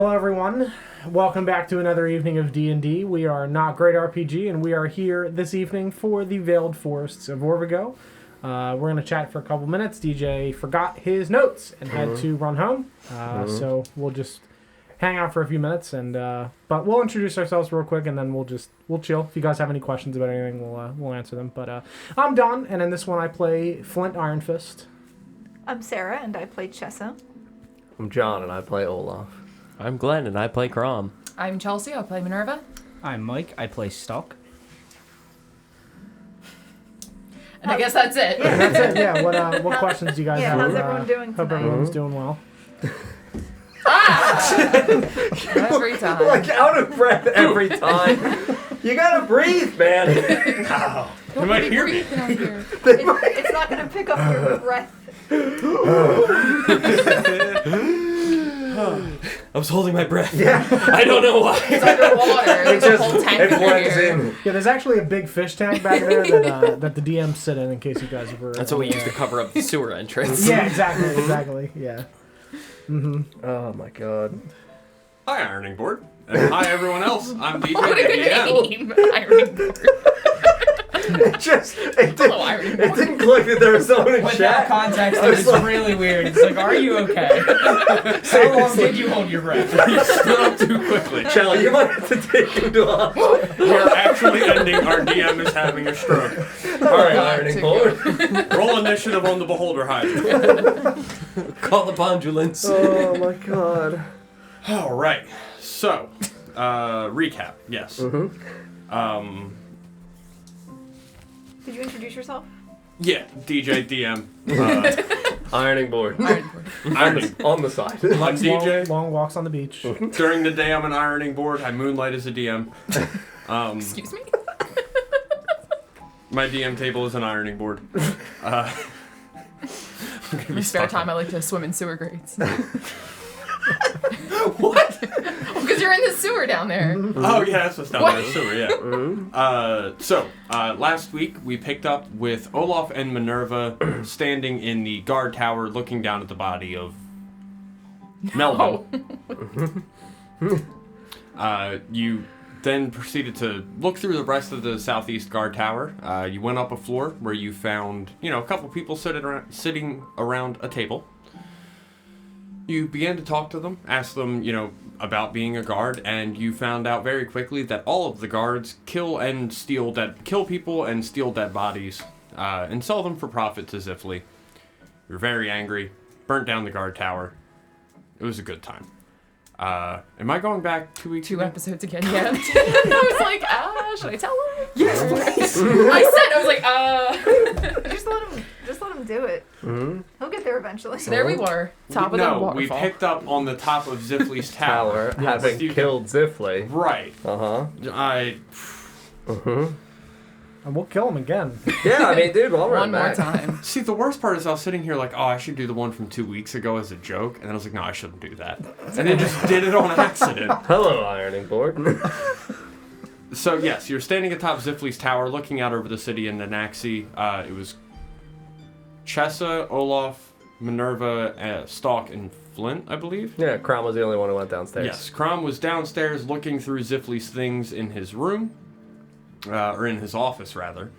Hello everyone, welcome back to another evening of D&D. We are Not Great RPG, and we are here this evening for the Veiled Forests of Orvigo. We're going to chat for a couple minutes. DJ forgot his notes and had to run home, so we'll just hang out for a few minutes. And but we'll introduce ourselves real quick, and then we'll chill. If you guys have any questions about anything, we'll answer them. But I'm Don, and in this one I play Flint Ironfist. I'm Sarah, and I play Chessa. I'm John, and I play Olaf. I'm Glenn, and I play Crom. I'm Chelsea, I play Minerva. I'm Mike, I play Stalk. And I guess that's it. Yeah, that's it. Yeah. What questions do you guys have? How's everyone doing Hope tonight? everyone's doing well. Every time. Like out of breath every time. You gotta breathe, man. Don't might be hear me. breathing out here. It's not going to pick up your breath. I was holding my breath. Yeah. I don't know why. It's underwater. There's a whole tank it under blends here. in. Yeah, there's actually a big fish tank back there that the DMs sit in case you guys ever... That's what we use to cover up the sewer entrance. Yeah, exactly, yeah. Oh my god. Hi, Ironing Board. And hi, everyone else. I'm DJ What a the good DM. name. Ironing board. It Hello, Ironing board. didn't click that there was someone in With chat. that context, I it was was like- really weird. It's like, are you okay? How long did you hold your breath? You stood up too quickly. Charlie, you might have to take him to a hospital. We're actually ending. Our DM is having a stroke. Alright, God, ironing too board. Roll initiative on the Beholder Hide. Call the Bondulance. Oh my god. All right. So, recap. Yes. Did you introduce yourself? Yeah. DJ DM. Ironing board. Ironing board. Ironing. On the side. I'm DJ. Long walks on the beach. During the day, I'm an ironing board. I moonlight as a DM. Excuse me? My DM table is an ironing board. In my spare time, I like to swim in sewer grates. What? Because you're in the sewer down there. Oh yeah, that's what's down What? there, the sewer, yeah. So last week we picked up with Olaf and Minerva standing in the guard tower looking down at the body of Melvin. You then proceeded to look through the rest of the southeast guard tower. You went up a floor where you found, a couple people sitting around a table. You began to talk to them, ask them, about being a guard, and you found out very quickly that all of the guards kill people and steal dead bodies, and sell them for profit to Zifley. You're very angry, burnt down the guard tower. It was a good time. Am I going back 2 weeks 2 ago? episodes again, yeah. I was like, should I tell her? Yes, I was like, Just let him do it. He'll get there eventually. So there we were, top of the No, we waterfall. picked up on the top of Zifley's tower. Tower, having You- killed Zifley. Right. Uh-huh. And we'll kill him again. Yeah, I mean, dude, I'll run One more back. time. See, the worst part is I was sitting here like, I should do the one from 2 weeks ago as a joke. And then I was like, no, I shouldn't do that. And then just did it on accident. Hello, ironing board. So, yes, you're standing atop Zifley's tower looking out over the city in Nenaxi. It was Chessa, Olaf, Minerva, Stalk, and Flint, I believe. Yeah, Crom was the only one who went downstairs. Yes, Crom was downstairs looking through Zifley's things in his room. Or in his office, rather.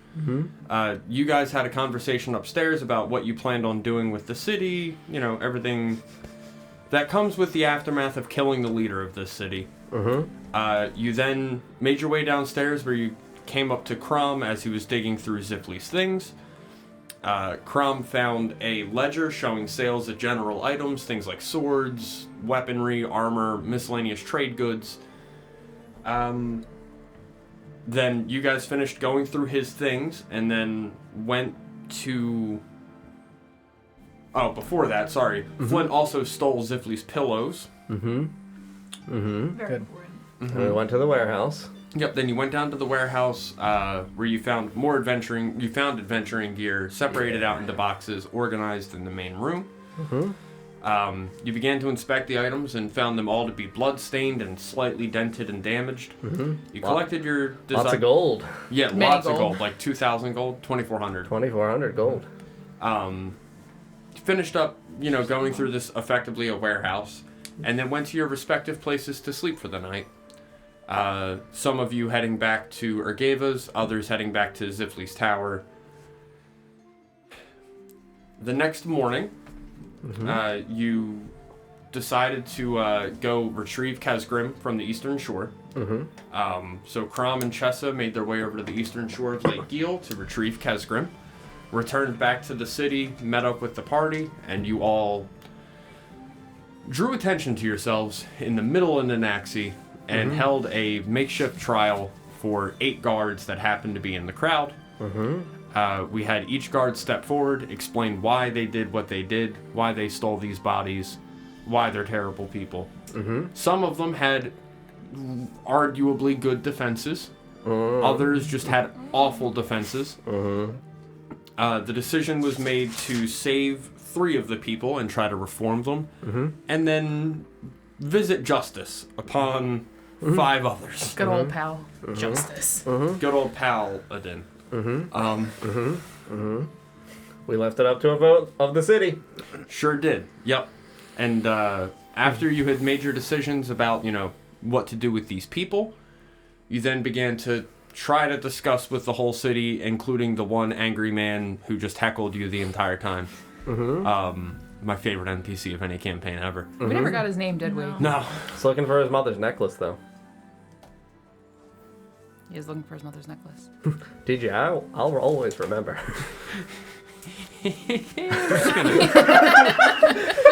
You guys had a conversation upstairs about what you planned on doing with the city, everything that comes with the aftermath of killing the leader of this city. You then made your way downstairs where you came up to Crom as he was digging through Zifley's things. Crom found a ledger showing sales of general items, things like swords, weaponry, armor, miscellaneous trade goods. Then you guys finished going through his things and then went to... Oh, before that, sorry. Flint also stole Zifley's pillows. Very Good. important. And we went to the warehouse. Yep, then you went down to the warehouse where you found more adventuring... You found adventuring gear separated out into boxes, organized in the main room. You began to inspect the items and found them all to be blood-stained and slightly dented and damaged. You collected your... Lots of gold. Yeah, Many lots of gold. gold, like 2,000 gold, 2,400. 2,400 gold. Finished up, going through this effectively a warehouse. and then went to your respective places to sleep for the night. Some of you heading back to Ergava's, others heading back to Zifley's tower. The next morning, you decided to go retrieve Kesgrim from the eastern shore. So Crom and Chessa made their way over to the eastern shore of Lake Geel to retrieve Kesgrim, returned back to the city, met up with the party, and you all drew attention to yourselves in the middle of Nenaxi and held a makeshift trial for 8 guards that happened to be in the crowd. We had each guard step forward, explain why they did what they did, why they stole these bodies, why they're terrible people. Some of them had arguably good defenses. Others just had awful defenses. The decision was made to save 3 of the people and try to reform them, and then visit justice upon 5 others. Good old pal. Justice. Good old pal Adin. We left it up to a vote of the city. Sure did. Yep. And after you had made your decisions about, what to do with these people, you then began to try to discuss with the whole city, including the one angry man who just heckled you the entire time. My favorite NPC of any campaign ever. We never got his name, did we? No. He's looking for his mother's necklace, though. He is looking for his mother's necklace. DJ, I'll always remember.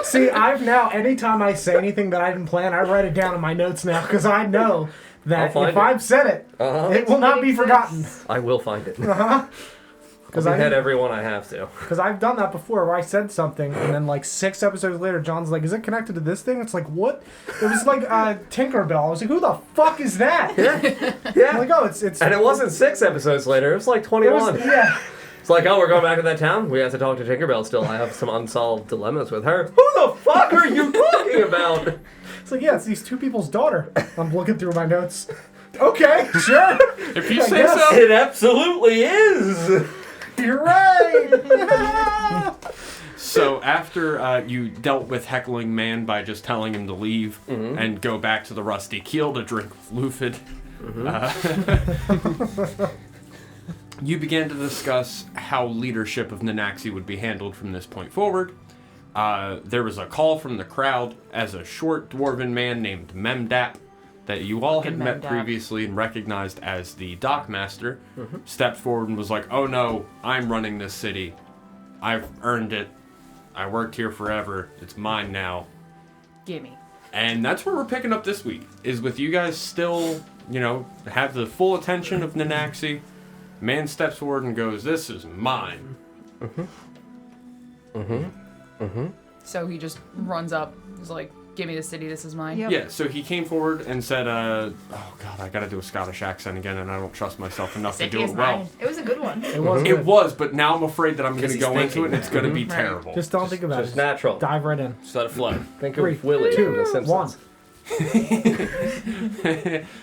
See, I've now, anytime I say anything that I didn't plan, I write it down in my notes now, because I know that if I've said it, it will not be forgotten. I will find it. Because I had everyone I have to. Because I've done that before, where I said something, and then like 6 episodes later, John's like, "Is it connected to this thing?" It's like, what? It was like Tinkerbell. I was like, "Who the fuck is that?" Yeah. I'm like, oh, it's. And it wasn't 6 episodes later. It was like 21. Yeah. It's like, oh, we're going back to that town. We have to talk to Tinkerbell still. I have some unsolved dilemmas with her. Who the fuck are you talking about? It's like, yeah, it's these 2 people's daughter. I'm looking through my notes. Okay, sure. If you I say guess. so. It absolutely is. You're right. So after you dealt with Heckling Man by just telling him to leave and go back to the Rusty Keel to drink with Lufid, you began to discuss how leadership of Nenaxi would be handled from this point forward. There was a call from the crowd as a short dwarven man named Memdap that you all had met previously and recognized as the Dockmaster, stepped forward and was like, "Oh no, I'm running this city. I've earned it. I worked here forever. It's mine now." Gimme. And that's where we're picking up this week, is with you guys still, have the full attention of Nenaxi. Man steps forward and goes, "This is mine." So he just runs up. He's like, "Give me the city. This is mine." Yep. Yeah, so he came forward and said, oh god, I gotta do a Scottish accent again, and I don't trust myself enough to City do is it well. mine. It was a good one. It was. It Good. was, but now I'm afraid that I'm gonna Because go he's into it and it's gonna be Right. terrible. Just don't think about Just it. natural. Dive right in. Just let it flow. Think 3, of Willie 2, from The Simpsons. 1.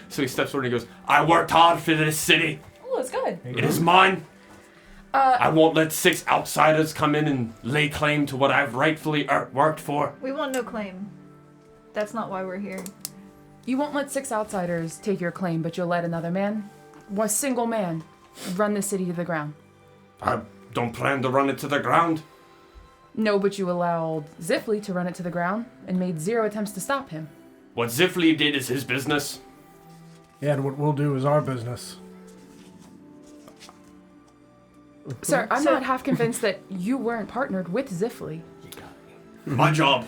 So he steps forward and he goes, "I worked hard for this city. Oh, it's good. It is mine. I won't let 6 outsiders come in and lay claim to what I've rightfully worked for." We want no claim. That's not why we're here. You won't let 6 outsiders take your claim, but you'll let another man, one single man, run the city to the ground. I don't plan to run it to the ground. No, but you allowed Zifley to run it to the ground and made 0 attempts to stop him. What Zifley did is his business. Yeah, and what we'll do is our business. Sir, I'm So- not half convinced that you weren't partnered with Zifley. My job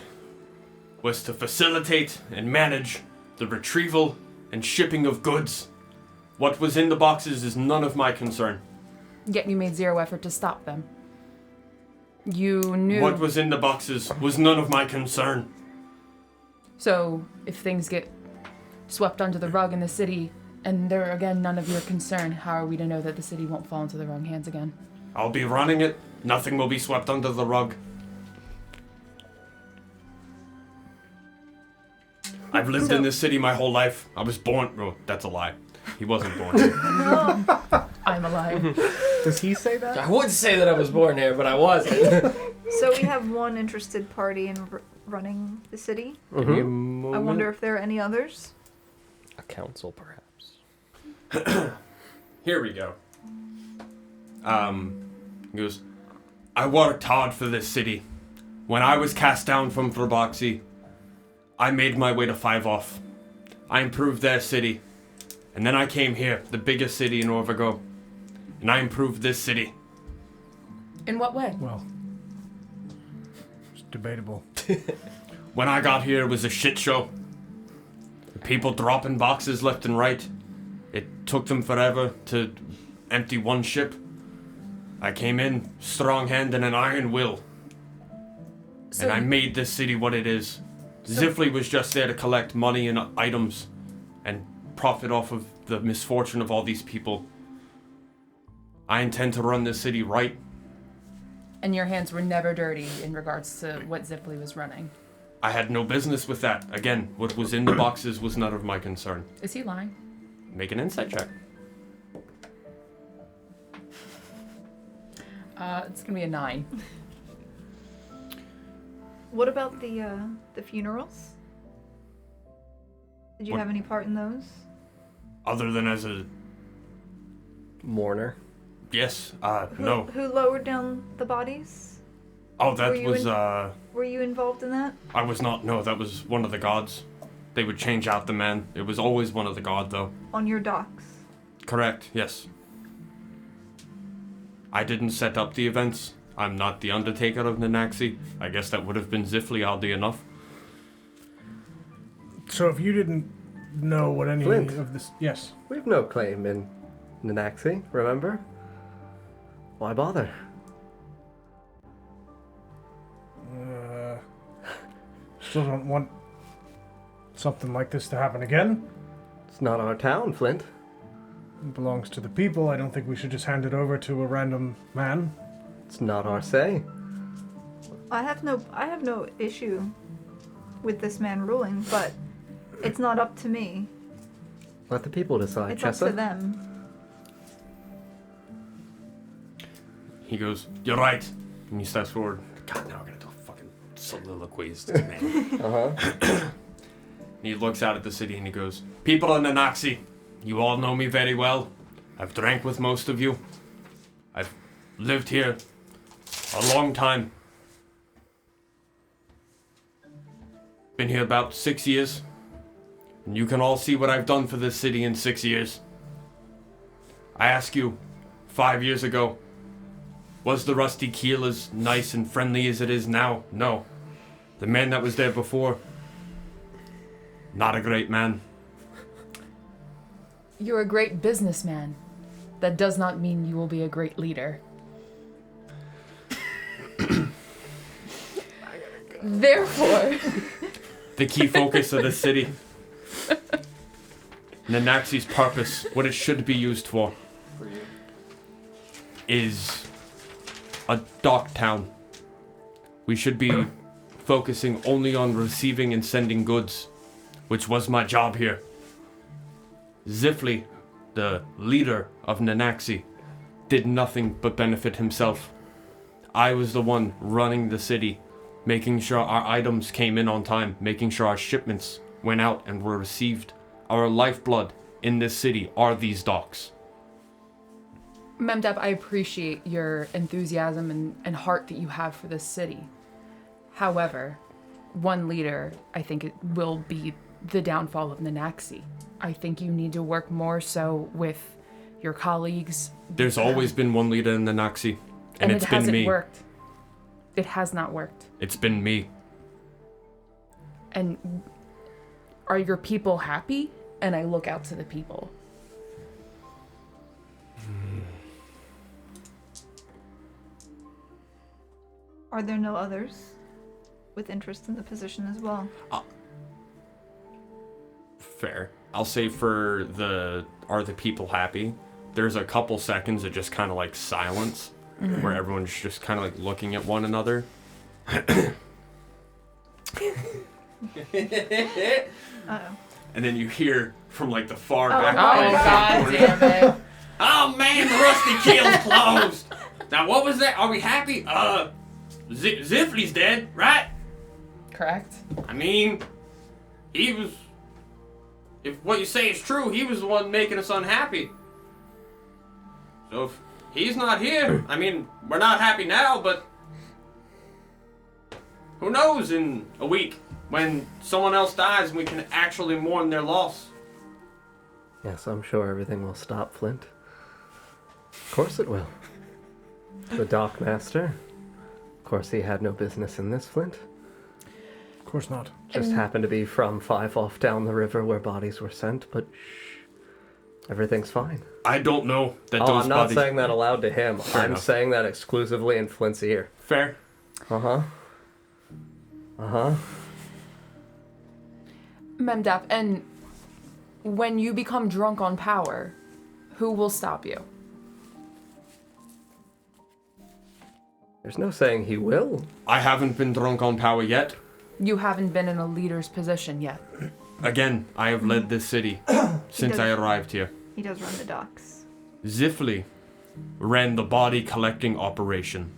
was to facilitate and manage the retrieval and shipping of goods. What was in the boxes is none of my concern. Yet you made 0 effort to stop them. You knew. What was in the boxes was none of my concern. So, if things get swept under the rug in the city, and they're again none of your concern, how are we to know that the city won't fall into the wrong hands again? I'll be running it. Nothing will be swept under the rug. I've lived in this city my whole life. I was born... Oh, that's a lie. He wasn't born here. I'm alive. Does he say that? I would say that I was born here, but I wasn't. So we have one interested party in running the city. Mhm. Give me a moment. I wonder if there are any others. A council, perhaps. Here we go. He goes, I worked hard for this city. When I was cast down from Verboxy, I made my way to Five Off. I improved their city. And then I came here, the biggest city in Orvigo. And I improved this city. In what way? Well, it's debatable. When I got here, it was a shit show. People dropping boxes left and right. It took them forever to empty one ship. I came in, strong hand and an iron will. So And I made this city what it is. Zifley was just there to collect money and items and profit off of the misfortune of all these people. I intend to run this city right. And your hands were never dirty in regards to what Ziply was running. I had no business with that. Again, what was in the boxes was none of my concern. Is he lying? Make an insight check. It's gonna be a 9. What about the funerals? Did you What- have any part in those? Other than as a... Mourner. Yes, no. Who lowered down the bodies? Oh, that Were you was, Were you involved in that? I was not, no, that was one of the gods. They would change out the man. It was always one of the god, though. On your docks? Correct, yes. I didn't set up the events. I'm not the Undertaker of Nenaxi. I guess that would have been Zifley, oddly enough. So if you didn't know what any Flint. of this... Yes. We've no claim in Nenaxi, remember? Why bother? Still don't want something like this to happen again. It's not our town, Flint. It belongs to the people. I don't think we should just hand it over to a random man. It's not our say. I have no issue with this man ruling, but it's not up to me. Let the people decide, It's up Chessa. to them. He goes, you're right. And he steps forward. God, now I'm gonna do a fucking soliloquies to this man. Uh-huh. And he looks out at the city and he goes, people of Nenaxi, you all know me very well. I've drank with most of you. I've lived here a long time. Been here about 6 years. And you can all see what I've done for this city in 6 years. I ask you, 5 years ago, was the Rusty Keel as nice and friendly as it is now? No. The man that was there before, not a great man. You're a great businessman. That does not mean you will be a great leader. Therefore, The key focus of the city. Nenaxi's purpose, what it should be used for, is a dock town. We should be focusing only on receiving and sending goods, which was my job here. Zifley, the leader of Nenaxi, did nothing but benefit himself. I was the one running the city, making sure our items came in on time, making sure our shipments went out and were received. Our lifeblood in this city are these docks. Memdap, I appreciate your enthusiasm and heart that you have for this city. However, one leader, I think it will be the downfall of Nenaxi. I think you need to work more so with your colleagues. There's always been one leader in Nenaxi, and it's it been hasn't me. worked. It has not worked. It's been me. And are your people happy? And I look out to the people. Are there no others with interest in the position as well? Fair. I'll say for the are the people happy? There's a couple seconds of just kind of like silence where everyone's just kind of like looking at one another. Uh-oh. And then you hear from like the far Oh, back. my God damn it. Oh man, the Rusty Keel's closed. Now what was that? Are we happy? Zifley's dead, right? correct? I mean, he was. If what you say is true, he was the one making us unhappy. So if he's not here, I mean, we're not happy now, but who knows in a week when someone else dies and we can actually mourn their loss. Yes, I'm sure everything will stop, Flint. Of course it will. The dock master. Of course he had no business in this, Flint. Of course not. Just happened to be from 5 off down the river where bodies were sent, but shh. Everything's fine. I don't know that those I'm not bodies... saying that aloud to him. Fair I'm enough. saying that exclusively in Flint's ear. Fair. Uh-huh. Uh-huh. Memdap, and when you become drunk on power, who will stop you? There's no saying he will. I haven't been drunk on power yet. You haven't been in a leader's position yet. Again, I have led this city since I arrived here. He does run the docks. Zifli ran the body collecting operation.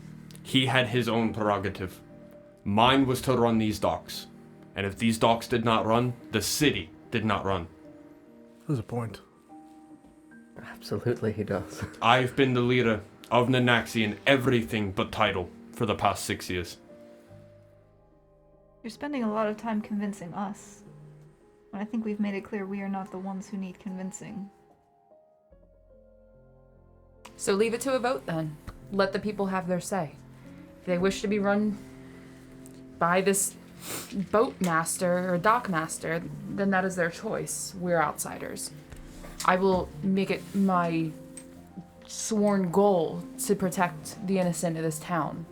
He had his own prerogative. Mine was to run these docks. And if these docks did not run, the city did not run. There's a point. Absolutely he does. I've been the leader of Nenaxi in everything but title for the past 6 years. You're spending a lot of time convincing us. When I think we've made it clear we are not the ones who need convincing. So leave it to a vote then. Let the people have their say. If they wish to be run by this boat master or dock master, then that is their choice. We're outsiders. I will make it my sworn goal to protect the innocent of this town,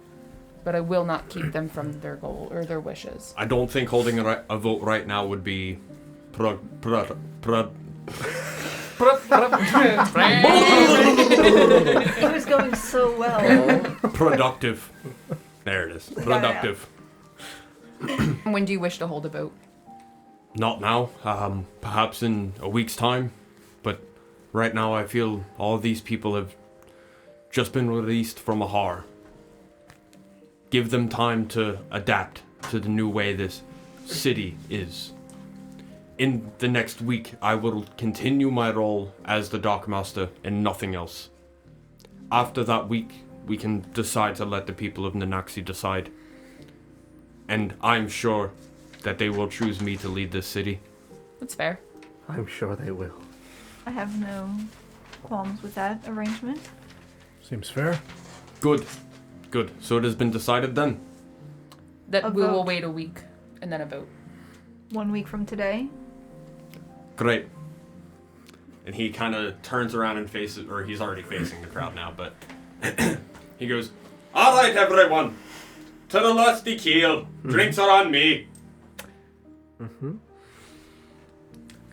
but I will not keep them from their goal or their wishes. I don't think holding a vote right now would be It was going so well. productive. There it is. Productive. When do you wish to hold a vote? Not now. Perhaps in a week's time. But right now I feel all these people have just been released from a horror. Give them time to adapt to the new way this city is. In the next week, I will continue my role as the dockmaster and nothing else. After that week, we can decide to let the people of Nenaxi decide. And I'm sure that they will choose me to lead this city. That's fair. I'm sure they will. I have no qualms with that arrangement. Seems fair. Good. Good. So it has been decided then? That A we will vote. wait a week and then a vote. 1 week from today. Great. And he kind of turns around and faces, or he's already facing the crowd now, but he goes, "All right, everyone, to the lusty keel. Drinks are on me." Mm-hmm.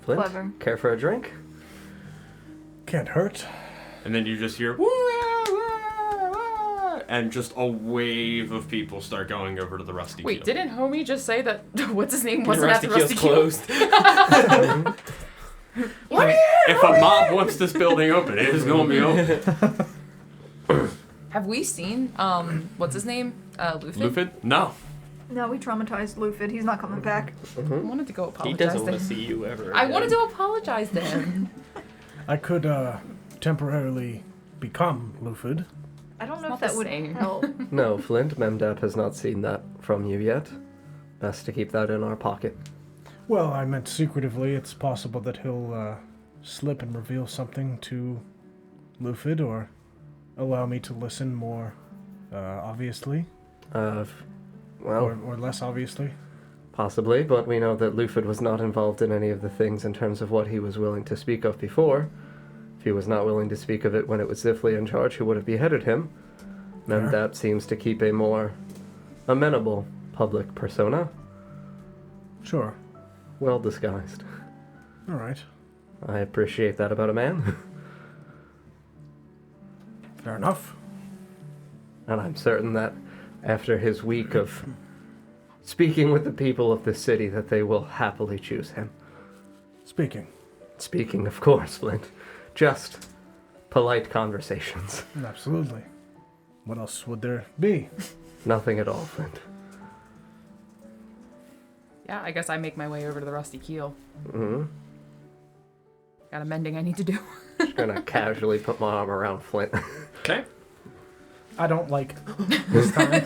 Flint, Clever. care for a drink? Can't hurt. And then you just hear, "Woo, wah, wah, wah," and just a wave of people start going over to the rusty Wait, keel. didn't homie just say that what's his name The wasn't at rusty the keel's rusty keel? closed. If a mob wants this building open, it is going to be open. Have we seen what's his name? Lufid? Lufid? No. No, we traumatized Lufid. He's not coming back. I wanted to go He apologize doesn't to want him. to see you ever. I again. wanted to apologize to him. I could temporarily become Lufid. I don't know Not if that the would same. help. No, Flint, Memdap has not seen that from you yet. Best to keep that in our pocket. Well, I meant secretively. It's possible that he'll slip and reveal something to Lufid, or allow me to listen more obviously, Well, or less obviously. possibly, but we know that Lufid was not involved in any of the things in terms of what he was willing to speak of before. If he was not willing to speak of it when it was Zifli in charge who would have beheaded him, Memdap seems to keep a more amenable public persona. Sure. Well disguised. All right. I appreciate that about a man. Fair enough. And I'm certain that after his week of speaking with the people of the city that they will happily choose him. Speaking. Speaking, of course, Flint. Just polite conversations. Absolutely. What else would there be? Nothing at all, Flint. Yeah, I guess I make my way over to the Rusty Keel. Mm-hmm. Got a mending I need to do. Just gonna casually put my arm around Flint. Okay. I don't like this time.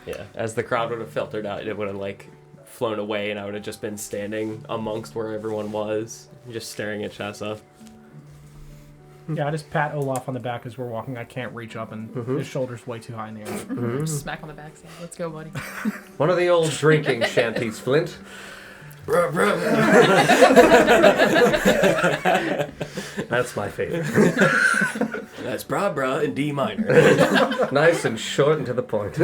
Yeah, as the crowd would have filtered out, it would have like flown away, and I would have just been standing amongst where everyone was, just staring at Chessa. Yeah, I just pat Olaf on the back as we're walking. I can't reach up, and his shoulder's way too high in the air. Smack on the back. Say, let's go, buddy. One of the old drinking shanties, Flint. Bruh, bruh. That's my favorite. That's bra bra in D minor. Nice and short and to the point.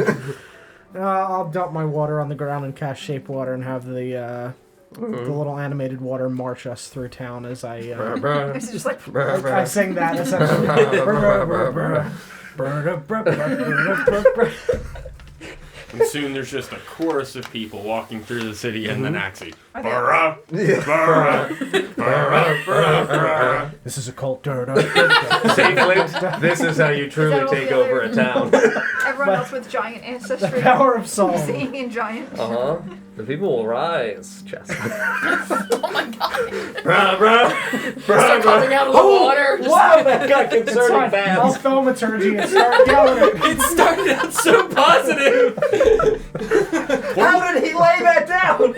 I'll dump my water on the ground and cast Shape Water and have the little animated water march us through town as I Bruh, bruh. It's just like Bruh, bruh. I sing that essentially. And soon there's just a chorus of people walking through the city in Nenaxi. Are they- Burra, burra, burra, burra, burra. This is a cult. See, Flint, this is how you truly all take the over a other- town. Everyone else with giant ancestry. Power of song. Singing in giant. Uh-huh. The people will rise, Chessa. Oh my god. Bruh, bruh. Start coming out of the water. Just- Wow, that got It's concerning fine. I'll fast. thaumaturgy and start yelling at It started out so positive. How did he lay that down?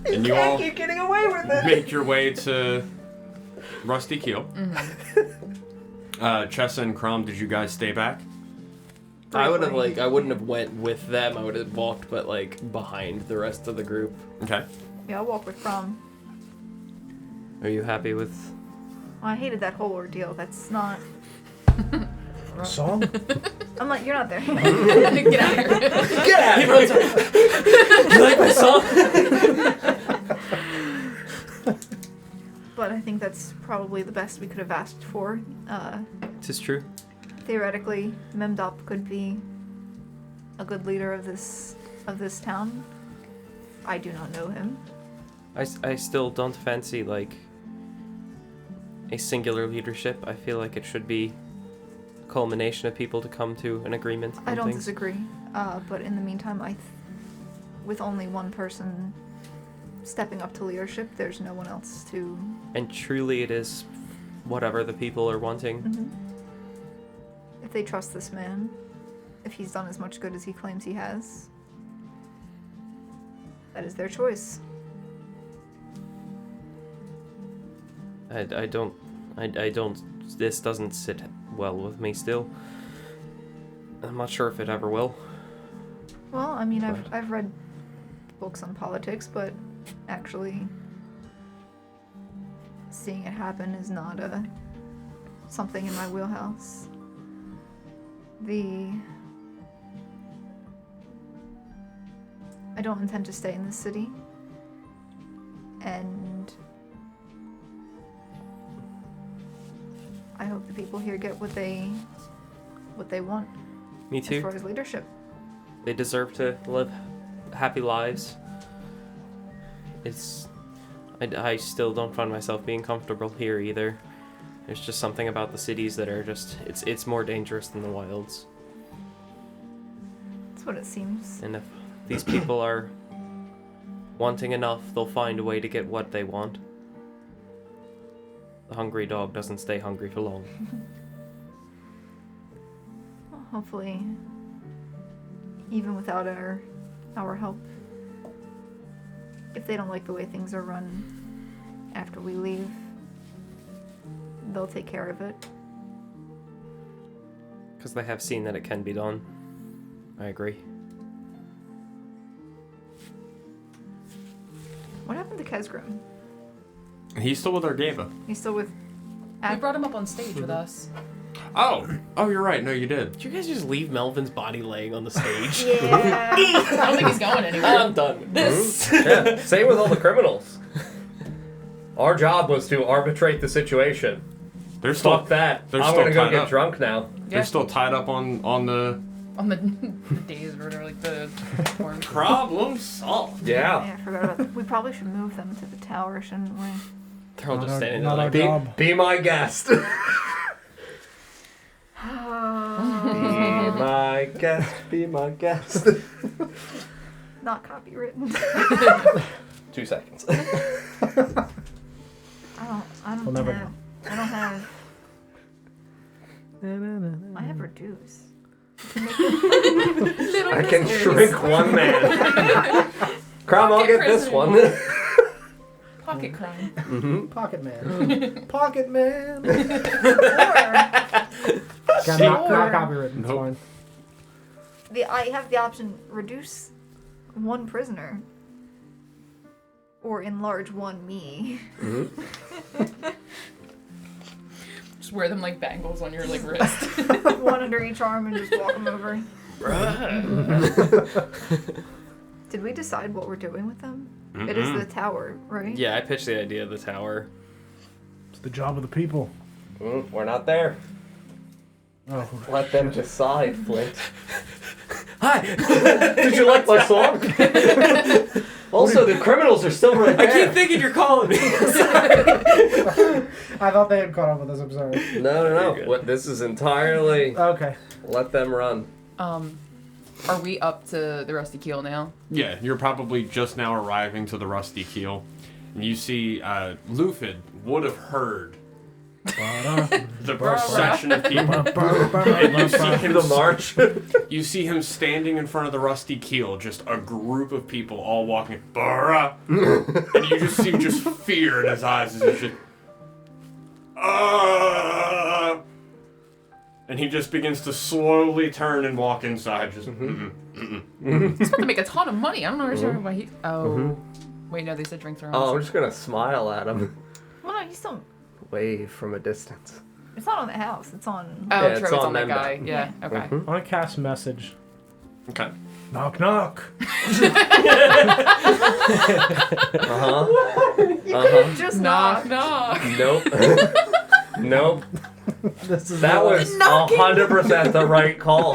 And you all Keep getting away with it. make your way to Rusty Keel. Chessa and Crom, did you guys stay back? I would have I wouldn't have went with them. I would have walked, but like behind the rest of the group. Okay. Yeah, I'll walk with Prom. Are you happy with? I hated that whole ordeal. That's not. a song. I'm like, you're not there. Get out of here. Get out of here. You like my song? But I think that's probably the best we could have asked for. This is true. Theoretically, Memdap could be a good leader of this town. I do not know him. I still don't fancy like a singular leadership. I feel like it should be a culmination of people to come to an agreement on I don't things. disagree. But in the meantime, with only one person stepping up to leadership, there's no one else to. And truly, it is whatever the people are wanting. If they trust this man, if he's done as much good as he claims he has, that is their choice. I don't. This doesn't sit well with me still. I'm not sure if it ever will. Well, I mean, I've read books on politics, but actually seeing it happen is not something in my wheelhouse. I don't intend to stay in this city, and I hope the people here get what they want Me as too. far as leadership. They deserve to live happy lives. I still don't find myself being comfortable here either. There's just something about the cities that are just, it's more dangerous than the wilds. That's what it seems. And if these people are wanting enough, they'll find a way to get what they want. The hungry dog doesn't stay hungry for long. Well, hopefully, even without our help, if they don't like the way things are run after we leave, they'll take care of it. Because they have seen that it can be done. I agree. What happened to Kesgrim? He's still with Argava. He's still with. We brought him up on stage with us. Oh, you're right. No, you did. Did you guys just leave Melvin's body laying on the stage? Yeah. I don't think he's going anywhere. I'm done with this. Yeah, same with all the criminals. Our job was to arbitrate the situation. They're still Fuck that. they're I'm still gonna go tied get up. drunk now. They're Yeah. still tied up on the On the days or whatever, like the form. problem solved. Yeah. Yeah, I forgot about that. We probably should move them to the tower, shouldn't we? They're all Not just our- standing not there our like, job. Be my guest. Be my guest. Be my guest. not copywritten. 2 seconds. I don't We'll never have. know. I don't have. I have reduce. I can shrink one man. Crime, I'll Pocket get this prisoner. one. Pocket crime. Mm-hmm. Pocket man. Pocket man. Or Got not copywritten. It's Nope. fine. I have the option reduce one prisoner. Or enlarge one me. Just wear them like bangles on your like wrist. One under each arm and just walk them over. Did we decide what we're doing with them? It is the tower, right? Yeah, I pitched the idea of the tower. It's the job of the people. We're not there. Oh. Let them decide, Flint. Hi! Did you like my song? Also, the criminals are still right there. I keep thinking you're calling me. I thought they had caught up with us. I'm sorry. No. You're good. What, this is entirely... Okay. Let them run. Are we up to the Rusty Keel now? Yeah, you're probably just now arriving to the Rusty Keel. And you see Lufid would have heard the procession of people. And you see him The march. You see him standing in front of the Rusty Keel, just a group of people all walking, "Brah!" And you just see just fear in his eyes as he's just, "Ah!" And he just begins to slowly turn and walk inside, just, He's about to make a ton of money. I don't understand why he. Oh, wait, no, they said drinks are on. Oh, I'm just gonna smile at him. Well, no, he's still. Wave from a distance. It's not on the house. It's on. Oh, Yeah, true. it's It's on on that Memdap. guy. Yeah. Okay. I want to cast message. Okay. Knock knock. Just Knock, knock. knock. Nope. Nope. This is That was Knocking. 100% the right call.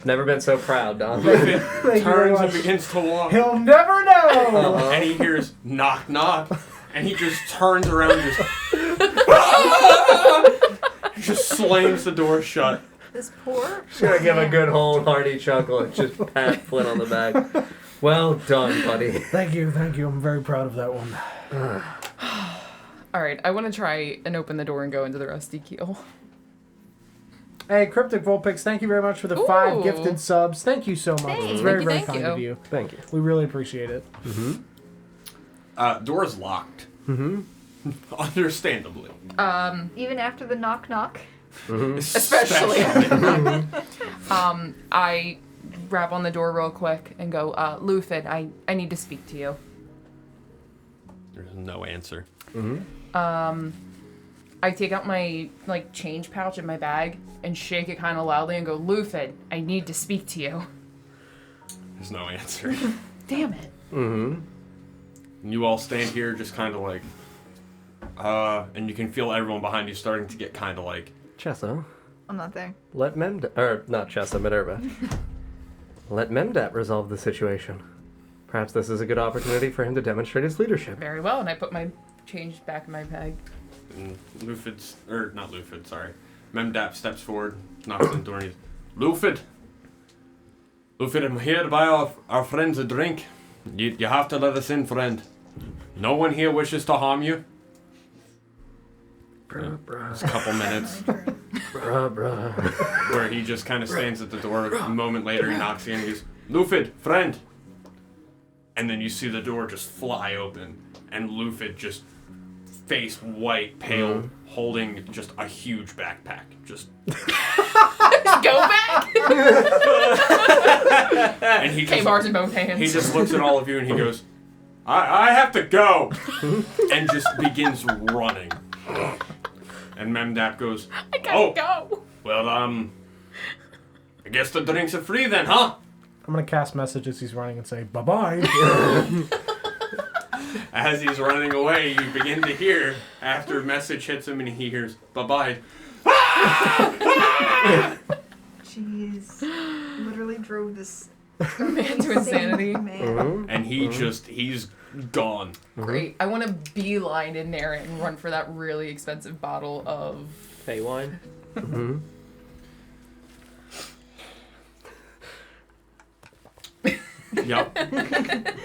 Never been so proud, Don. Thank you very Turns and much. begins to walk. He'll never know. Uh-huh. And he hears knock knock, and he just turns around and just slams the door shut. This poor. Just gonna give a good wholehearted chuckle and just pat Flint on the back. Well done, buddy. Thank you. I'm very proud of that one. All right, I want to try and open the door and go into the Rusty Keel. Hey, Cryptic Vulpix, thank you very much for the Ooh. 5 gifted subs. Thank you so much. Thanks. It's very, very Thank kind you. of you. Thank you. We really appreciate it. Door's locked. Understandably. Even after the knock knock. Especially. I rap on the door real quick and go, Lufid, I need to speak to you. There's no answer. I take out my like change pouch in my bag and shake it kind of loudly and go, Lufid, I need to speak to you. There's no answer. Damn it. And you all stand here just kind of like, and you can feel everyone behind you starting to get kind of like, Chessa, I'm not there. let Memdap, or not Chessa, Minerva. Let Memdap resolve the situation. Perhaps this is a good opportunity for him to demonstrate his leadership. Very well, and I put my change back in my bag. and Lufid's, or not Lufid, sorry. Memdap steps forward, knocks on the door, and he's, Lufid, I'm here to buy our friends a drink. You have to let us in, friend. No one here wishes to harm you. It's a couple minutes where he just kind of stands at the door. A moment later, he knocks in and he's, Lufid, friend. And then you see the door just fly open, and Lufid just face white, pale, holding just a huge backpack. Just Go back! and he just K-bars in both hands. he just looks at all of you and he goes, I have to go, and just begins running. And Memdap goes, I gotta go. Well, I guess the drinks are free then, huh? I'm going to cast message as he's running and say, bye-bye. As he's running away, you begin to hear, after a message hits him and he hears, bye-bye. Jeez. Literally drove this Man to insanity. man. And he's gone. Great. I want to beeline in there and run for that really expensive bottle of... Fey wine. Yep.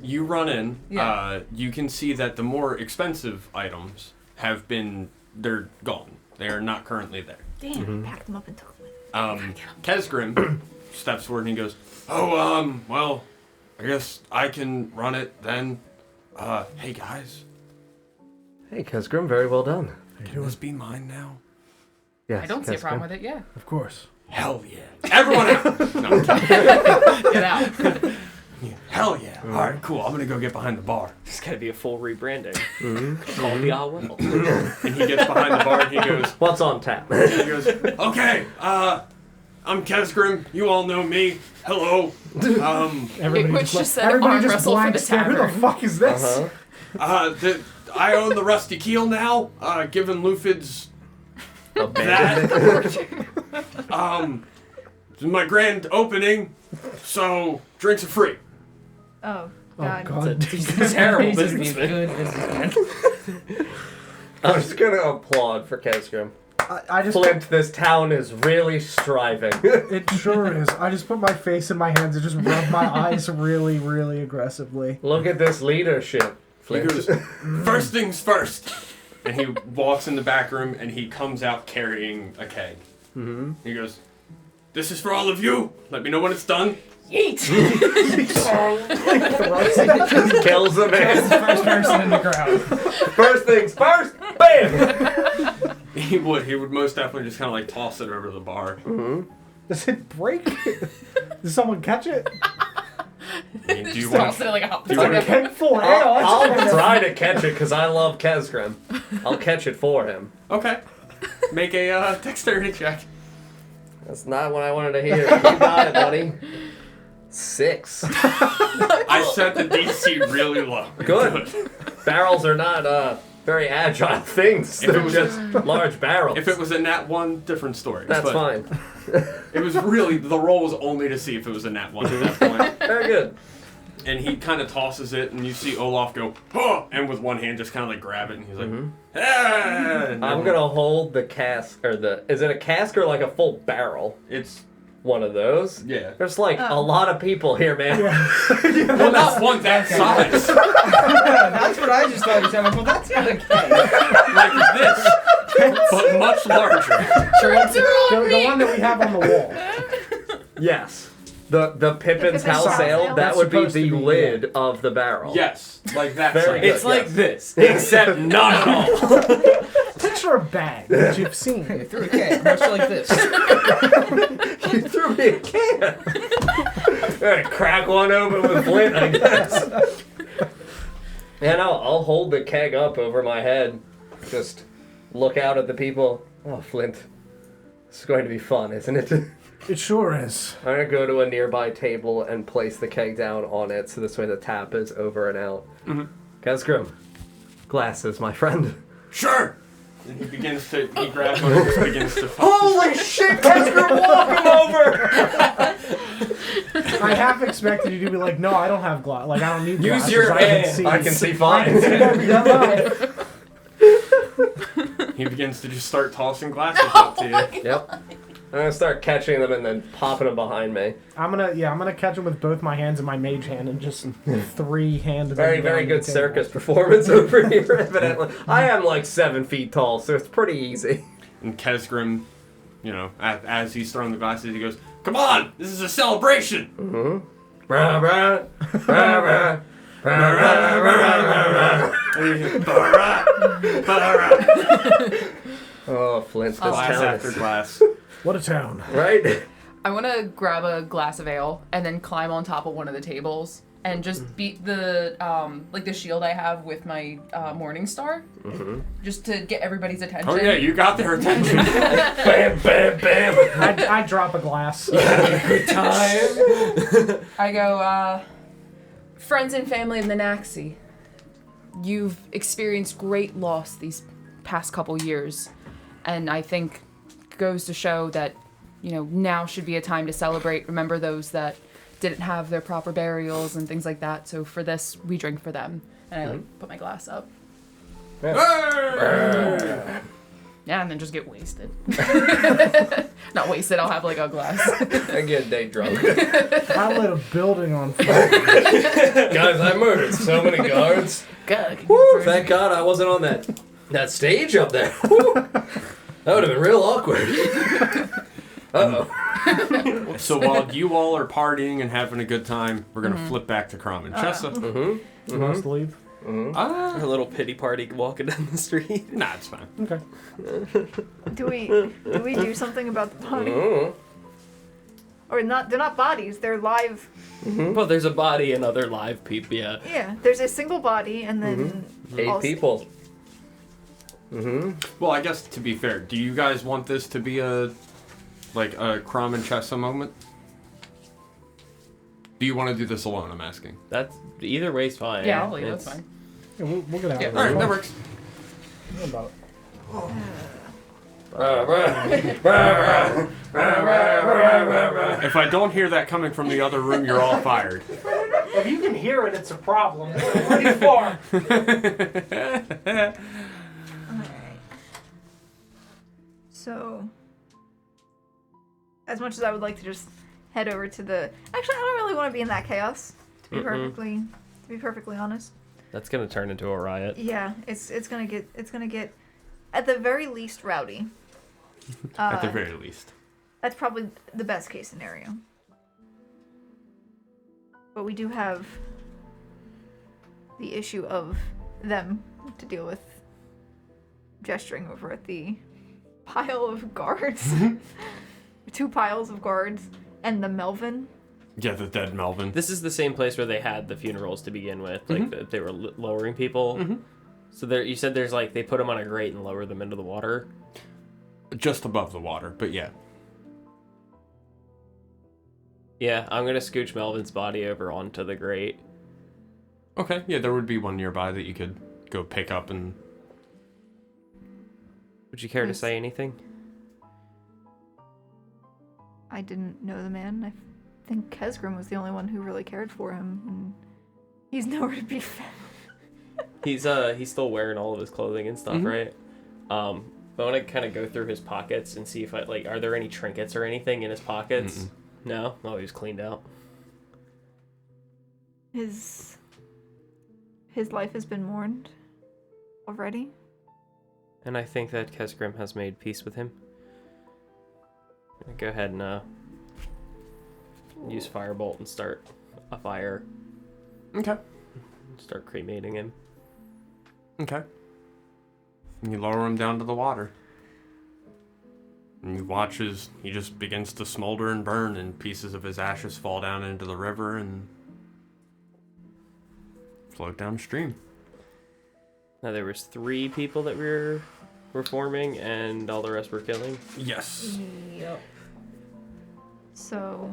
You run in. Yeah. You can see that the more expensive items they're gone. They are not currently there. Damn, packed them up and took them. Kesgrim steps forward and he goes, "Oh, well, I guess I can run it then. Hey guys, Hey, Kesgrim, very well done. can this be mine now?" Yes, I don't see a problem Kesgrim. with it. Yeah. Of course. Hell yeah! Everyone out! No, I'm kidding. Get out. Hell yeah! All right, cool. I'm gonna go get behind the bar. It's gotta be a full rebranding. Mm-hmm. Call me all well. And he gets behind the bar and he goes, What's on tap? he goes, "Okay, I'm Kesgrim. You all know me. Hello. Everybody Which just said everybody arm just wrestle for blank the stare. Who the tavern. fuck is this? Uh-huh. I own the Rusty Keel now. Given Lufid's Abandoned. this is my grand opening, so drinks are free." Oh, Oh God. god. He's a terrible Jesus. businessman. Good businessman. I'm just gonna applaud for Kesgrim. I just Flint, this town is really striving. it sure is. I just put my face in my hands and just rub my eyes really, really aggressively. Look at this leadership, He Flint. goes, "First things first." And he walks in the back room and he comes out carrying a keg. Mm-hmm. He goes, "This is for all of you. Let me know when it's done." Yeet! Kills a man. First person in the crowd. First things first, bam! He would most definitely just kind of like toss it over the bar. Does it break? Does someone catch it? I mean, do you Just want toss it like a hot do you wanna- Like a keg full of ale. I'll try to catch it because I love Kesgrim. I'll catch it for him. Okay. Make a dexterity check. That's not what I wanted to hear. You got it, buddy. 6. I set the DC really low. Good. Barrels are not very agile things. If it They're was- just large barrels. If it was a nat 1, different story. That's but fine. It was really, the roll was only to see if it was a nat 1 at that point. Very good. And he kind of tosses it, and you see Olaf go, "Oh!" And with one hand just kind of like grab it, and he's like, "Ah!" And I'm then gonna hold the cask, or is it a cask or like a full barrel? It's, One of those? yeah. There's like a Oh. lot of people here, man. Well, that's one that size. That's what I just thought you said. I'm like, well, that's not okay. Like this, but much larger. The one that we have on the wall. Yes. The Pippin's Pippin's house house ale, ale? that That's would be supposed the to be, lid of the barrel. Yes, like that Very size. good. It's like yes. this, except not at all. Picture a bag that you've seen. Hey, through a cake, much like this. You threw me a can. Alright, crack one open with Flint, I guess. And I'll hold the keg up over my head. Just look out at the people. Oh, Flint. This is going to be fun, isn't it? It sure is. I'm gonna go to a nearby table and place the keg down on it, so this way the tap is over and out. Kesgrim, glasses, my friend. Sure. And he grabs one and just begins to. Holy shit, Kesgrim, walk him over! I half expected you to be like, no, I don't have glass. Like, I don't need Use glasses. your I can hand. see. I can see fine. He begins to just start tossing glasses up to you. Yep. I'm gonna start catching them and then popping them behind me. I'm gonna catch him with both my hands and my mage hand and just three-handed them Very, down very the good table. circus performance over here, evidently. I am like 7 feet tall, so it's pretty easy. And Kesgrim, as he's throwing the glasses, he goes, "Come on, this is a celebration." Rah, rah, rah, rah. Rah, rah, rah, rah, rah. Oh, Flint's this Glass town after is- glass. What a town. Right? I want to grab a glass of ale and then climb on top of one of the tables and just beat the the shield I have with my morning star, just to get everybody's attention. Oh yeah, you got their attention. Bam, bam, bam. I drop a glass. Good time. I go, friends and family of Nenaxi, you've experienced great loss these past couple years, and I think goes to show that, now should be a time to celebrate, remember those that didn't have their proper burials and things like that. So for this, we drink for them. And I put my glass up. Yeah, and then just get wasted. Not wasted, I'll have like a glass. I get day drunk. I lit a building on fire. Guys, I murdered so many guards. God, Woo, thank God I wasn't on that stage up there. Woo. That would have been real awkward. Uh-oh. So while you all are partying and having a good time, we're going to flip back to Crom and Chessa. Who wants to leave? A little pity party walking down the street. Nah, it's fine. Okay. Do we do something about the body? Or not? They're not bodies. They're live. Well, there's a body and other live people. Yeah. Yeah. There's a single body, and then 8 people. Well, I guess to be fair, do you guys want this to be a Crom and Chessa moment? Do you want to do this alone, I'm asking? That's either way's fine. Yeah, I'll leave, that's fine. Yeah, we'll get out Yeah. of Alright, there. that works. What about it? If I don't hear that coming from the other room, you're all fired. If you can hear it, it's a problem. Pretty far. Alright. So, as much as I would like to just head over to the... Actually, I don't really want to be in that chaos, to be perfectly honest. That's gonna turn into a riot. Yeah, it's gonna get at the very least rowdy. At the very least. That's probably the best case scenario. But we do have the issue of them to deal with gesturing over at the pile of guards. 2 piles of guards and the Melvin. Yeah, the dead Melvin. This is the same place where they had the funerals to begin with. Like they were lowering people. So there, you said there's like they put them on a grate and lower them into the water. Just above the water, but yeah. Yeah, I'm gonna scooch Melvin's body over onto the grate. Okay, yeah, there would be one nearby that you could go pick up and... Would you care to Yes. say anything? I didn't know the man. I think Kesgrim was the only one who really cared for him, and he's nowhere to be found. He's still wearing all of his clothing and stuff, right? I want to kind of go through his pockets and see if are there any trinkets or anything in his pockets? No? Oh, he was cleaned out. His life has been mourned already. And I think that Kesgrim has made peace with him. I'm gonna go ahead and use Firebolt and start a fire. Okay. Start cremating him. Okay. And you lower him down to the water. And you watch as he just begins to smolder and burn, and pieces of his ashes fall down into the river and float downstream. Now there was 3 people that were forming, and all the rest were killing. Yes. Yep. So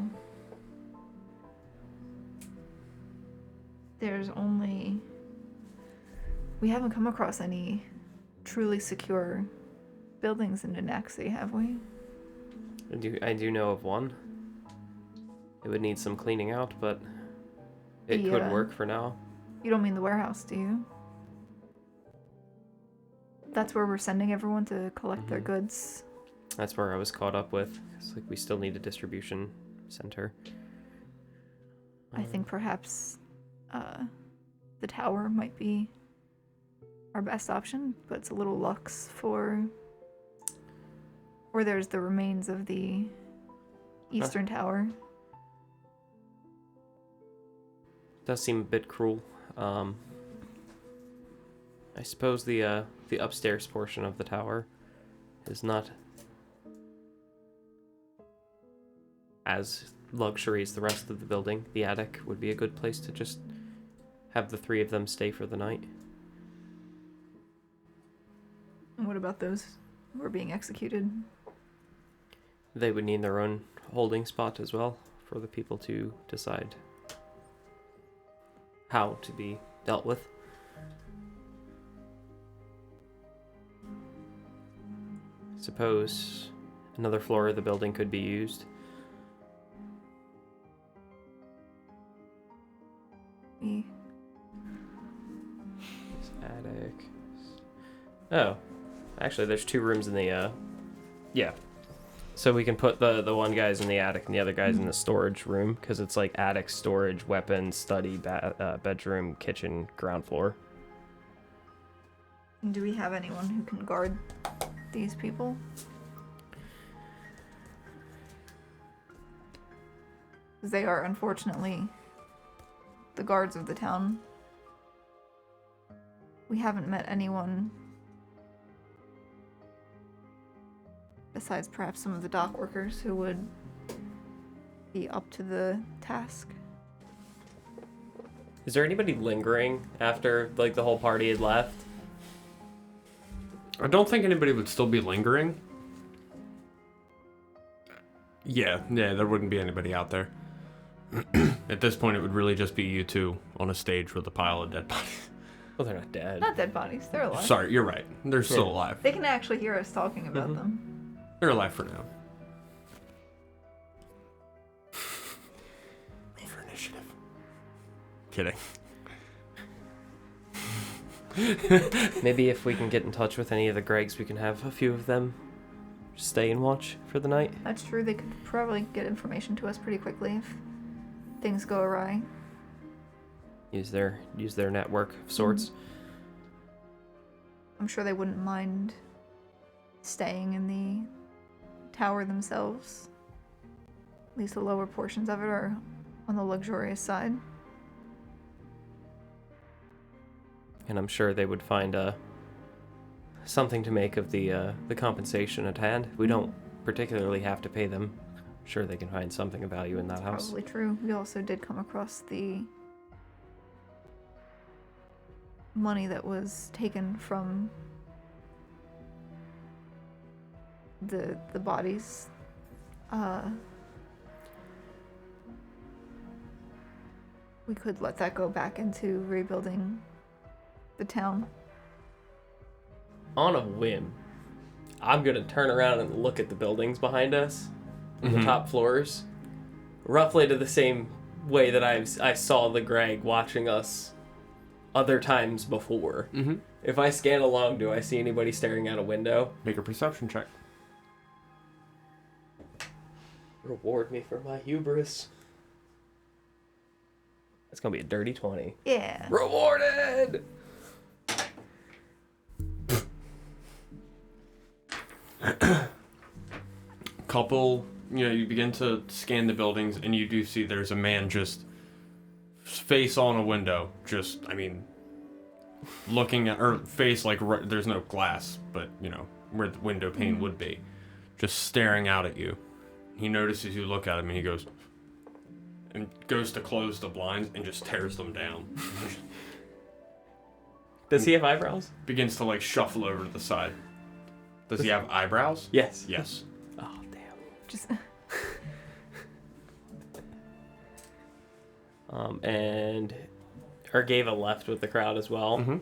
there's only... We haven't come across any truly secure buildings in Nenaxi, have we? I do know of one. It would need some cleaning out, but it could Yeah. work for now. You don't mean the warehouse, do you? That's where we're sending everyone to collect their goods. That's where I was caught up with. It's like we still need a distribution center. I think perhaps the tower might be our best option, but it's a little luxe for... Or there's the remains of the eastern tower. Does seem a bit cruel. I suppose the upstairs portion of the tower is not as luxury as the rest of the building. The attic would be a good place to just have the 3 of them stay for the night. And what about those who are being executed? They would need their own holding spot as well for the people to decide how to be dealt with. Suppose another floor of the building could be used. We... Attic. Oh, Actually, there's 2 rooms in the, yeah. So we can put the one guy's in the attic and the other guy's in the storage room, because it's like attic, storage, weapons, study, bedroom, kitchen, ground floor. Do we have anyone who can guard these people? Because they are, unfortunately, the guards of the town. We haven't met anyone besides perhaps some of the dock workers who would be up to the task. Is there anybody lingering after, like, the whole party had left? I don't think anybody would still be lingering. Yeah, there wouldn't be anybody out there. At this point, it would really just be you two on a stage with a pile of dead bodies. Well, they're not dead. Not dead bodies, they're alive. Sorry, you're right. They're still alive. They can actually hear us talking about them. They're alive for now. Roll for initiative. Kidding. Maybe if we can get in touch with any of the Gregs, we can have a few of them stay and watch for the night. That's true, they could probably get information to us pretty quickly if things go awry. Use their network of sorts. I'm sure they wouldn't mind staying in the tower themselves. At least the lower portions of it are on the luxurious side. And I'm sure they would find something to make of the compensation at hand. We don't particularly have to pay them. I'm sure they can find something of value in that house. Probably true. We also did come across the money that was taken from the bodies. We could let that go back into rebuilding the town. On a whim, I'm gonna turn around and look at the buildings behind us, the top floors, roughly to the same way that I saw the Greg watching us other times before. If I scan along, do I see anybody staring out a window? Make a perception check. Reward me for my hubris. It's gonna be a dirty 20. Yeah. Rewarded! Couple, you begin to scan the buildings, and you do see there's a man just face on a window, looking at, or face like there's no glass, but where the window pane would be, just staring out at you. He notices you look at him, and he goes to close the blinds and just tears them down. Does he have eyebrows? Begins to shuffle over to the side. Does he have eyebrows? Yes. Yes. Oh, damn. Just And Ergava left with the crowd as well.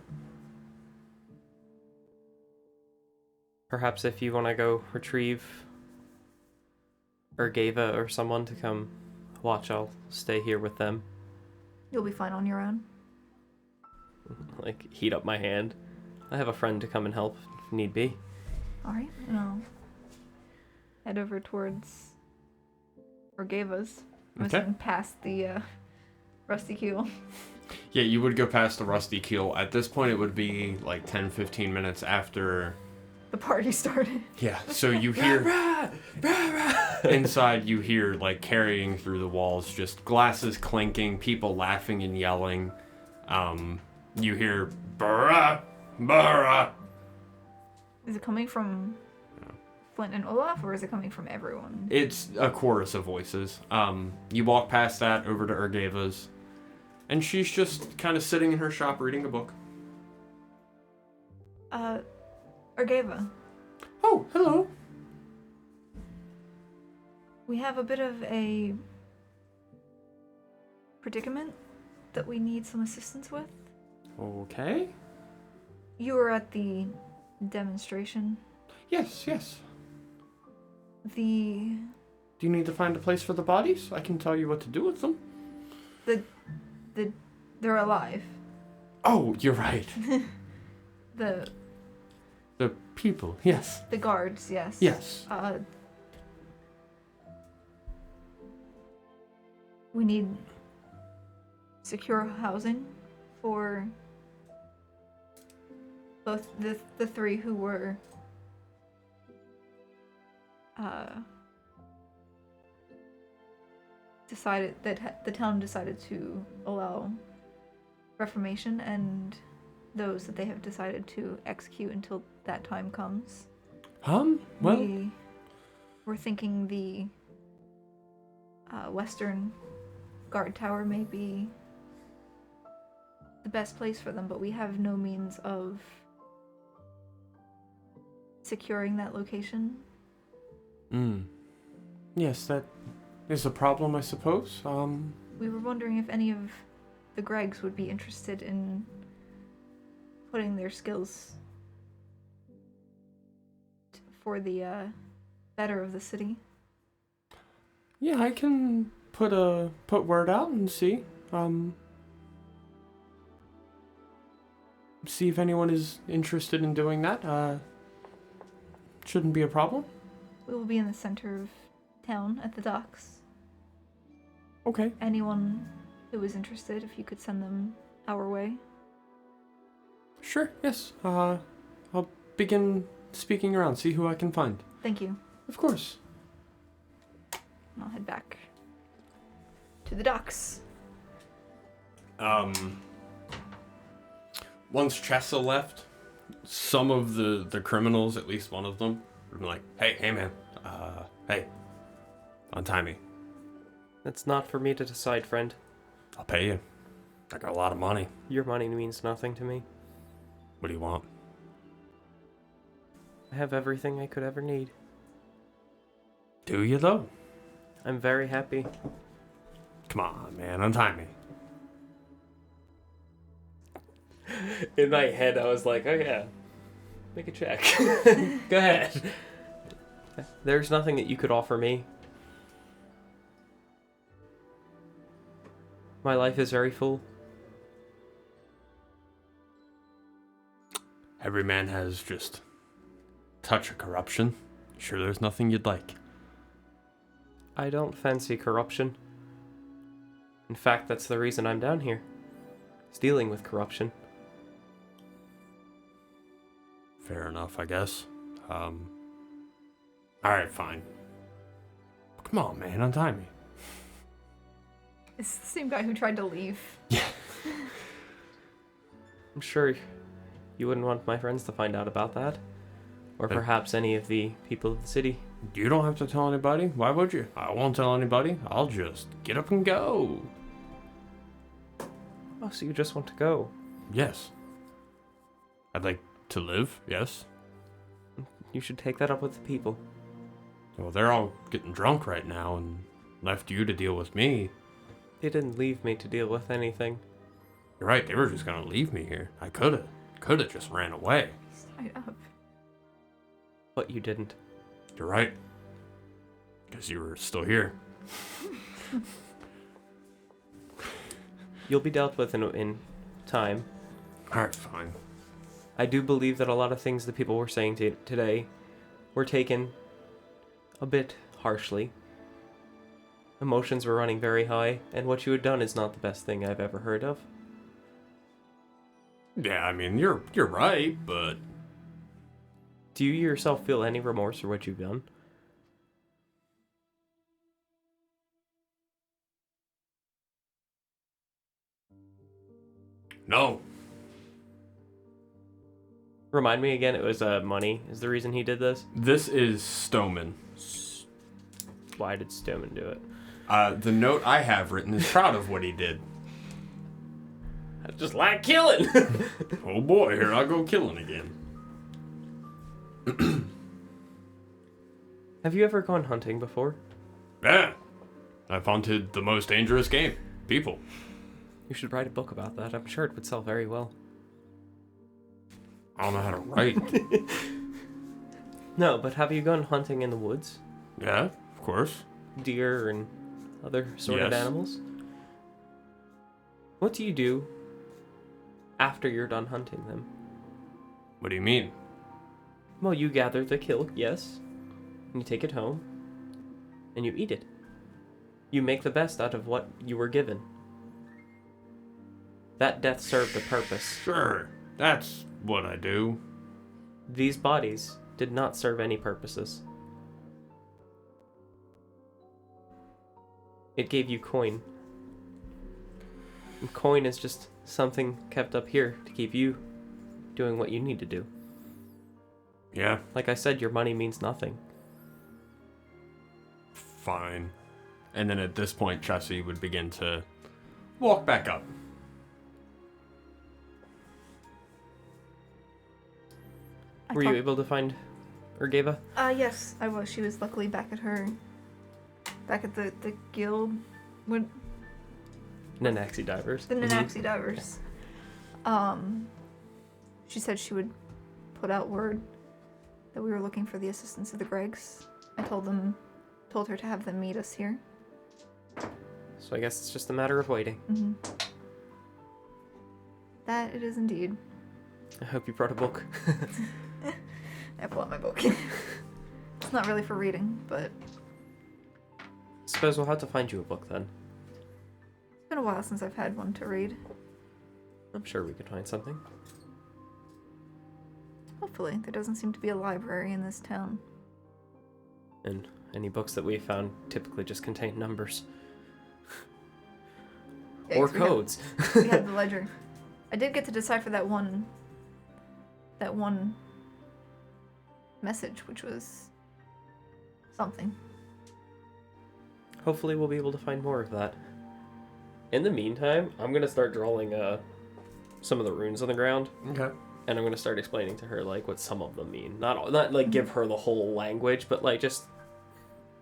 Perhaps if you want to go retrieve Ergava or someone to come watch, I'll stay here with them. you'll be fine on your own. Heat up my hand. I have a friend to come and help if need be. Alright, and I'll head over towards Orgava's. I'm Okay. assuming past the Rusty Keel. Yeah, you would go past the Rusty Keel. At this point, it would be 10-15 minutes after. The party started. Yeah, so you hear inside. You hear carrying through the walls, just glasses clinking, people laughing and yelling. You hear "Burra, burra." Is it coming from Flint and Olaf, or is it coming from everyone? It's a chorus of voices. You walk past that over to Ergava's, and she's just kind of sitting in her shop reading a book. Orgava, Oh, hello. we have a bit of a predicament that we need some assistance with. Okay. You were at the demonstration. Yes. The Do you need to find a place for the bodies? I can tell you what to do with them. they're alive. Oh, you're right. The people, yes. The guards, yes. Yes. We need secure housing for both the three who were decided that the town decided to allow reformation, and those that they have decided to execute until that time comes. Well, We're thinking the western guard tower may be the best place for them, but we have no means of securing that location. yes, that is a problem, I suppose. We were wondering if any of the Gregs would be interested in putting their skills for the better of the city. Yeah, I can put word out and see. See if anyone is interested in doing that. Shouldn't be a problem. We will be in the center of town at the docks. Okay. Anyone who is interested, if you could send them our way. Sure, yes. I'll begin speaking around, see who I can find. Thank you. Of course. And I'll head back to the docks. Once Chessa left, some of the criminals, at least one of them, were like, hey man, hey, untie me. That's not for me to decide, friend. I'll pay you. I got a lot of money. Your money means nothing to me. What do you want? I have everything I could ever need. Do you, though? I'm very happy. Come on, man, untie me. In my head, I was like, oh yeah, make a check. Go ahead. There's nothing that you could offer me. My life is very full. Every man has just touch of corruption. Sure there's nothing you'd like? I don't fancy corruption. In fact, that's the reason I'm down here. It's dealing with corruption. Fair enough, I guess. Alright, fine. Come on, man, untie me. It's the same guy who tried to leave. I'm sure you wouldn't want my friends to find out about that. Or perhaps any of the people of the city. You don't have to tell anybody. Why would you? I won't tell anybody. I'll just get up and go. Oh, so you just want to go? Yes. I'd like to live, yes. You should take that up with the people. Well, they're all getting drunk right now and left you to deal with me. They didn't leave me to deal with anything. You're right, they were just gonna leave me here. I could've just ran away. Straight up. But you didn't. You're right. Because you were still here. You'll be dealt with in time. Alright, fine. I do believe that a lot of things that people were saying today were taken a bit harshly. Emotions were running very high, and what you had done is not the best thing I've ever heard of. Yeah, I mean, you're right, but... Do you yourself feel any remorse for what you've done? No. Remind me again, it was money is the reason he did this? This is Stoneman. Why did Stoneman do it? The note I have written is proud of what he did. I just like killing! Oh boy, here I go killing again. Have you ever gone hunting before? Yeah. I've hunted the most dangerous game. People. You should write a book about that. I'm sure it would sell very well. I don't know how to write. No, but have you gone hunting in the woods? Yeah, of course. Deer and other sorted Yes. animals? What do you do after you're done hunting them? What do you mean? Well, you gather the kill, yes. And you take it home. And you eat it. You make the best out of what you were given. That death served a purpose. Sure, that's what I do. These bodies did not serve any purposes. It gave you coin. And coin is just something kept up here to keep you doing what you need to do. Yeah, Like I said, your money means nothing. fine. And then at this point, Chessie would begin to walk back up. Were you able to find Urgeva? Yes, I was. She was luckily back at the guild. When Nenaxi divers. the Nenaxi divers. She said she would put out word that we were looking for the assistance of the Gregs. I told her to have them meet us here. So I guess it's just a matter of waiting. Mm-hmm. That it is indeed. I hope you brought a book. I pull out my book. It's not really for reading, but Suppose we'll have to find you a book then. it's been a while since I've had one to read. I'm sure we could find something. Hopefully, there doesn't seem to be a library in this town. And any books that we found typically just contain numbers. Yeah, Or 'cause we have- codes. We have the ledger. I did get to decipher that one message, which was something. Hopefully we'll be able to find more of that. In the meantime, I'm going to start drawing some of the runes on the ground. Okay. And I'm going to start explaining to her like what some of them mean. Not like give her the whole language, but like just...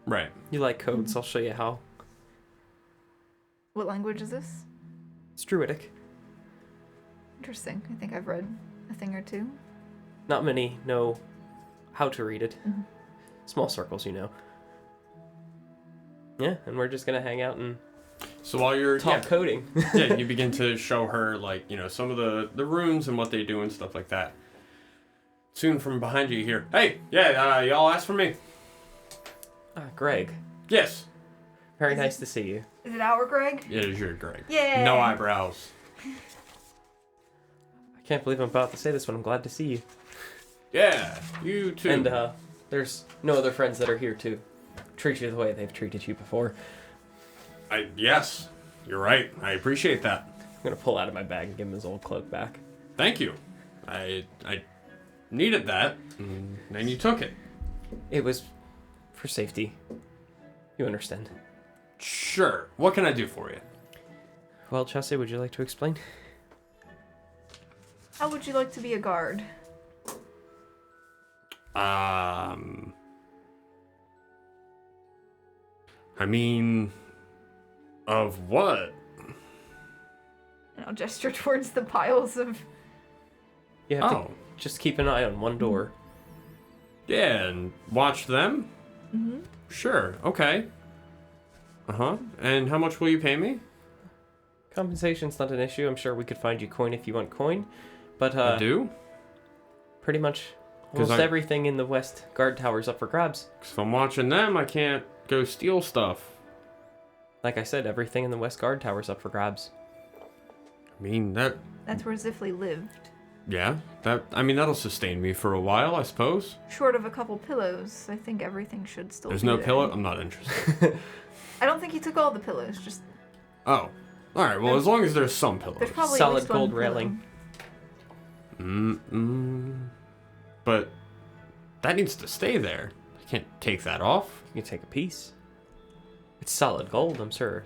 Right. You like codes, I'll show you how. What language is this? It's Druidic. Interesting. I think I've read a thing or two. Not many know how to read it. Mhm. Small circles, you know. Yeah, and we're just going to hang out and So while you're talk coding. yeah, you begin to show her like, some of the runes and what they do and stuff like that. Soon from behind you hear, "Hey, yeah, y'all asked for me." Greg. Yes. Very Is nice to see you. Is it our Greg? It is your Greg. Yay! No eyebrows. I can't believe I'm about to say this, but I'm glad to see you. Yeah, you too. And there's no other friends that are here to treat you the way they've treated you before. Yes, you're right. I appreciate that. I'm gonna pull out of my bag and give him his old cloak back. Thank you. I needed that, and then you took it. It was for safety. You understand. Sure. What can I do for you? Well, Chessie, would you like to explain? How would you like to be a guard? I mean, of what? And I'll gesture towards the piles of... You have Oh, to just keep an eye on one door. yeah, and watch them? Mm-hmm. Sure, okay. Uh-huh. And how much will you pay me? Compensation's not an issue. I'm sure we could find you coin if you want coin. But I do? pretty much 'Cause almost I- everything in the West Guard Tower's up for grabs. 'Cause if I'm watching them, I can't go steal stuff. Like I said, everything in the West Guard Tower's up for grabs. I mean, That's where Ziffley lived. yeah, that'll sustain me for a while, I suppose. Short of a couple pillows, I think everything should still There's be no there. pillow? I'm not interested. I don't think he took all the pillows, just... Oh. Alright, well, as long as there's some pillows. There's probably Solid at least one gold pillow. railing. But that needs to stay there. I can't take that off. You can take a piece. It's solid gold, I'm sure.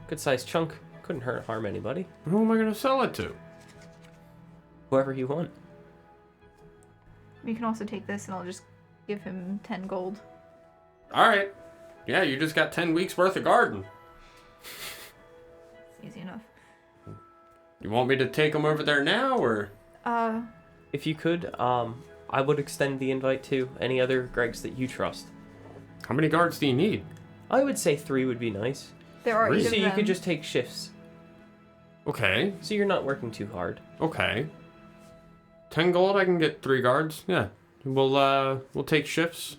Good sized chunk. Couldn't harm anybody. Who am I going to sell it to? Whoever you want. You can also take this and I'll just give him 10 gold. Alright. Yeah, you just got 10 weeks worth of garden. It's easy enough. You want me to take them over there now, or? If you could, I would extend the invite to any other Gregs that you trust. How many guards do you need? I would say 3 would be nice. There are 8 So of you them. could just take shifts. Okay, So you're not working too hard. okay. 10 gold, I can get 3 guards. Yeah, We'll take shifts.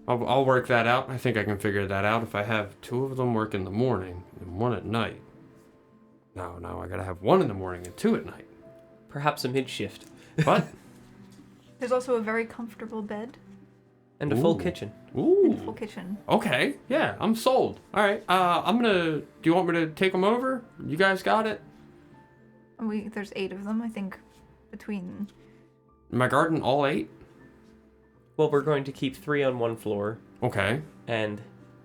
I'll work that out. I think I can figure that out. If I have 2 of them work in the morning and 1 at night. No, I gotta have 1 in the morning and 2 at night. Perhaps a mid-shift. But There's also a very comfortable bed And a full Ooh. kitchen. and a full Ooh. kitchen. Okay. Yeah, I'm sold. All right. Do you want me to take them over? You guys got it? There's 8 of them, I think, between. My garden, all 8? Well, we're going to keep 3 on one floor Okay. and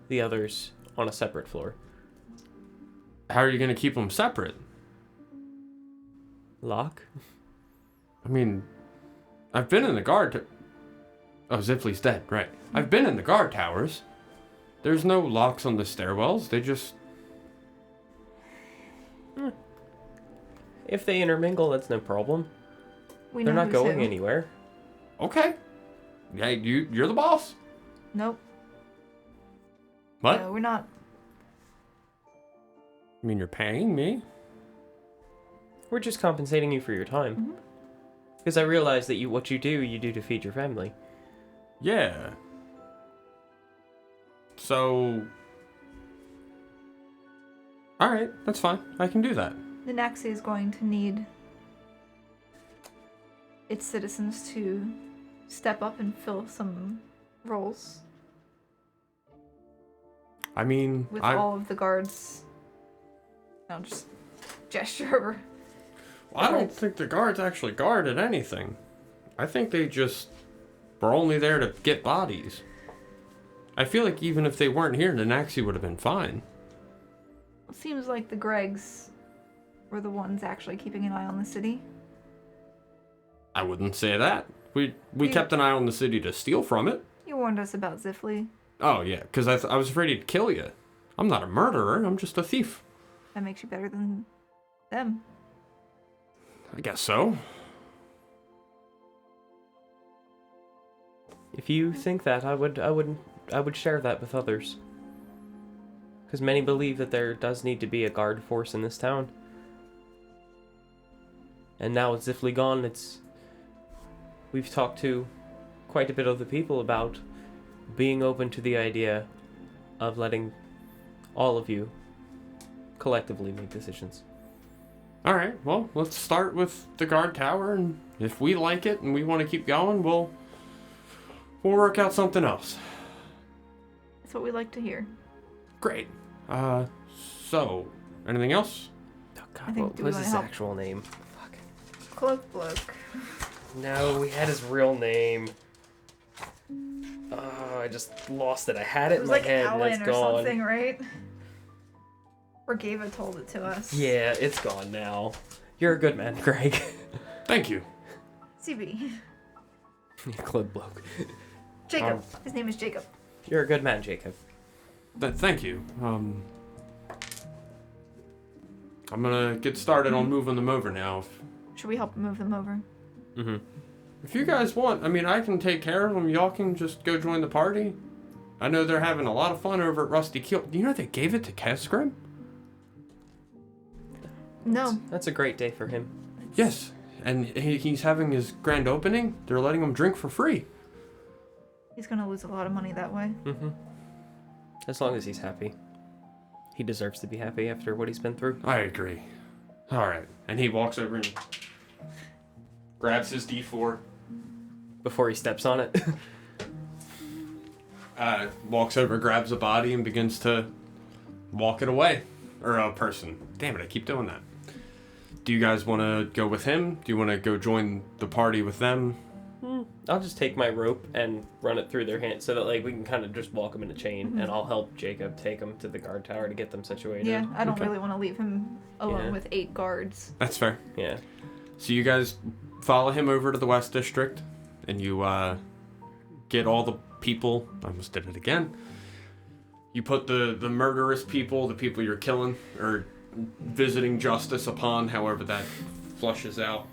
the others on a separate floor. How are you gonna keep them separate? Lock? I mean, I've been in the guard. Oh, Zifley's dead, right? I've been in the guard towers. There's no locks on the stairwells. They just. If they intermingle, that's no problem. We They're know not who's going who. anywhere. Okay. Yeah, you're the boss. Nope. What? No, we're not. I mean, you're paying me. We're just compensating you for your time. Mhm. Because I realize that what you do to feed your family. Yeah. So. All right, that's fine. I can do that. Nenaxi is going to need its citizens to step up and fill some roles I mean, with all of the guards. I'll just gesture over. I don't think the guards actually guarded anything. I think they just were only there to get bodies. I feel like even if they weren't here, Nenaxi would have been fine. It seems like the Gregs were the ones actually keeping an eye on the city. I wouldn't say that. We You- kept an eye on the city to steal from it. You warned us about Zifley. Oh, yeah, because I was afraid he'd kill you. I'm not a murderer, I'm just a thief. That makes you better than them. I guess so. If you think that, I would share that with others. Because many believe that there does need to be a guard force in this town. And now with Zifley gone, we've talked to quite a bit of the people about being open to the idea of letting all of you collectively make decisions. All right, well, let's start with the guard tower, and if we like it and we want to keep going, we'll work out something else. That's what we like to hear. Great. So, anything else? Oh I god, think what do we was wanna his help? actual name? Fuck. Cloak bloke. No, we had his real name. Oh, I just lost it. I had it, It was in my like head and Alan it's or gone. something, right? Or Gava told it to us. Yeah, it's gone now. You're a good man, Greg. Thank you. CB. Club bloke. Jacob. His name is Jacob. You're a good man, Jacob. Thank you. I'm gonna get started on moving them over now. Should we help move them over? Mm-hmm. If you guys want, I mean, I can take care of them. Y'all can just go join the party. I know they're having a lot of fun over at Rusty Keel. Do you know they gave it to Keskrim? No. That's a great day for him. Yes, and he's having his grand opening. They're letting him drink for free. He's gonna lose a lot of money that way. Mm-hmm. As long as he's happy. He deserves to be happy after what he's been through. I agree. All right, and he walks over and grabs his D4. Before he steps on it. Walks over, grabs a body, and begins to walk it away. Or a person. Damn it, I keep doing that. Do you guys want to go with him? Do you want to go join the party with them? I'll just take my rope and run it through their hands so that like we can kind of just walk them in a chain, and I'll help Jacob take them to the guard tower to get them situated. Yeah, I don't Okay. really want to leave him alone Yeah. with 8 guards. That's fair. Yeah. So you guys follow him over to the West District, and you get all the people. I almost did it again. You put the murderous people, the people you're killing, or visiting justice upon, however that flushes out.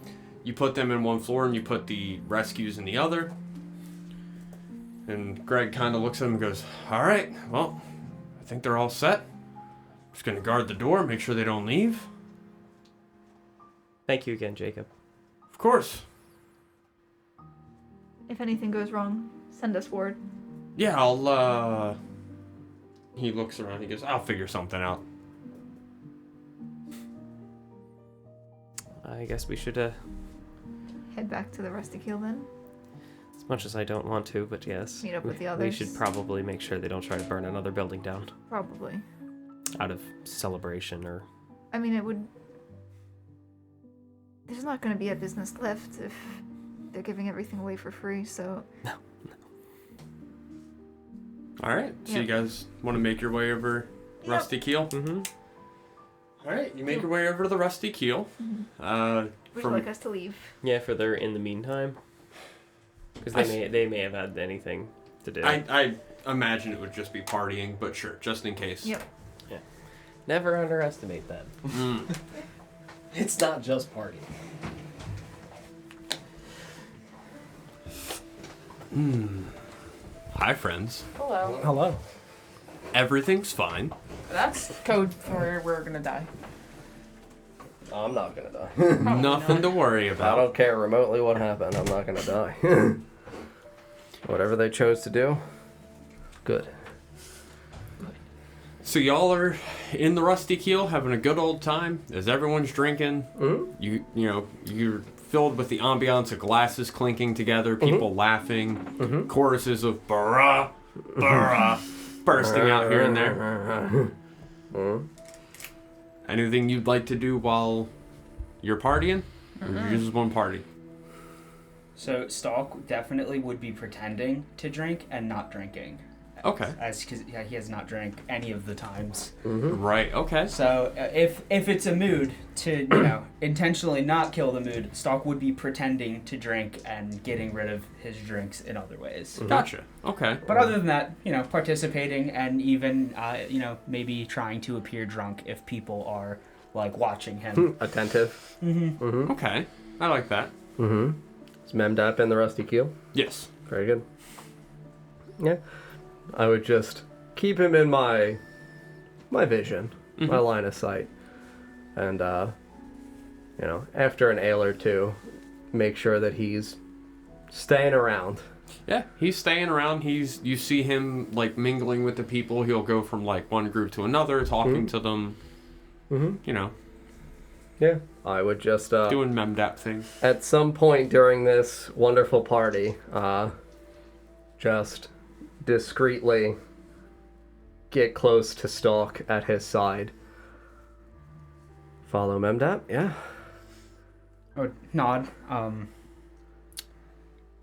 You put them in one floor, and you put the rescues in the other. And Greg kind of looks at him and goes, all right, well, I think they're all set. Just going to guard the door, make sure they don't leave. Thank you again, Jacob. Of course. If anything goes wrong, send us word. Yeah, I'll, He looks around, he goes, I'll figure something out. I guess we should, Head back to the Rusty Keel then. as much as I don't want to, but yes. Meet up with the We others. should probably make sure they don't try to burn another building down Probably. out of celebration or... I mean, it would... There's not going to be a business left if they're giving everything away for free, so... Alright, so Yep. you guys want to make your way over Rusty Keel? Mm-hmm. Alright, you make your way over to the Rusty Keel. Would you like us to leave? Yeah, for their in the meantime. Because they may have had anything to do. I imagine it would just be partying, but sure, just in case. Yep. Never underestimate that. Mm. It's not just party. Hi, friends. Hello. Hello. Everything's fine. That's code for we're gonna die. I'm not gonna die. Nothing to worry I about. don't care remotely what happened. I'm not gonna die. Whatever they chose to do, good. So y'all are in the Rusty Keel having a good old time as everyone's drinking. Mm-hmm. You're filled with the ambiance of glasses clinking together, people laughing, choruses of "Barra, barra" bursting out here and there. Anything you'd like to do while you're partying? Or you just want party? So Stalk definitely would be pretending to drink and not drinking. Okay. Because he has not drank any of the times. Right. Okay. So if it's a mood to intentionally not kill the mood, Stalk would be pretending to drink and getting rid of his drinks in other ways. Gotcha. Okay. But other than that, participating and even maybe trying to appear drunk if people are like watching him. Attentive. Okay. I like that. Is Memdap in the Rusty Keel? Yes. Very good. Yeah. I would just keep him in my vision, my line of sight. And, after an ale or two, make sure that he's staying around. Yeah, he's staying around. You see him like mingling with the people. He'll go from like one group to another, talking to them. Yeah. I would just, Doing Memdap things. at some point during this wonderful party, just discreetly get close to Stalk at his side. Follow Memdap, yeah. I would nod. I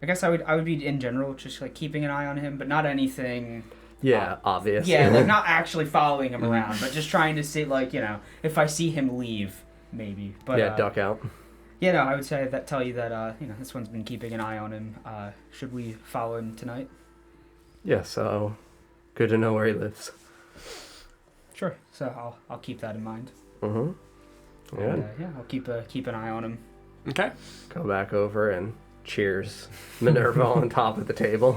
guess I would be in general just like keeping an eye on him, but not anything. Yeah, obvious. Yeah, like not actually following him around, but just trying to see if I see him leave, maybe. But yeah, duck out. Yeah, no, I would say that tell you that this one's been keeping an eye on him. Should we follow him tonight? Yeah, so good to know where he lives. Sure. So I'll keep that in mind. Yeah. And, I'll keep an eye on him. Okay. Go back over and cheers Minerva on top of the table.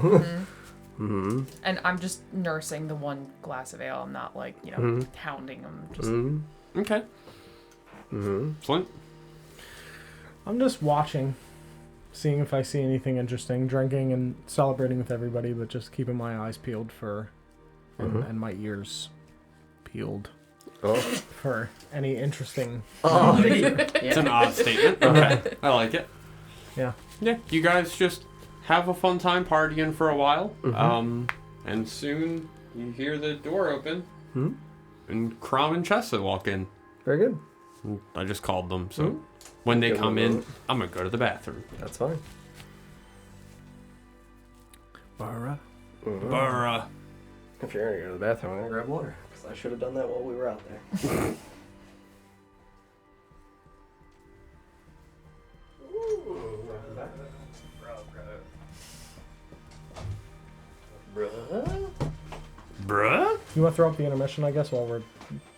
And I'm just nursing the one glass of ale. I'm not hounding him. Just Okay. Flint. I'm just watching, seeing if I see anything interesting, drinking and celebrating with everybody, but just keeping my eyes peeled and my ears peeled for any interesting. It's an odd statement. Okay. I like it. Yeah. Yeah. You guys just have a fun time partying for a while. And soon you hear the door open. And Crom and Chessa walk in. Very good. I just called them, so when they come in, I'm gonna go to the bathroom. That's fine. Barra. Burra. If you're gonna go to the bathroom, I'm gonna grab water. Because I should have done that while we were out there. Bruh? You want to throw up the intermission, I guess, while we're...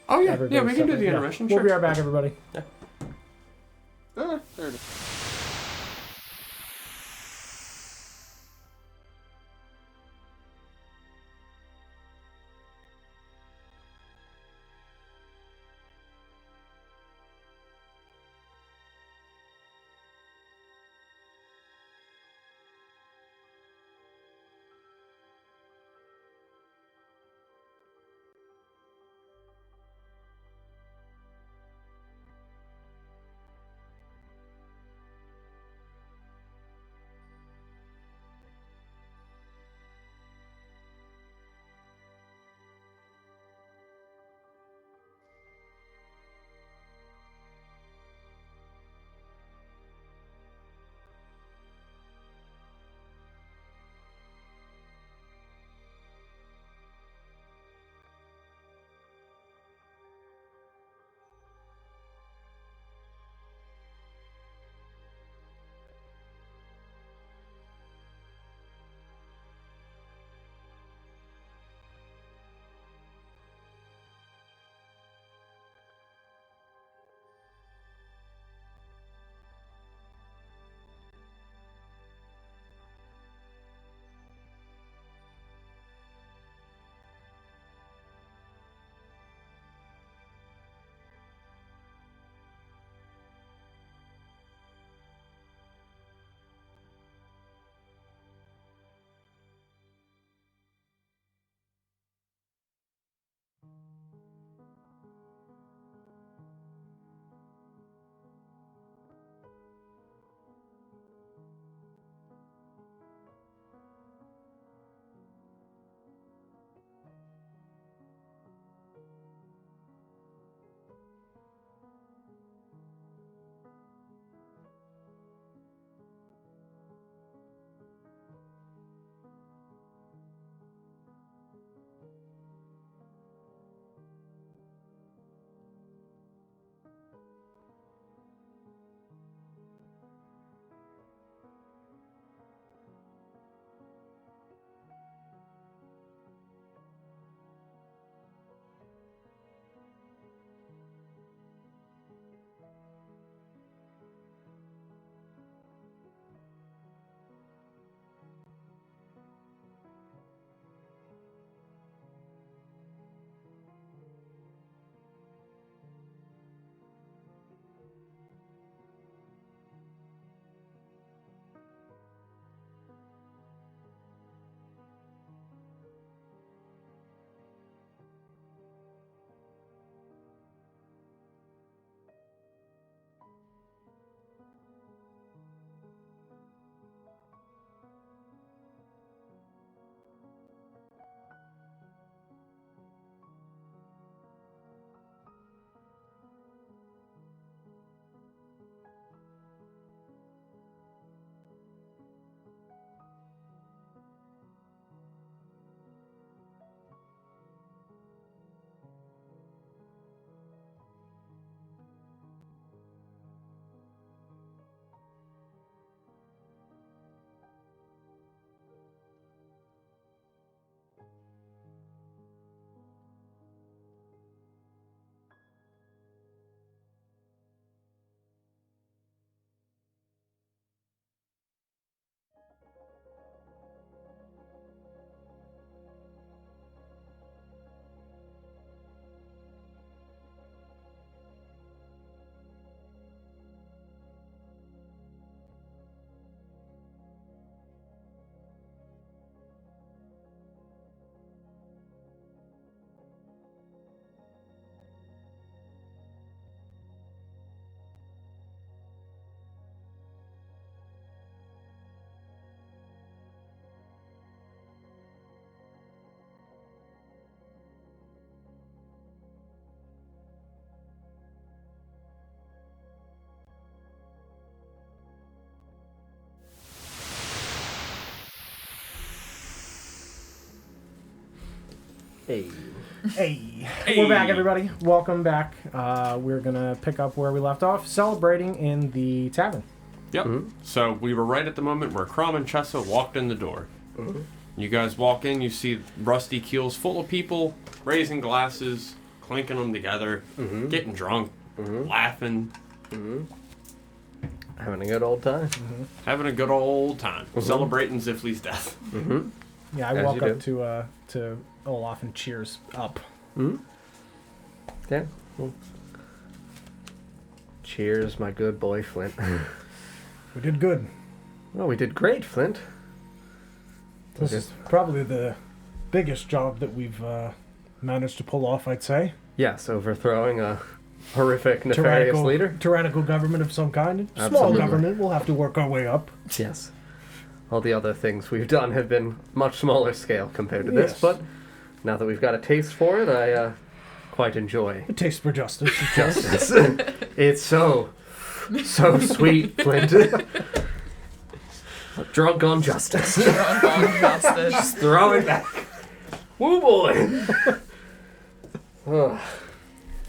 Oh yeah, everybody's yeah, we can do separate? the Yeah. intermission. We'll Sure. be right back, everybody. There it is. Hey. Hey, we're back, everybody. Welcome back. We're gonna pick up where we left off, celebrating in the tavern. Yep. So we were right at the moment where Crom and Chessa walked in the door. You guys walk in, you see rusty keels full of people, raising glasses, clinking them together, getting drunk, laughing. Having a good old time. Having a good old time. Celebrating Zifley's death. Yeah, I As walk you up to Olaf and cheers up. Yeah. Well, cheers, my good boy, Flint. We did good. Well, we did great, Flint. This is probably the biggest job that we've managed to pull off, I'd say. Yes, overthrowing a horrific, nefarious leader. Tyrannical government of some kind. Small Absolutely. government. We'll have to work our way up. Yes. All the other things we've done have been much smaller scale compared to this, Yes. but now that we've got a taste for it, I quite enjoy A taste for justice. Of course. justice. It's so sweet, Flint. Drunk on justice. Drunk on justice. Just throw it back. Woo boy. Ugh.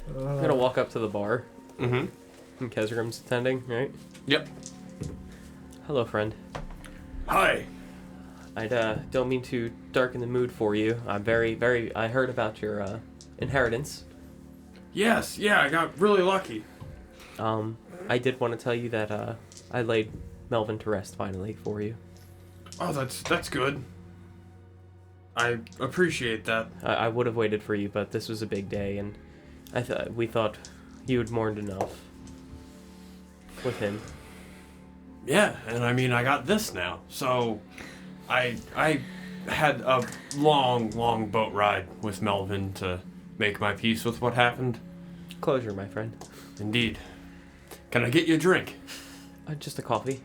I'm gonna walk up to the bar. Mm-hmm. And Kezrim's attending, right? Yep. Hello, friend. Hi. I don't mean to darken the mood for you. I'm very. I heard about your inheritance. Yes, yeah, I got really lucky. I did want to tell you that I laid Melvin to rest finally for you. Oh, that's good. I appreciate that. I would have waited for you, but this was a big day, and we thought you had mourned enough with him. Yeah, and I mean, I got this now. So, I had a long boat ride with Melvin to make my peace with what happened. Closure, my friend. Indeed. Can I get you a drink? Just a coffee.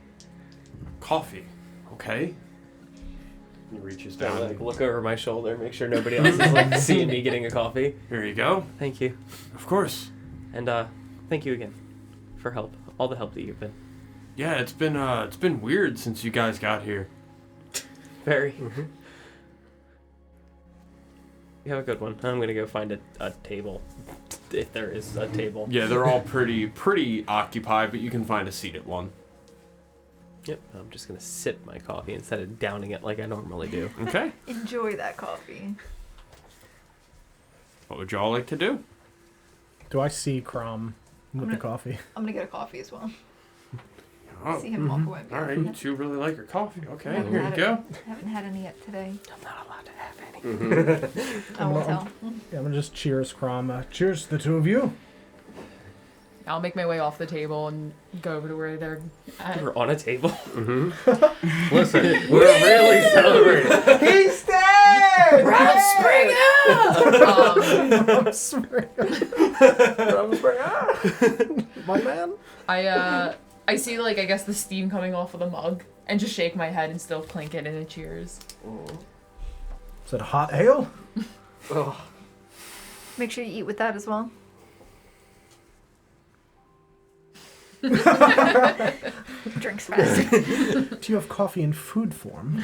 Coffee. Okay. He reaches I down. look over my shoulder, make sure nobody else is seeing me getting a coffee. Here you go. Thank you, Of course. and thank you again for help. All the help that you've been. Yeah, it's been weird since you guys got here. Very. You have a good one. I'm gonna go find a table, if there is a table. Yeah, they're all pretty occupied, but you can find a seat at one. Yep. I'm just gonna sip my coffee instead of downing it like I normally do. Okay. Enjoy that coffee. What would y'all like to do? Do I see Crom with the coffee? I'm gonna get a coffee as well. Oh, See him walk away. all right. You two really like your coffee. Okay, Haven't here you had go. Haven't had any yet today. I'm not allowed to have any. I won't tell. Yeah, I'm gonna just cheers Crom. Cheers to the two of you. I'll make my way off the table and go over to where they're at. We're on a table. Listen, we're really celebrating. He's dead! My man. I see, like, I guess the steam coming off of the mug and just shake my head and still clink it in a cheers. Is it a hot ale? Make sure you eat with that as well. Drinks fast. Do you have coffee in food form?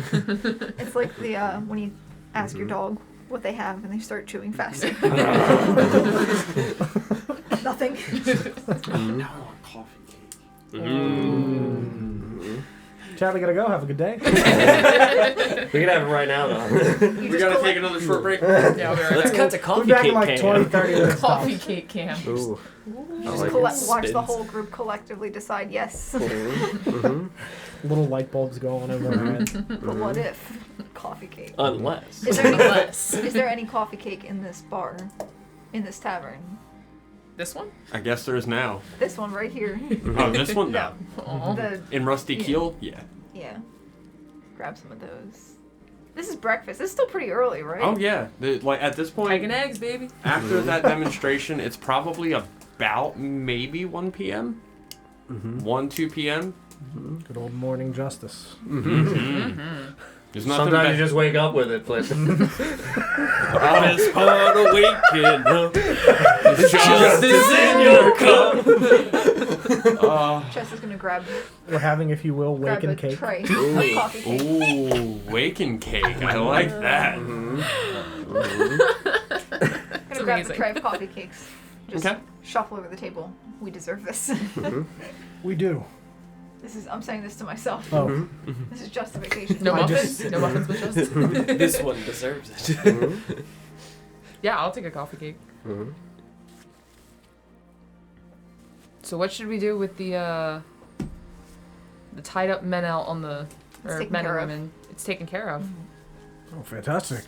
It's like the when you ask your dog what they have and they start chewing faster. Nothing. Now I want coffee cake. Chad, we gotta go. Have a good day. We can have it right now, though. We gotta take another short break. Yeah, Let's cut to We'll coffee be back cake in like can. 20, 30 minutes. coffee tops. cake camp. Ooh. Just like watch Spins. the whole group collectively decide yes. Little light bulbs going over our heads. But what if coffee cake? Unless. Is there any Unless. is there any coffee cake in this bar, in this tavern? This one? I guess there is now. This one right here. Oh, this one? No. Aw. The In Rusty Yeah. Keel? Yeah. yeah. Grab some of those. This is breakfast. This is still pretty early, right? Oh, yeah. Like, at this point, Egg and eggs, baby. after that demonstration, it's probably about maybe 1 p.m. 1, 2 p.m. Good old morning justice. There's nothing Sometimes better. you just wake up with it, Flint. Honest heart awaken up. Justice in your cup. Chess is gonna grab We're having, if you will, grab a waken cake. tray of coffee cake. Ooh, waken cake. I like that. grab the amazing. tray of coffee cakes. Just Okay. shuffle over the table. We deserve this. We do. I'm saying this to myself. Oh, This is justification. No I muffins? just- No muffins with us? This one deserves it. Mhm. Yeah, I'll take a coffee cake. Mhm. So what should we do with the tied up men out on the... It's Or taken men and care of. women? It's taken care of. oh, fantastic.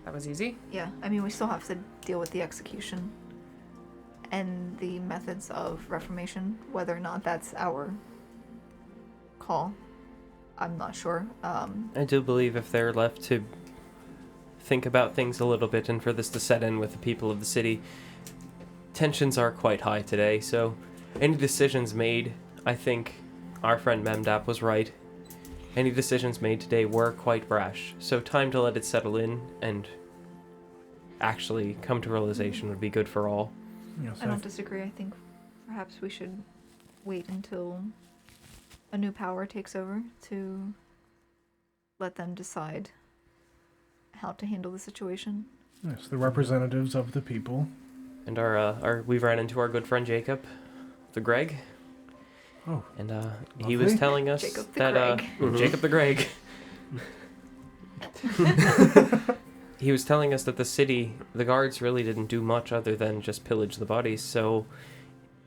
That was easy. Yeah, I mean, we still have to deal with the execution and the methods of reformation. Whether or not that's our call, I'm not sure. I do believe if they're left to think about things a little bit and for this to set in with the people of the city, tensions are quite high today, so any decisions made, I think our friend Memdap was right. Any decisions made today were quite brash, so time to let it settle in and actually come to realization would be good for all. Yes, I don't disagree. I think perhaps we should wait until a new power takes over to let them decide how to handle the situation. yes, the representatives of the people. And we've ran into our good friend Jacob, the Greg. Oh, And he was lovely. telling us Jacob the that Greg. Mhm. Jacob the Greg. He was telling us that the city, the guards really didn't do much other than just pillage the bodies. So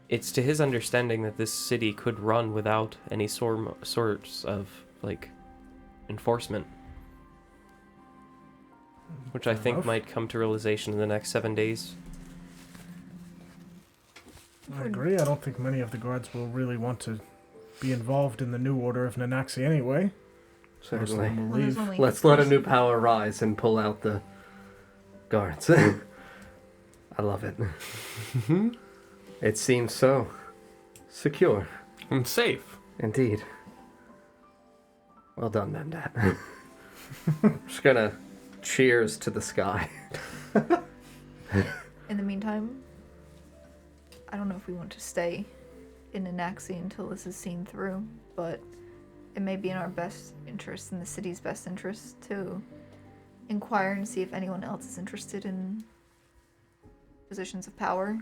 it's to his understanding that this city could run without any sorts of like enforcement, which I Fair think enough. might come to realization in the next 7 days. I agree. I don't think many of the guards will really want to be involved in the new order of Nenaxi anyway. Most of Certainly. them will Well, there's leave. only Let's let a new power rise and pull out the guards. I love it. It seems so secure. I'm safe. Indeed. Well done, Memdap. Just gonna cheers to the sky. In the meantime, I don't know if we want to stay in Nenaxi until this is seen through, but it may be in our best interest, in the city's best interest, to inquire and see if anyone else is interested in positions of power.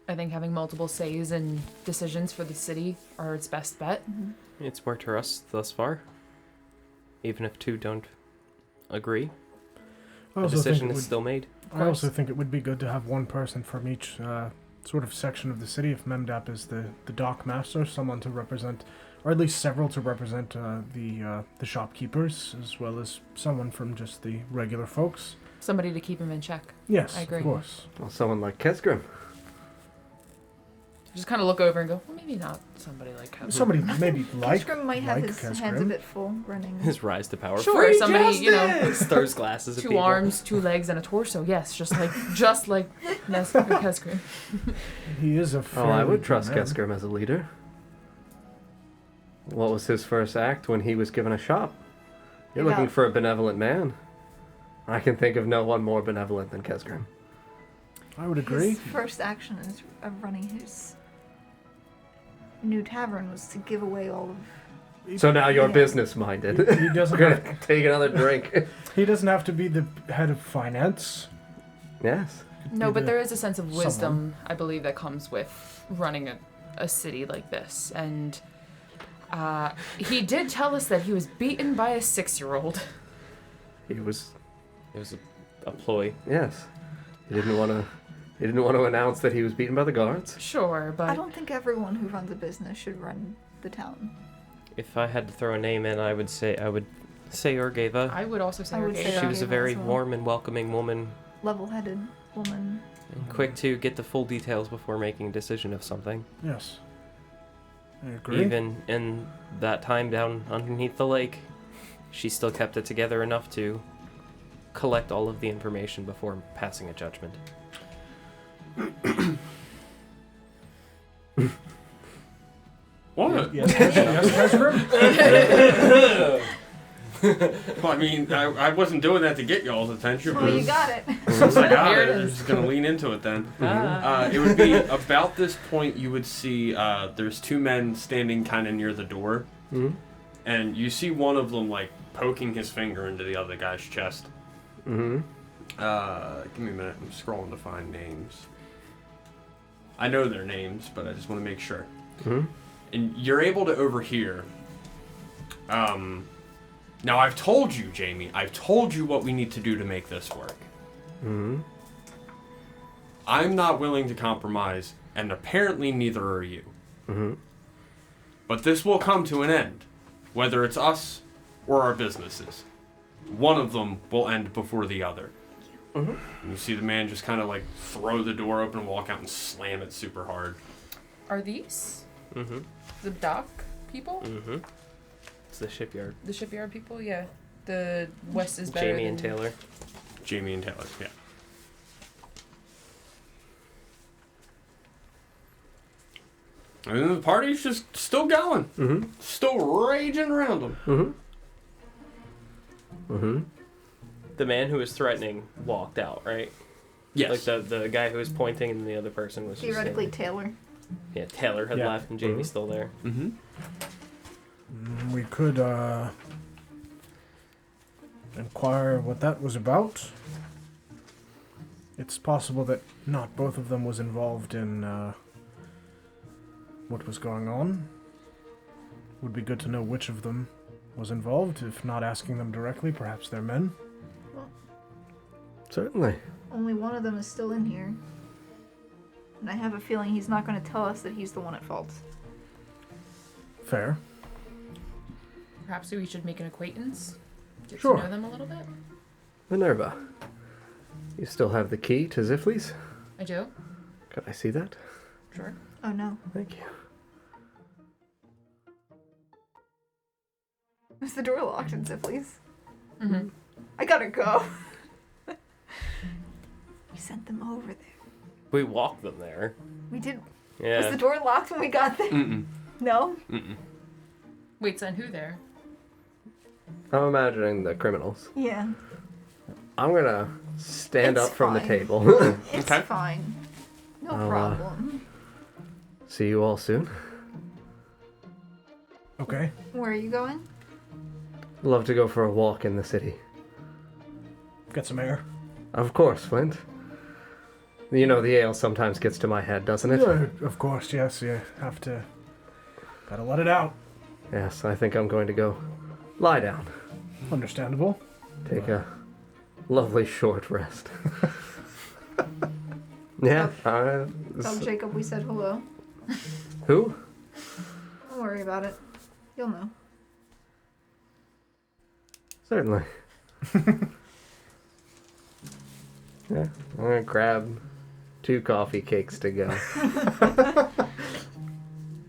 I think having multiple says and decisions for the city are its best bet. It's worked for us thus far. Even if two don't agree, I a also think decision it is would- still made. I also think it would be good to have one person from each sort of section of the city. If Memdap is the dock master, someone to represent, or at least several to represent the shopkeepers, as well as someone from just the regular folks. Somebody to keep him in check. Yes, I agree. of course. Well, someone like Kesgrim. Just kind of look over and go, well, maybe not somebody like him. Somebody maybe like Kesgrim might have like his hands a Kesgrim. bit full running. His rise to power. Sure, Free somebody, you know, justice! Throws glasses at two people. arms, 2 legs, and a torso. Yes, just like Kesgrim. He is a. Oh, I would fairly trust good man. Kesgrim as a leader. What was his first act when he was given a shop? You're looking Yeah. for a benevolent man. I can think of no one more benevolent than Kesgrim. I would agree. His first action is of running his new tavern was to give away all of. So now you're Yeah. business minded. He doesn't. We're Have, gonna take another drink. he doesn't have to be the head of finance. Yes. No, Be but the- there is a sense of someone. wisdom, I believe, that comes with running a city like this. And he did tell us that he was beaten by a 6-year-old. He was. It was a ploy. Yes. He didn't want to. He didn't want to announce that he was beaten by the guards. Sure, but I don't think everyone who runs a business should run the town. If I had to throw a name in, I would say Orgeva. I would also say I would Orgeva. say She was a Orgeva very as well. warm and welcoming woman, Level-headed woman. and quick to get the full details before making a decision of something. Yes. I agree. Even in that time down underneath the lake, she still kept it together enough to collect all of the information before passing a judgment. What? Yes, Kesgrim. Well, I mean, I wasn't doing that to get y'all's attention. Oh, you got it. Since I got Here it, it I'm is. just gonna lean into it then. Ah. It would be about this point you would see there's 2 men standing kind of near the door, Hmm? and you see one of them like poking his finger into the other guy's chest. Mm-hmm. Give me a minute. I'm scrolling to find names. I know their names, but I just want to make sure. Mm-hmm. And you're able to overhear. Now I've told you, Jamie. I've told you what we need to do to make this work. Mm-hmm. I'm not willing to compromise, and apparently neither are you. Mm-hmm. But this will come to an end, whether it's us or our businesses. One of them will end before the other. Mm-hmm. And you see the man just kind of like throw the door open, walk out, and slam it super hard. Are these Mm-hmm. the dock people? Mm-hmm. It's the shipyard. The shipyard people? Yeah. The West is better Jamie and than- Taylor. Jamie and Taylor, yeah. And then the party's just still going. Mm-hmm. Still raging around them. Mm-hmm. Mm-hmm. The man who was threatening walked out, right? Yes. Like the guy who was pointing and the other person was just Theoretically, Taylor. yeah, Taylor had Yeah. left and Jamie's still there. Mm-hmm. We could inquire what that was about. It's possible that not both of them was involved in what was going on. Would be good to know which of them was involved. If not asking them directly, perhaps they're men. Certainly. Only one of them is still in here. And I have a feeling he's not going to tell us that he's the one at fault. Fair. Perhaps we should make an acquaintance. Get Sure. to know them a little bit. Minerva, you still have the key to Zifley's? I do. Could I see that? Sure. Oh no. Thank you. Is the door locked in Zifley's? Mm-hmm. I gotta go. We sent them over there. We walked them there. We did. Yeah. Was the door locked when we got there? Mm-mm. No? Mm-mm. Wait, send who there? I'm imagining the criminals. Yeah. I'm gonna stand It's up from the fine. table. It's Okay. fine. No I'll, problem. See you all soon. Okay. Where are you going? Love to go for a walk in the city. Get some air. Of course, Flint. You know, the ale sometimes gets to my head, doesn't it? Yeah, of course, yes. You have to. Gotta let it out. Yes, I think I'm going to go lie down. Understandable. Take a lovely short rest. Yeah. Tell Jacob we said hello. Who? Don't worry about it. You'll know. Certainly. Yeah, I'm gonna grab 2 coffee cakes to go.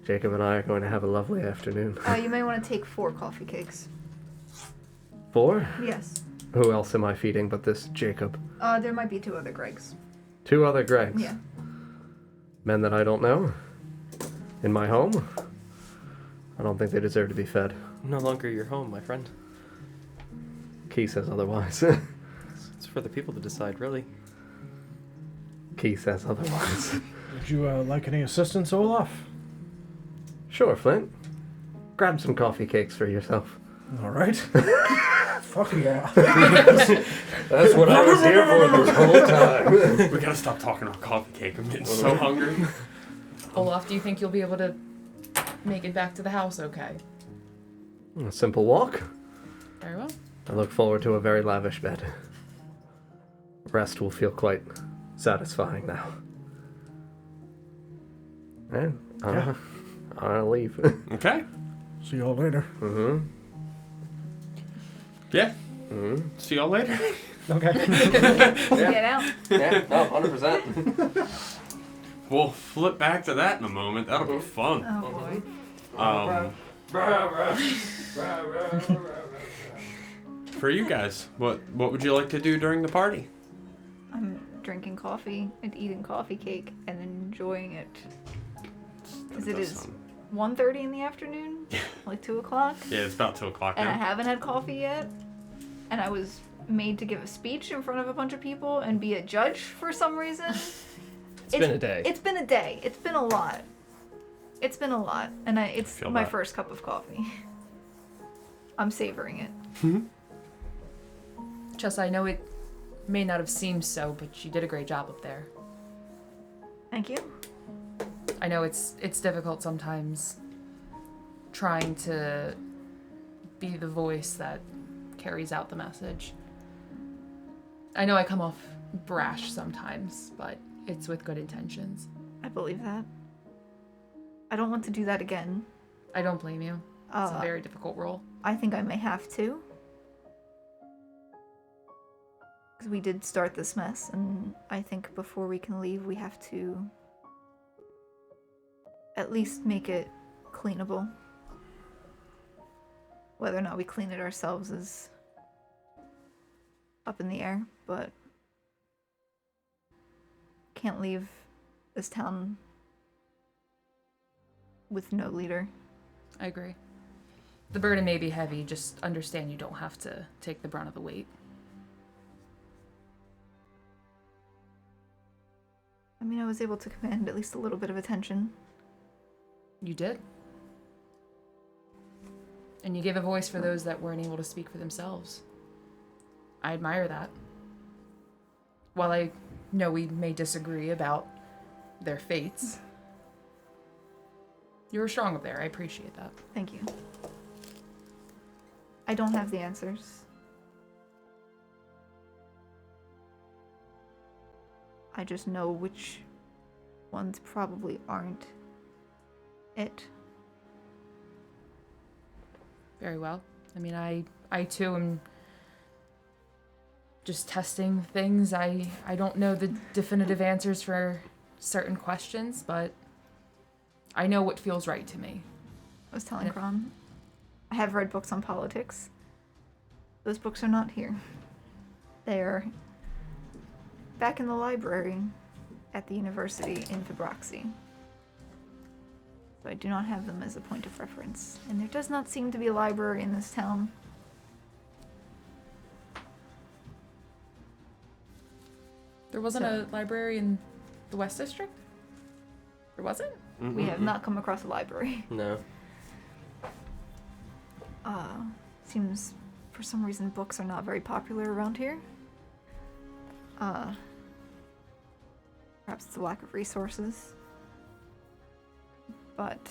Jacob and I are going to have a lovely afternoon. You may want to take 4 coffee cakes. 4? Yes. Who else am I feeding but this Jacob? There might be 2 other Gregs. 2 other Gregs? Yeah. Men that I don't know? In my home? I don't think they deserve to be fed. No longer your home, my friend. Key says otherwise. It's for the people to decide, really. Key says otherwise. Would you like any assistance, Olaf? Sure, Flint. Grab some coffee cakes for yourself. All right. Fuck yeah. That's what I was here for this whole time. We gotta stop talking about coffee cake. I'm getting so hungry. Olaf, do you think you'll be able to make it back to the house okay? A simple walk. Very well. I look forward to a very lavish bed. Rest will feel quite satisfying now. And Yeah. I'll leave. Okay. See y'all later. Mm-hmm. Yeah. Mm-hmm. See y'all later. Okay. Get out. Yeah, no, 100%. We'll flip back to that in a moment. That'll be fun. Oh boy. For you guys, what would you like to do during the party? I'm drinking coffee and eating coffee cake and enjoying it. Because it Does is sound- 1:30 in the afternoon, like 2 o'clock, Yeah, it's about 2 o'clock and I now. haven't had coffee yet. And I was made to give a speech in front of a bunch of people and be a judge for some reason. It's been a day. It's been a day. It's been a lot. It's been a lot, and it's Feel my that. first cup of coffee. I'm savoring it. Chess, I know it May not have seemed so, but you did a great job up there. Thank you. I know it's difficult sometimes trying to be the voice that carries out the message. I know I come off brash sometimes, but it's with good intentions. I believe that. I don't want to do that again. I don't blame you. It's a very difficult role. I think I may have to. Because we did start this mess, and I think before we can leave, we have to at least make it cleanable. Whether or not we clean it ourselves is up in the air, but can't leave this town with no leader. I agree. The burden may be heavy, just understand you don't have to take the brunt of the weight. I mean, I was able to command at least a little bit of attention. You did. And you gave a voice for those that weren't able to speak for themselves. I admire that. While I know we may disagree about their fates, you were strong up there. I appreciate that. Thank you. I don't have the answers. I just know which ones probably aren't it. Very well. I mean, I too am just testing things. I don't know the definitive answers for certain questions, but I know what feels right to me. I was telling Kron, I have read books on politics. Those books are not here. They are back in the library at the university in Vibroxy. So I do not have them as a point of reference. And there does not seem to be a library in this town. There wasn't a library in the West District? There wasn't? We have not come across a library. No. Seems for some reason books are not very popular around here. Perhaps it's a lack of resources. But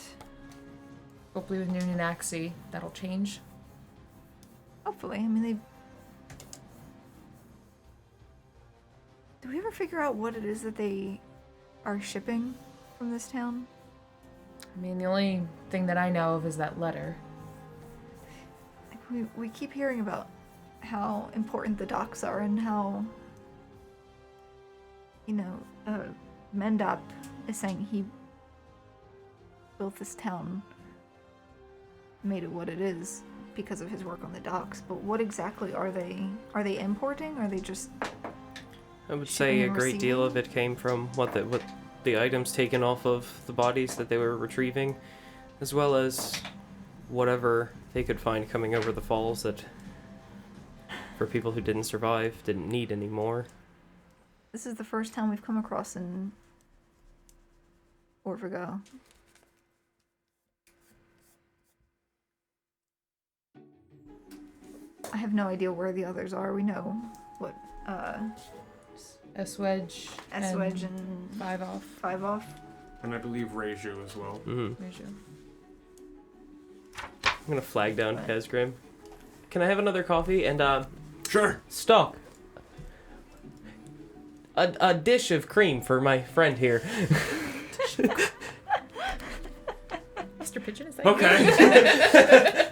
Hopefully with new Nenaxi, that'll change. hopefully, I mean, do we ever figure out what it is that they are shipping from this town? I mean, the only thing that I know of is that letter. Like, we keep hearing about how important the docks are and how, you know, Memdap is saying he built this town, made it what it is because of his work on the docks. But what exactly are they? Are they importing? Are they just? I would say a and great deal of receiving? it came from what the items taken off of the bodies that they were retrieving, as well as whatever they could find coming over the falls that, for people who didn't survive, didn't need anymore. This is the first town we've come across in Orvigo. I have no idea where the others are. We know what S-Wedge. S-Wedge and Five Off. Five Off. And I believe Reiju as well. Mm-hmm. There's you. I'm gonna flag down Kesgrim. Can I have another coffee and Sure. stock? A dish of cream for my friend here. Mr. Pigeon, is that Okay.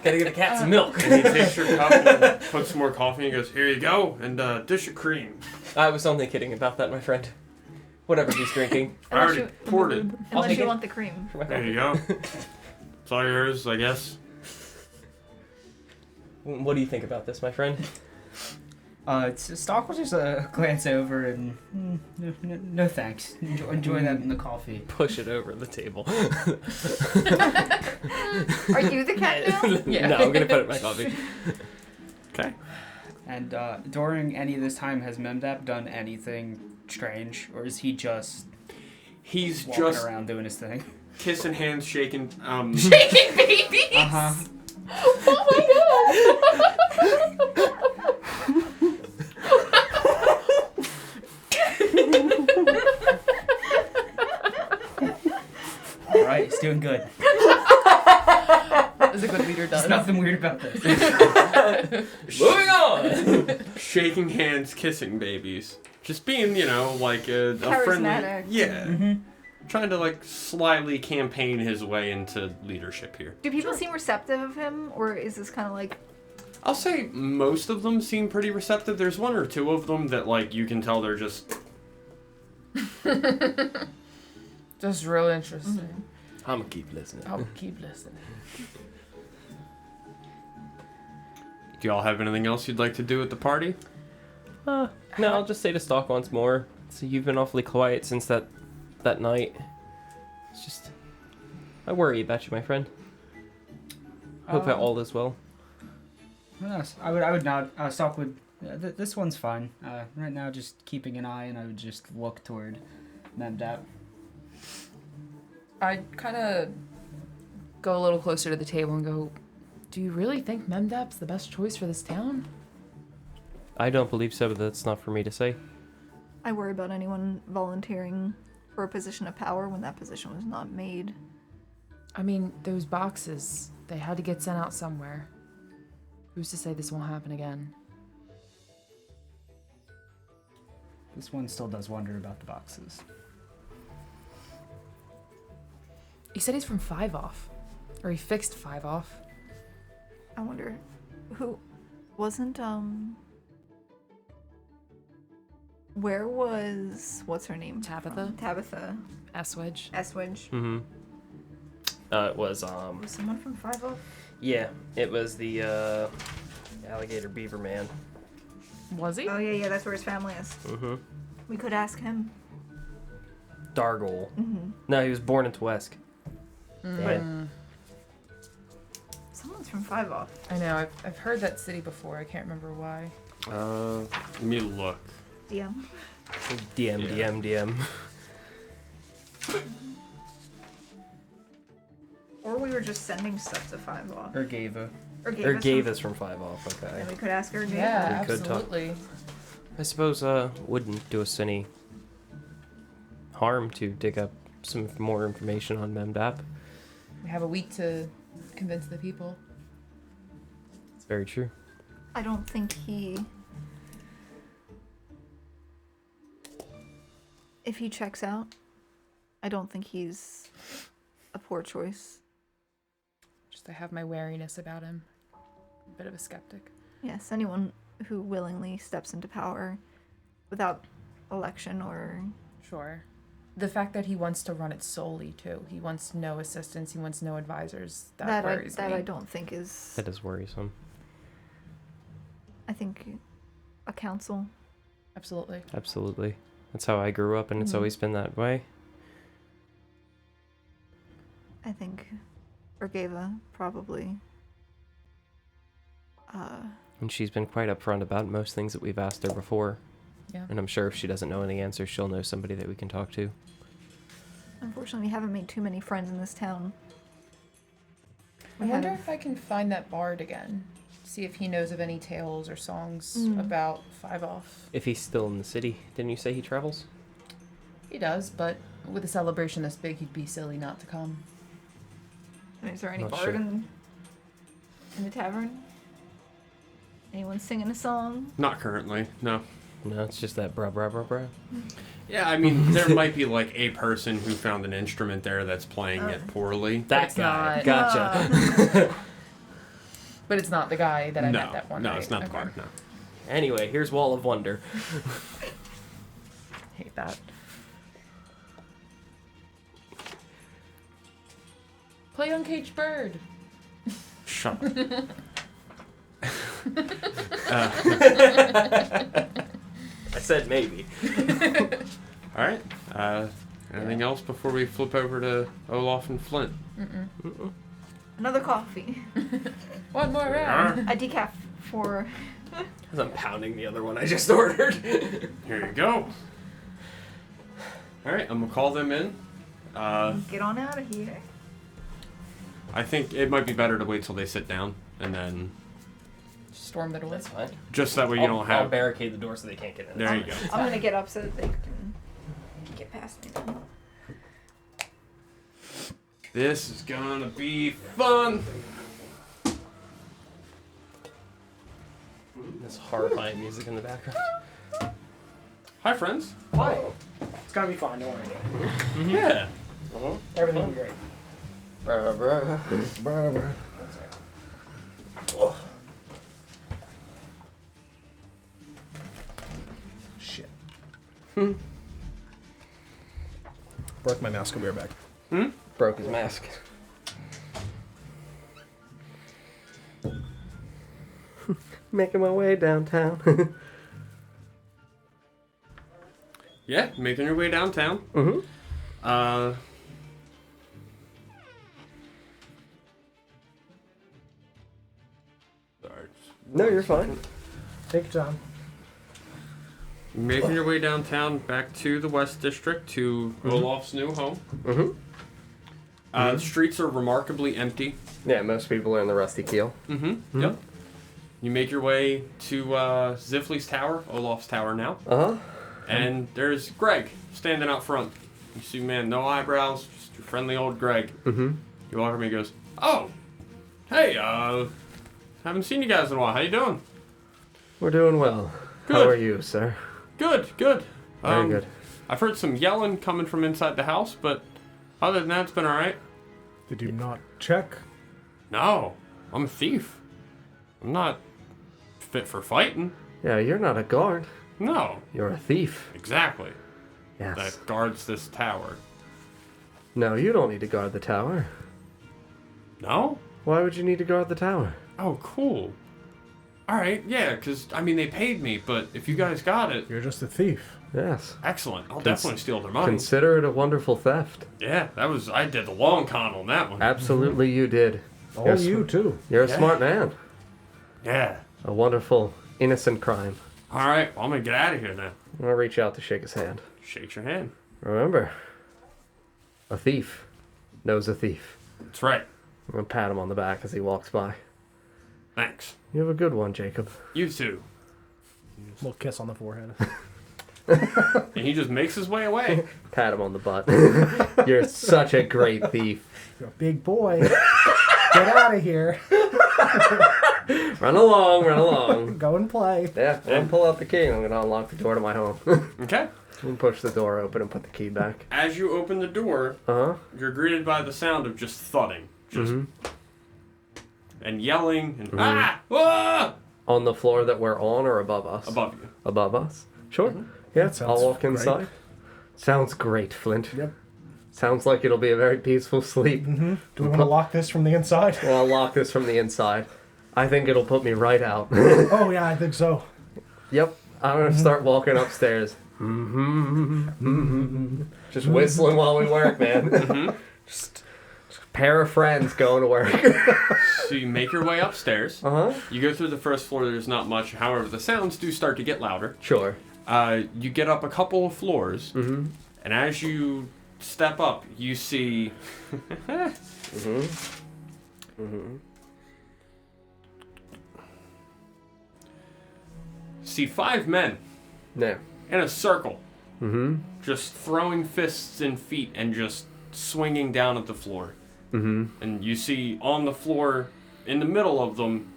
Gotta get the cat some milk. And he takes your cup and puts some more coffee and goes, here you go, and dish of cream. I was only kidding about that, my friend. Whatever he's drinking. I already poured it. Unless take you it. want the cream. For my There coffee. you go. It's all yours, I guess. What do you think about this, my friend? Stock will just glance over and no thanks. Enjoy that in the coffee. Push it over the table. Are you the cat now? Yeah. No, I'm gonna put it in my coffee. Okay. And during any of this time, has Memdap done anything strange, or is he just He's walking just around doing his thing? kissing hands, shaking. Shaking babies! Uh-huh. Oh my god! He's doing good. As a good leader does. There's nothing weird about this. Moving on. Shaking hands, kissing babies. Just being, like a friendly. Charismatic. Yeah. Mm-hmm. Trying to, like, slyly campaign his way into leadership here. Do people seem receptive of him, or is this kind of like... I'll say most of them seem pretty receptive. There's one or two of them that, like, you can tell they're just... Just real interesting. Mm-hmm. I'm gonna keep listening. I'll keep listening. Do y'all have anything else you'd like to do at the party? No, I'll just say to Stalk once more. So you've been awfully quiet since that night. It's just... I worry about you, my friend. Hope that all is well. Yes, I would not. Stock would. This one's fine. Right now, just keeping an eye, and I would just look toward Memdap. I'd kind of go a little closer to the table and go, do you really think Memdap's the best choice for this town? I don't believe so, but that's not for me to say. I worry about anyone volunteering for a position of power when that position was not made. I mean, those boxes, they had to get sent out somewhere. Who's to say this won't happen again? This one still does wonder about the boxes. He said he's from 5 Off. Or he fixed 5 Off. I wonder who wasn't where was what's her name? Tabitha? Tabitha Eswedge. Eswedge. Mm-hmm. It was Was someone from 5-0? yeah, it was the alligator beaver man. Was he? Oh yeah, that's where his family is. Mm-hmm. We could ask him. Dargol. Mm-hmm. No, he was born in Twesk. Mm. Someone's from 5-0. I know, I've heard that city before. I can't remember why. Let me look. DM. DM. Or we were just sending stuff to 5-0. Or Gava. Or Gave us from 5 Off, okay. And we could ask her. Yeah, We could talk. absolutely. I suppose wouldn't do us any harm to dig up some more information on Memdap. We have a week to convince the people. It's very true. I don't think he. If he checks out, I don't think he's a poor choice. Just I have my wariness about him. A bit of a skeptic. Yes, anyone who willingly steps into power without election or... Sure. The fact that he wants to run it solely, too. He wants no assistance. He wants no advisors. That worries me. I don't think is... That is worrisome. I think a council. Absolutely. Absolutely. That's how I grew up, and it's always been that way. I think Orgava probably. And she's been quite upfront about most things that we've asked her before. Yeah. And I'm sure if she doesn't know any answers, she'll know somebody that we can talk to. Unfortunately, we haven't made too many friends in this town. I wonder if I can find that bard again. See if he knows of any tales or songs about 5 Off. If he's still in the city, didn't you say he travels? He does, but with a celebration this big, he'd be silly not to come. Is there any Not bard sure. in the tavern? Anyone singing a song? Not currently, no. No, it's just that brah brah brah brah. Yeah, I mean, there might be like a person who found an instrument there that's playing it poorly. That it's guy. not. Gotcha. But it's not the guy that I met that one no, night. it's not the Okay. bard, no. Anyway, here's Wall of Wonder. Hate that. Play Uncaged Bird. Shut up. I said maybe. All right. Anything else before we flip over to Olaf and Flint? Another coffee. One more round. A decaf for... As I'm pounding the other one I just ordered. Here you go. All right, I'm gonna call them in. Get on out of here. I think it might be better to wait till they sit down, and then Storm the door. That's fine. just that way you I'll don't have. barricade the door so they can't get in. There you go. I'm gonna get up so that they can get past me. This is gonna be fun. This horrifying music in the background. Hi, friends. Hi. It's gonna be fine, don't worry. Yeah. Everything will be great. Shit. Broke my mouse. I'll be right back. Broke his mask. Making my way downtown. Yeah, making your way downtown. Mm-hmm. Sorry. No, you're fine. Take your time. Making your way downtown back to the West District to Olaf's new home. Mm-hmm. The streets are remarkably empty. Yeah, most people are in the Rusty Keel. Mm-hmm. Yep. You make your way to Zifley's tower, Olaf's tower now, Uh-huh. and there's Greg standing out front. You see, man, no eyebrows, just your friendly old Greg. Mm-hmm. You walk up and he goes, "Oh, hey, haven't seen you guys in a while. How you doing?" We're doing well. How Good. are you, sir? Good, good. Very good. I've heard some yelling coming from inside the house, but other than that, it's been all right. Did you not check? No, I'm a thief. I'm not fit for fighting. Yeah, you're not a guard. No, You're a thief. exactly. Yes. That guards this tower. No, you don't need to guard the tower. No? Why would you need to guard the tower? Oh, cool. All right, yeah, because, I mean, they paid me, but if you guys got it, You're just a thief. Yes. excellent. I'll definitely steal their money. Consider it a wonderful theft. Yeah, I did the long con on that one. Absolutely you did. Oh, Yes. you too. You're a Yeah. smart man. Yeah. A wonderful, innocent crime. All right, well, I'm going to get out of here then. I'm gonna reach out to shake his hand. Shakes your hand. Remember, a thief knows a thief. That's right. I'm gonna pat him on the back as he walks by. Thanks. You have a good one, Jacob. You too. Little kiss on the forehead. And he just makes his way away. Pat him on the butt. You're such a great thief. You're a big boy. Get out of here. Run along, run along. Go and play. Yeah, I'm gonna pull out the key and I'm gonna unlock the door to my home. Okay. And push the door open and put the key back. As you open the door, Uh-huh. you're greeted by the sound of just thudding. Just and yelling and ah! On the floor that we're on or above us? Above you. Above us? Sure. Yeah, That sounds I'll walk great. inside. Sounds great, Flint. Yep. Sounds like it'll be a very peaceful sleep. Do we want to lock this from the inside? Well, I'll lock this from the inside. I think it'll put me right out. Oh, yeah, I think so. Yep. I'm gonna start walking upstairs. Just whistling while we work, man. Just a pair of friends going to work. So you make your way upstairs. Uh-huh. You go through the first floor, there's not much. However, the sounds do start to get louder. Sure. You get up a couple of floors, and as you step up, you see see 5 men No. in a circle, just throwing fists and feet and just swinging down at the floor. And you see on the floor, in the middle of them,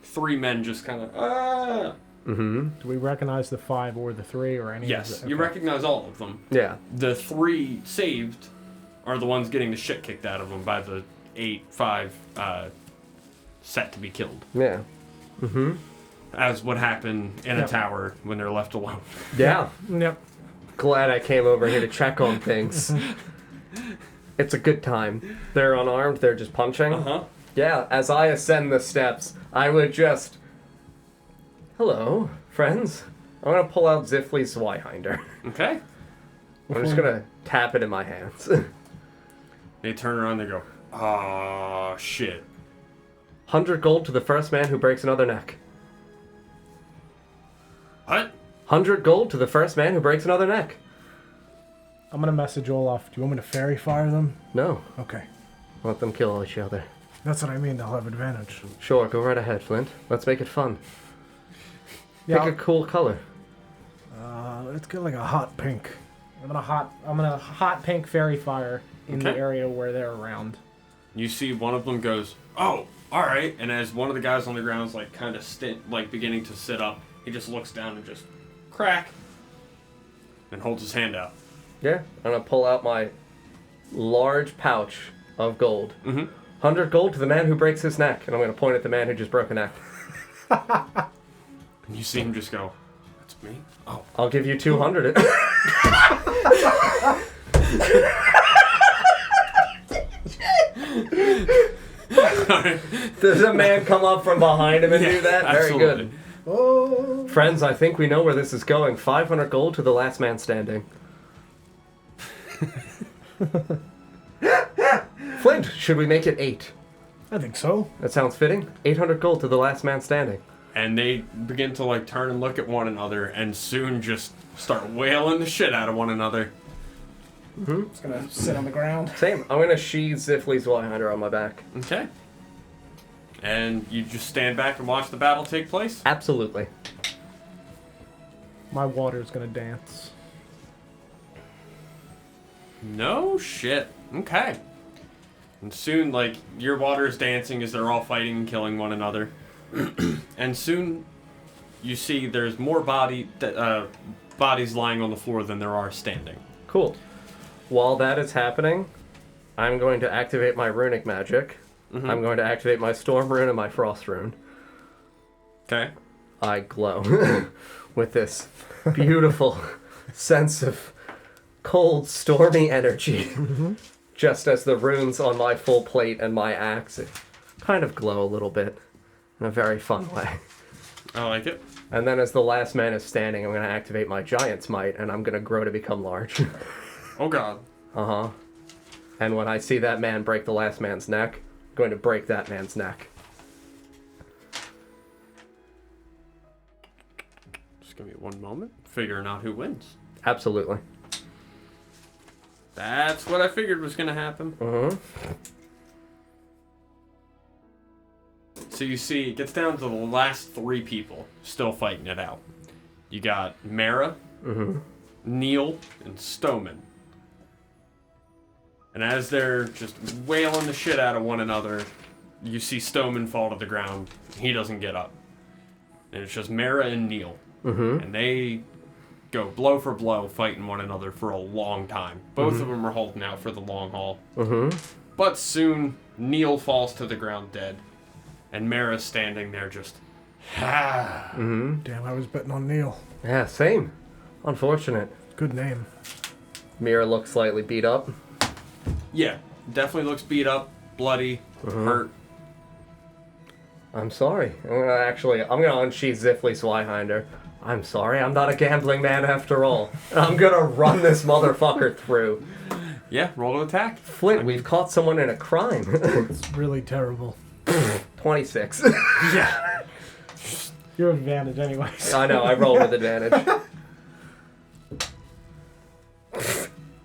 3 men just kind of ah. Do we recognize the 5 or the 3 or any Yes, of you okay. recognize all of them. Yeah. The 3 saved are the ones getting the shit kicked out of them by the 8-5 set to be killed. Yeah. As would happen in Yep. a tower when they're left alone. Yeah. Yep. Glad I came over here to check on things. It's a good time. They're unarmed, they're just punching. Uh-huh. Yeah, as I ascend the steps, I would just... Hello, friends. I'm gonna pull out Zifley's Zweihinder. Okay. I'm just gonna tap it in my hands. They turn around and they go, ah, shit. 100 gold to the first man who breaks another neck. What? 100 gold to the first man who breaks another neck. I'm going to message Olaf. Do you want me to fairy fire them? No, Okay. let them kill each other. That's what I mean. They'll have advantage. Sure, go right ahead, Flint. Let's make it fun. Yeah. Pick a cool color. Let's get like a hot pink. I'm gonna hot pink fairy fire in the Okay. area where they're around. You see one of them goes, "Oh, all right." And as one of the guys on the ground is like kind of beginning to sit up, he just looks down and just crack and holds his hand out. Yeah, I'm gonna pull out my large pouch of gold. Mm-hmm. 100 gold to the man who breaks his neck, and I'm gonna point at the man who just broke a neck. And you see him just go, "That's me." Oh, I'll give you 200. Does a man come up from behind him and do that? Very absolutely. good. Oh. Friends, I think we know where this is going. 500 gold to the last man standing. Flint, should we make it 8? I think so. That sounds fitting. 800 gold to the last man standing. And they begin to like turn and look at one another, and soon just start wailing the shit out of one another. Just gonna sit on the ground. Same. I'm gonna sheathe Zifley's Zweihander on my back. Okay. And you just stand back and watch the battle take place? Absolutely. My water's gonna dance. No shit. Okay. And soon, like, your water is dancing as they're all fighting and killing one another. And soon, you see there's more bodies lying on the floor than there are standing. Cool. While that is happening, I'm going to activate my runic magic. Mm-hmm. I'm going to activate my storm rune and my frost rune. Okay. I glow with this beautiful sense of cold, stormy energy. Just as the runes on my full plate and my axe kind of glow a little bit in a very fun way. I like it. And then as the last man is standing, I'm going to activate my giant's might, and I'm going to grow to become large. Oh god. Uh-huh. And when I see that man break the last man's neck, I'm going to break that man's neck. Just give me one moment. Figuring out who wins. Absolutely. That's what I figured was going to happen. Uh-huh. So you see, it gets down to the last 3 people still fighting it out. You got Mara, Neil, and Stoneman. And as they're just wailing the shit out of one another, you see Stoneman fall to the ground. He doesn't get up. And it's just Mara and Neil. And they go blow for blow, fighting one another for a long time. Both of them are holding out for the long haul. But soon, Neil falls to the ground dead. And Mara's standing there just, Damn, I was betting on Neil. Yeah, same. Unfortunate. Good name. Mira looks slightly beat up. Yeah, definitely looks beat up, bloody, hurt. I'm sorry. I'm gonna unsheath Zifley Zweihander. I'm sorry, I'm not a gambling man after all. I'm gonna run this motherfucker through. Yeah, roll to attack. Flint, we've caught someone in a crime. It's really terrible. 26. Yeah. Your advantage, anyways. I know, I roll with advantage.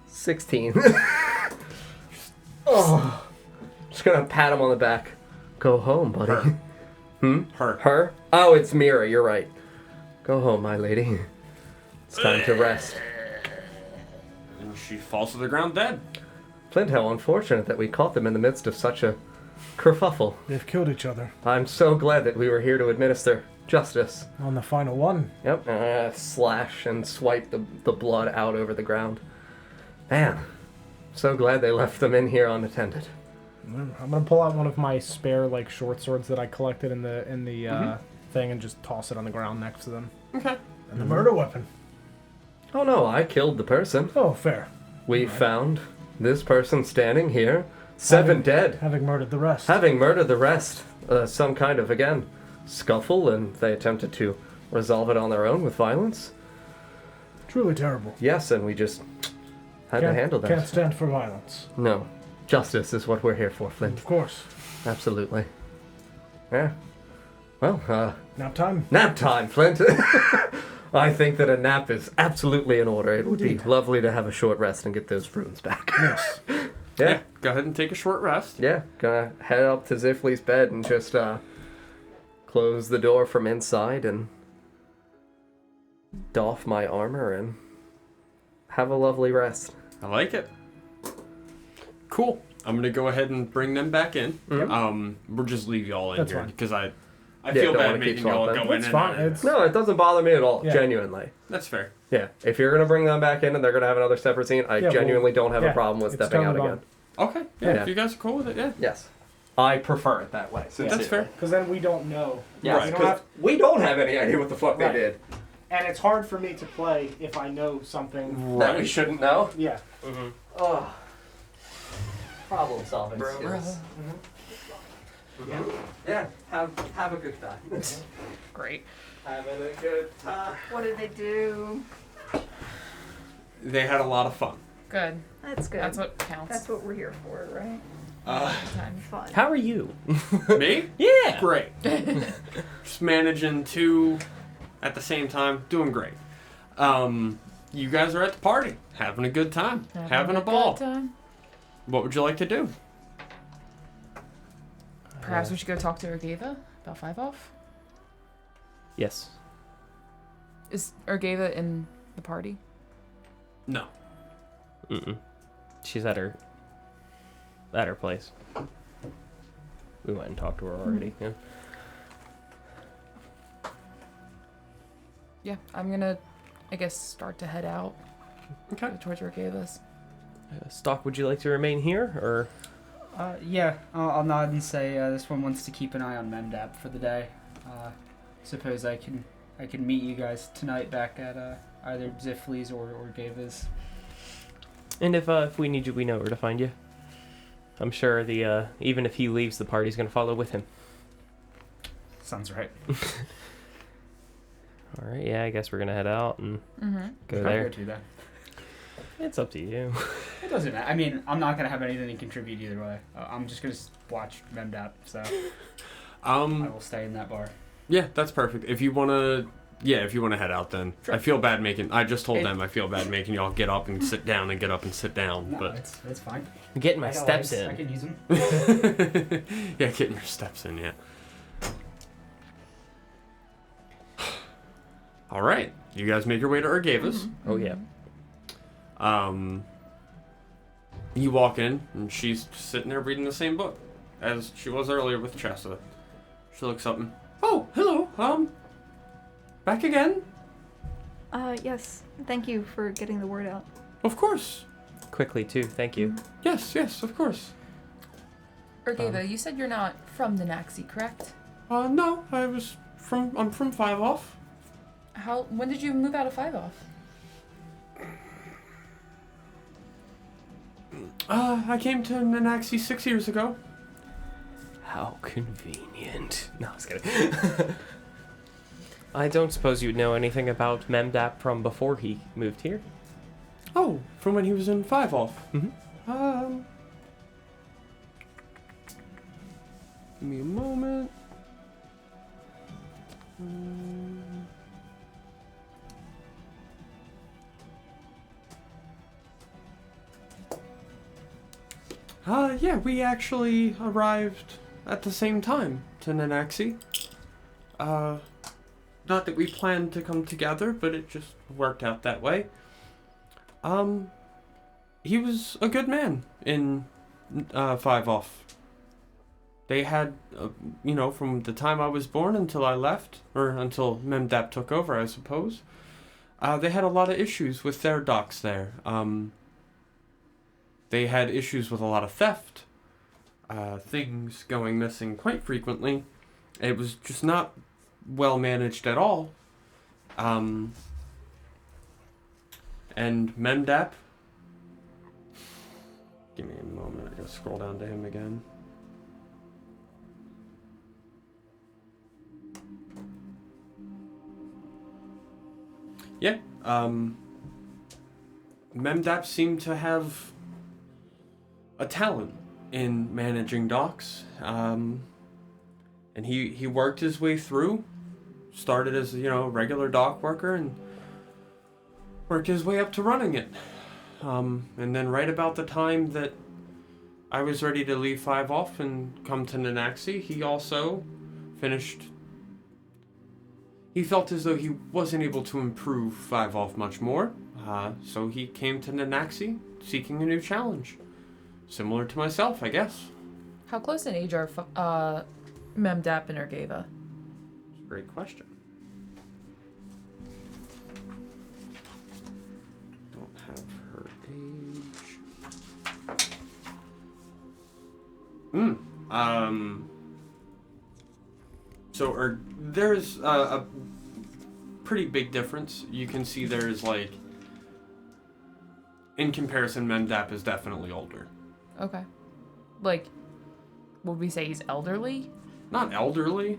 16. Oh. Just gonna pat him on the back. Go home, buddy. Her. Her? Oh, it's Mira, you're right. Go home, my lady. It's time to rest. And she falls to the ground dead. Flint, how unfortunate that we caught them in the midst of such a kerfuffle. They've killed each other. I'm so glad that we were here to administer justice. On the final one. Yep. Slash and swipe the blood out over the ground. Man, so glad they left them in here unattended. I'm gonna pull out one of my spare like short swords that I collected in the thing and just toss it on the ground next to them. Okay. And the murder weapon. Oh no, I killed the person. Oh, fair. We found this person standing here, 7 dead. Having murdered the rest. Having murdered the rest. Some kind of, again, scuffle, and they attempted to resolve it on their own with violence. Truly terrible. Yes, and we just had to handle that. Can't stand for violence. No. Justice is what we're here for, Flint. Of course. Absolutely. Yeah. Well, Nap time. nap time, Flint. I think that a nap is absolutely in order. It would be lovely to have a short rest and get those runes back. Yes. Yeah. Go ahead and take a short rest. Yeah. Gonna head up to Zifley's bed and just close the door from inside and doff my armor and have a lovely rest. I like it. Cool. I'm gonna go ahead and bring them back in. Mhm. We'll just leave y'all in That's here fine. because I Yeah, feel don't bad wanna keep making y'all swapping. go in It's and fine. out of It's- there. No, it doesn't bother me at all. Yeah. Genuinely. That's fair. Yeah. If you're gonna bring them back in and they're gonna have another separate scene, I Yeah, genuinely don't have yeah, a problem with it's stepping out totally again. Okay. Yeah, Yeah. if you guys are cool with it, yeah. Yes. I prefer it that way. That's fair. Because then we don't know. Yes, Right. We don't 'cause have, we don't have any idea what the fuck Right. they did. and it's hard for me to play if I know something. That we shouldn't know. Yeah. Mm-hmm. Oh. Problem solving Bro, skills. Yeah. Yeah. Have a good time. Great. Having a good time. What did they do? They had a lot of fun. Good. That's good. That's what counts. That's what we're here for, right? Time. Fun. How are you? Me? Yeah. Great. Just managing two at the same time, doing great. You guys are at the party, having a good time, having a ball. good time. What would you like to do? Perhaps we should go talk to Urgeva about 5 off. Yes. Is Urgeva in the party? No. Mm-mm. She's at her place. We went and talked to her already. Yeah. Yeah, I'm gonna, I guess, start to head out Okay. towards Urgeva's. Stock, would you like to remain here, or? Yeah, I'll nod and say this one wants to keep an eye on Memdap for the day. Suppose I can meet you guys tonight back at either Zifley's or Gava's. And if we need you, we know where to find you. I'm sure even if he leaves, the party's gonna follow with him. Sounds right. All right. Yeah, I guess we're gonna head out and go I'll there. go too then. It's up to you. It doesn't matter. I mean, I'm not gonna have anything to contribute either way. I'm just gonna watch Memdap, so I will stay in that bar. Yeah, that's perfect. If you wanna head out, then Sure. I feel bad making. I just told It- them I feel bad making y'all get up and sit down and get up and sit down. No, But it's fine. I'm getting my I got steps legs. I in. can use them. yeah, getting your steps in. Yeah. All right, you guys make your way to Urgeva's. Oh yeah. You walk in, and she's sitting there reading the same book as she was earlier with Chessa. She looks up and, oh, hello, back again? Yes. Thank you for getting the word out. Of course. Quickly too. Thank you. Yes, of course. Urgeva, you said you're not from Nenaxi, correct? No, I'm from 5 off. When did you move out of 5 off? I came to Nenaxi 6 years ago. How convenient. No, I was kidding. I don't suppose you know anything about Memdap from before he moved here. Oh, from when he was in 5 off. Mm-hmm. Give me a moment. Yeah, we actually arrived at the same time to Nenaxi. Not that we planned to come together, but it just worked out that way. He was a good man in 5 off. They had, from the time I was born until I left, or until Memdap took over, I suppose, they had a lot of issues with their docks there. They had issues with a lot of theft, things going missing quite frequently. It was just not well managed at all. And Memdap, give me a moment, I gotta scroll down to him again. Yeah, Memdap seemed to have a talent in managing docks, and he worked his way through. Started as a regular dock worker and worked his way up to running it. And then right about the time that I was ready to leave 5 off and come to Nenaxi, he also finished. He felt as though he wasn't able to improve 5 off much more, so he came to Nenaxi seeking a new challenge. Similar to myself, I guess. How close in age are Memdap and Orvigo? Great question. Don't have her age. So there's a pretty big difference. You can see there's like, in comparison, Memdap is definitely older. Okay. Like, would we say he's elderly? Not elderly.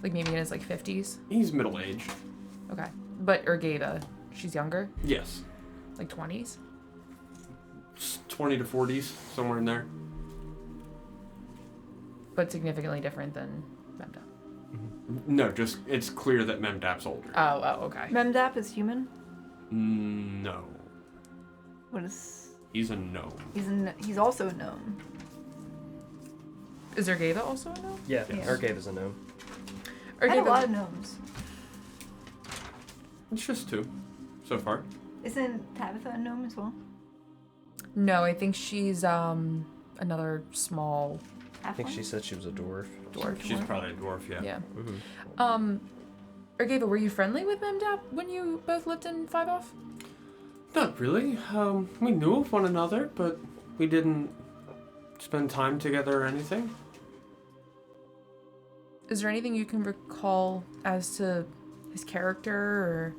Like maybe in his like 50s? He's middle-aged. Okay. But Orvigo, she's younger? Yes. Like 20s? 20 to 40s, somewhere in there. But significantly different than Memdap. No, just it's clear that Memdap's older. Oh, okay. Memdap is human. No. What is? He's a gnome. He's also a gnome. Is Orvigo also a gnome? Yeah, Yes. Orvigo's a gnome. I had a Orvigo- lot of gnomes. It's just 2, so far. Isn't Tabitha a gnome as well? No, I think she's another small I think Halfling? she said she was a dwarf. dwarf. She's probably a dwarf, yeah. Yeah. Mm-hmm. Orvigo, were you friendly with Memdap when you both lived in Five Off? Not really. We knew of one another, but we didn't spend time together or anything. Is there anything you can recall as to his character or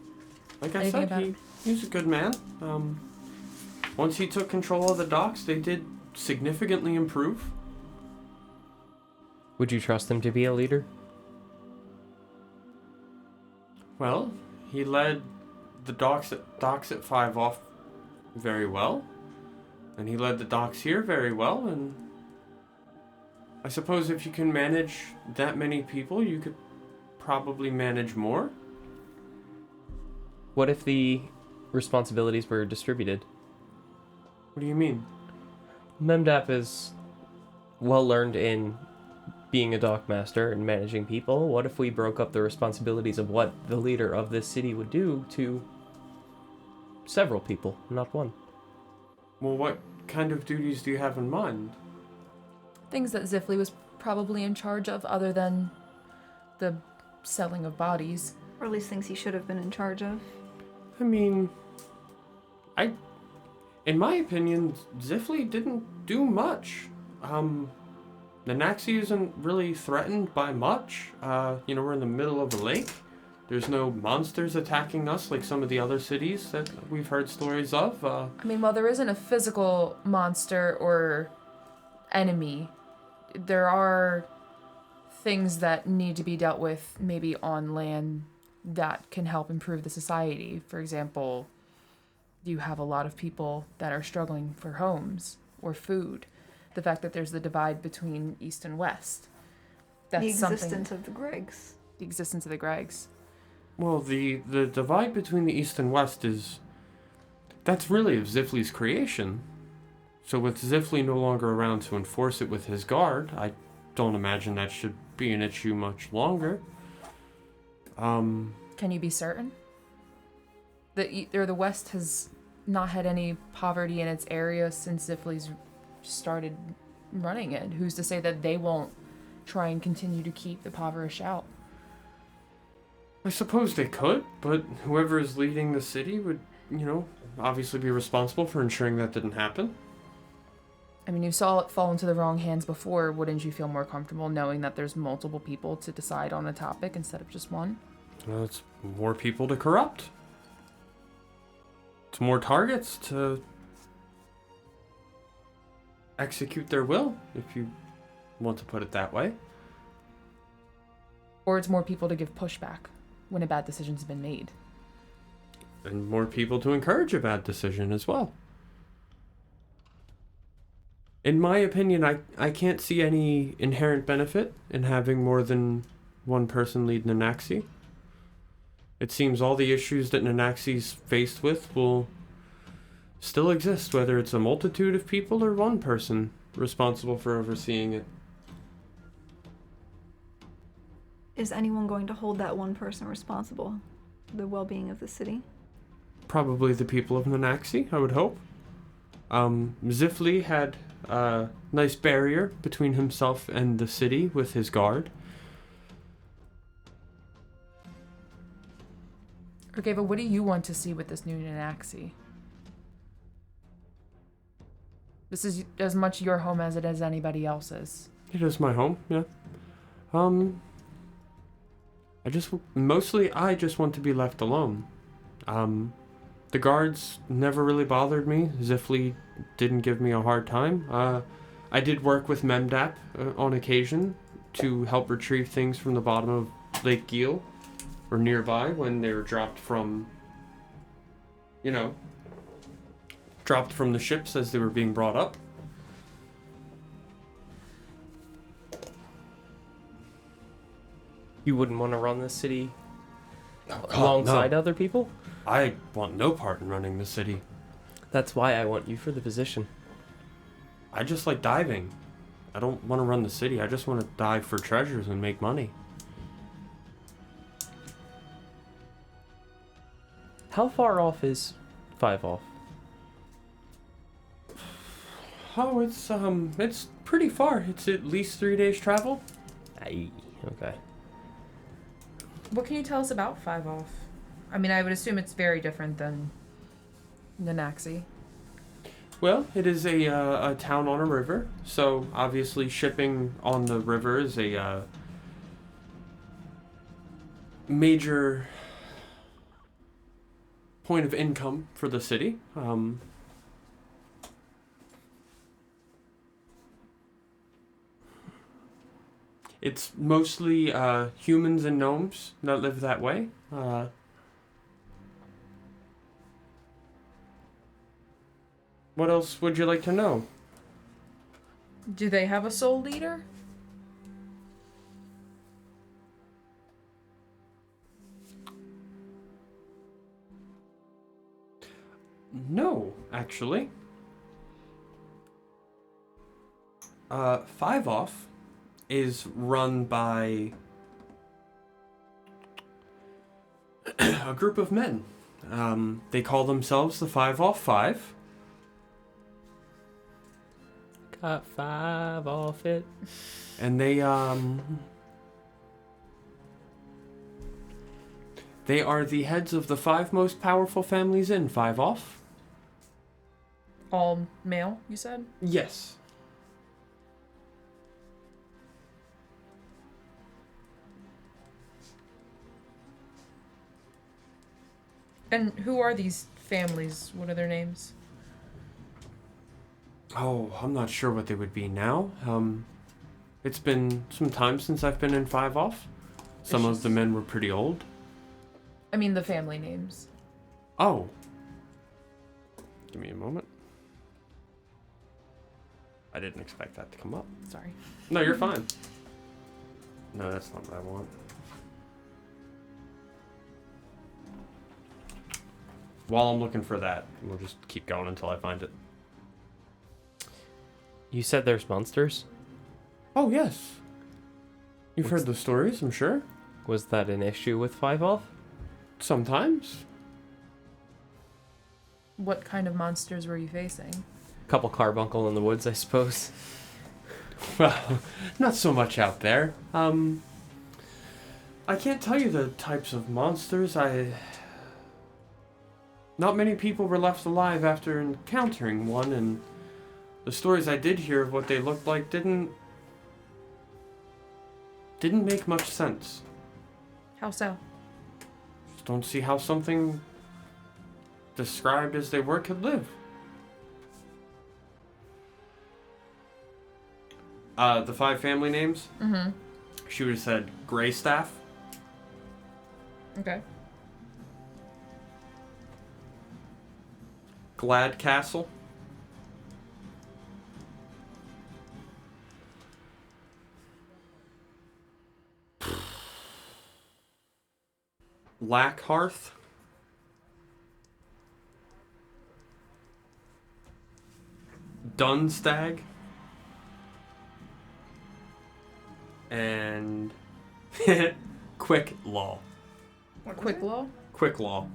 Like I anything said, about he's a good man. Once he took control of the docks, they did significantly improve. Would you trust him to be a leader? Well, he led the docks at Five Off very well, and he led the docks here very well, and I suppose if you can manage that many people, you could probably manage more. What if the responsibilities were distributed? What do you mean? Memdap is well learned in being a dockmaster and managing people. What if we broke up the responsibilities of what the leader of this city would do to several people, not one? Well, what kind of duties do you have in mind? things that Zifley was probably in charge of other than the selling of bodies? Or at least things he should have been in charge of. I mean, in my opinion, Zifley didn't do much. Nenaxi isn't really threatened by much. We're in the middle of a lake. There's no monsters attacking us like some of the other cities that we've heard stories of. I mean, while there isn't a physical monster or enemy, there are things that need to be dealt with maybe on land that can help improve the society. For example, you have a lot of people that are struggling for homes or food. The fact that there's the divide between East and West. That's The something. existence of the Gregs. The existence of the Gregs. Well, the divide between the East and West that's really of Zifley's creation. So with Zifley no longer around to enforce it with his guard, I don't imagine that should be an issue much longer. Can you be certain? The West has not had any poverty in its area since Zifley's started running it. Who's to say that they won't try and continue to keep the impoverished out? I suppose they could, but whoever is leading the city would, obviously be responsible for ensuring that didn't happen. I mean, you saw it fall into the wrong hands before. Wouldn't you feel more comfortable knowing that there's multiple people to decide on a topic instead of just one? Well, it's more people to corrupt. It's more targets to execute their will, if you want to put it that way. Or it's more people to give pushback when a bad decision's been made. And more people to encourage a bad decision as well. In my opinion, I can't see any inherent benefit in having more than one person lead Nenaxi. It seems all the issues that Nenaxi's faced with will still exist, whether it's a multitude of people or one person responsible for overseeing it. Is anyone going to hold that one person responsible for the well-being of the city? Probably the people of Nenaxi, I would hope. Zifley had nice barrier between himself and the city with his guard. Orvigo, what do you want to see with this new Nenaxi? This is as much your home as it is anybody else's. It is my home, yeah. I just want to be left alone. The guards never really bothered me. Zifli didn't give me a hard time. I did work with Memdap on occasion to help retrieve things from the bottom of Lake Geel or nearby when they were dropped from the ships as they were being brought up. You wouldn't want to run this city Oh, God, alongside no. other people? I want no part in running the city. That's why I want you for the position. I just like diving. I don't want to run the city. I just want to dive for treasures and make money. How far off is 5 off? Oh, it's pretty far. It's at least 3 days travel. Aye, okay. What can you tell us about 5 off? I mean, I would assume it's very different than Nenaxi. Well, it is a town on a river, so obviously shipping on the river is a major point of income for the city. It's mostly humans and gnomes that live that way. What else would you like to know? Do they have a soul leader? No, actually. 5 Off is run by a group of men. They call themselves the 5 Off 5. Got 5 off it. And they are the heads of the 5 most powerful families in 5 Off. All male, you said? Yes. And who are these families? What are their names? Oh, I'm not sure what they would be now. It's been some time since I've been in 5 Off. Some of the men were pretty old. I mean, the family names. Oh. Give me a moment. I didn't expect that to come up. Sorry. No, you're fine. No, that's not what I want. While I'm looking for that, we'll just keep going until I find it. You said there's monsters? Oh, yes. You've What's heard the stories, I'm sure. Was that an issue with 5 off? Sometimes. What kind of monsters were you facing? Couple carbuncle in the woods, I suppose. Well, not so much out there. I can't tell you the types of monsters. Not many people were left alive after encountering one, and the stories I did hear of what they looked like didn't make much sense. How so? Just don't see how something described as they were could live. The 5 family names? Mm-hmm. She would have said Greystaff, Okay. Gladcastle, Lackhearth, Dunstag, and Quick Law. Quick law? Quick Law.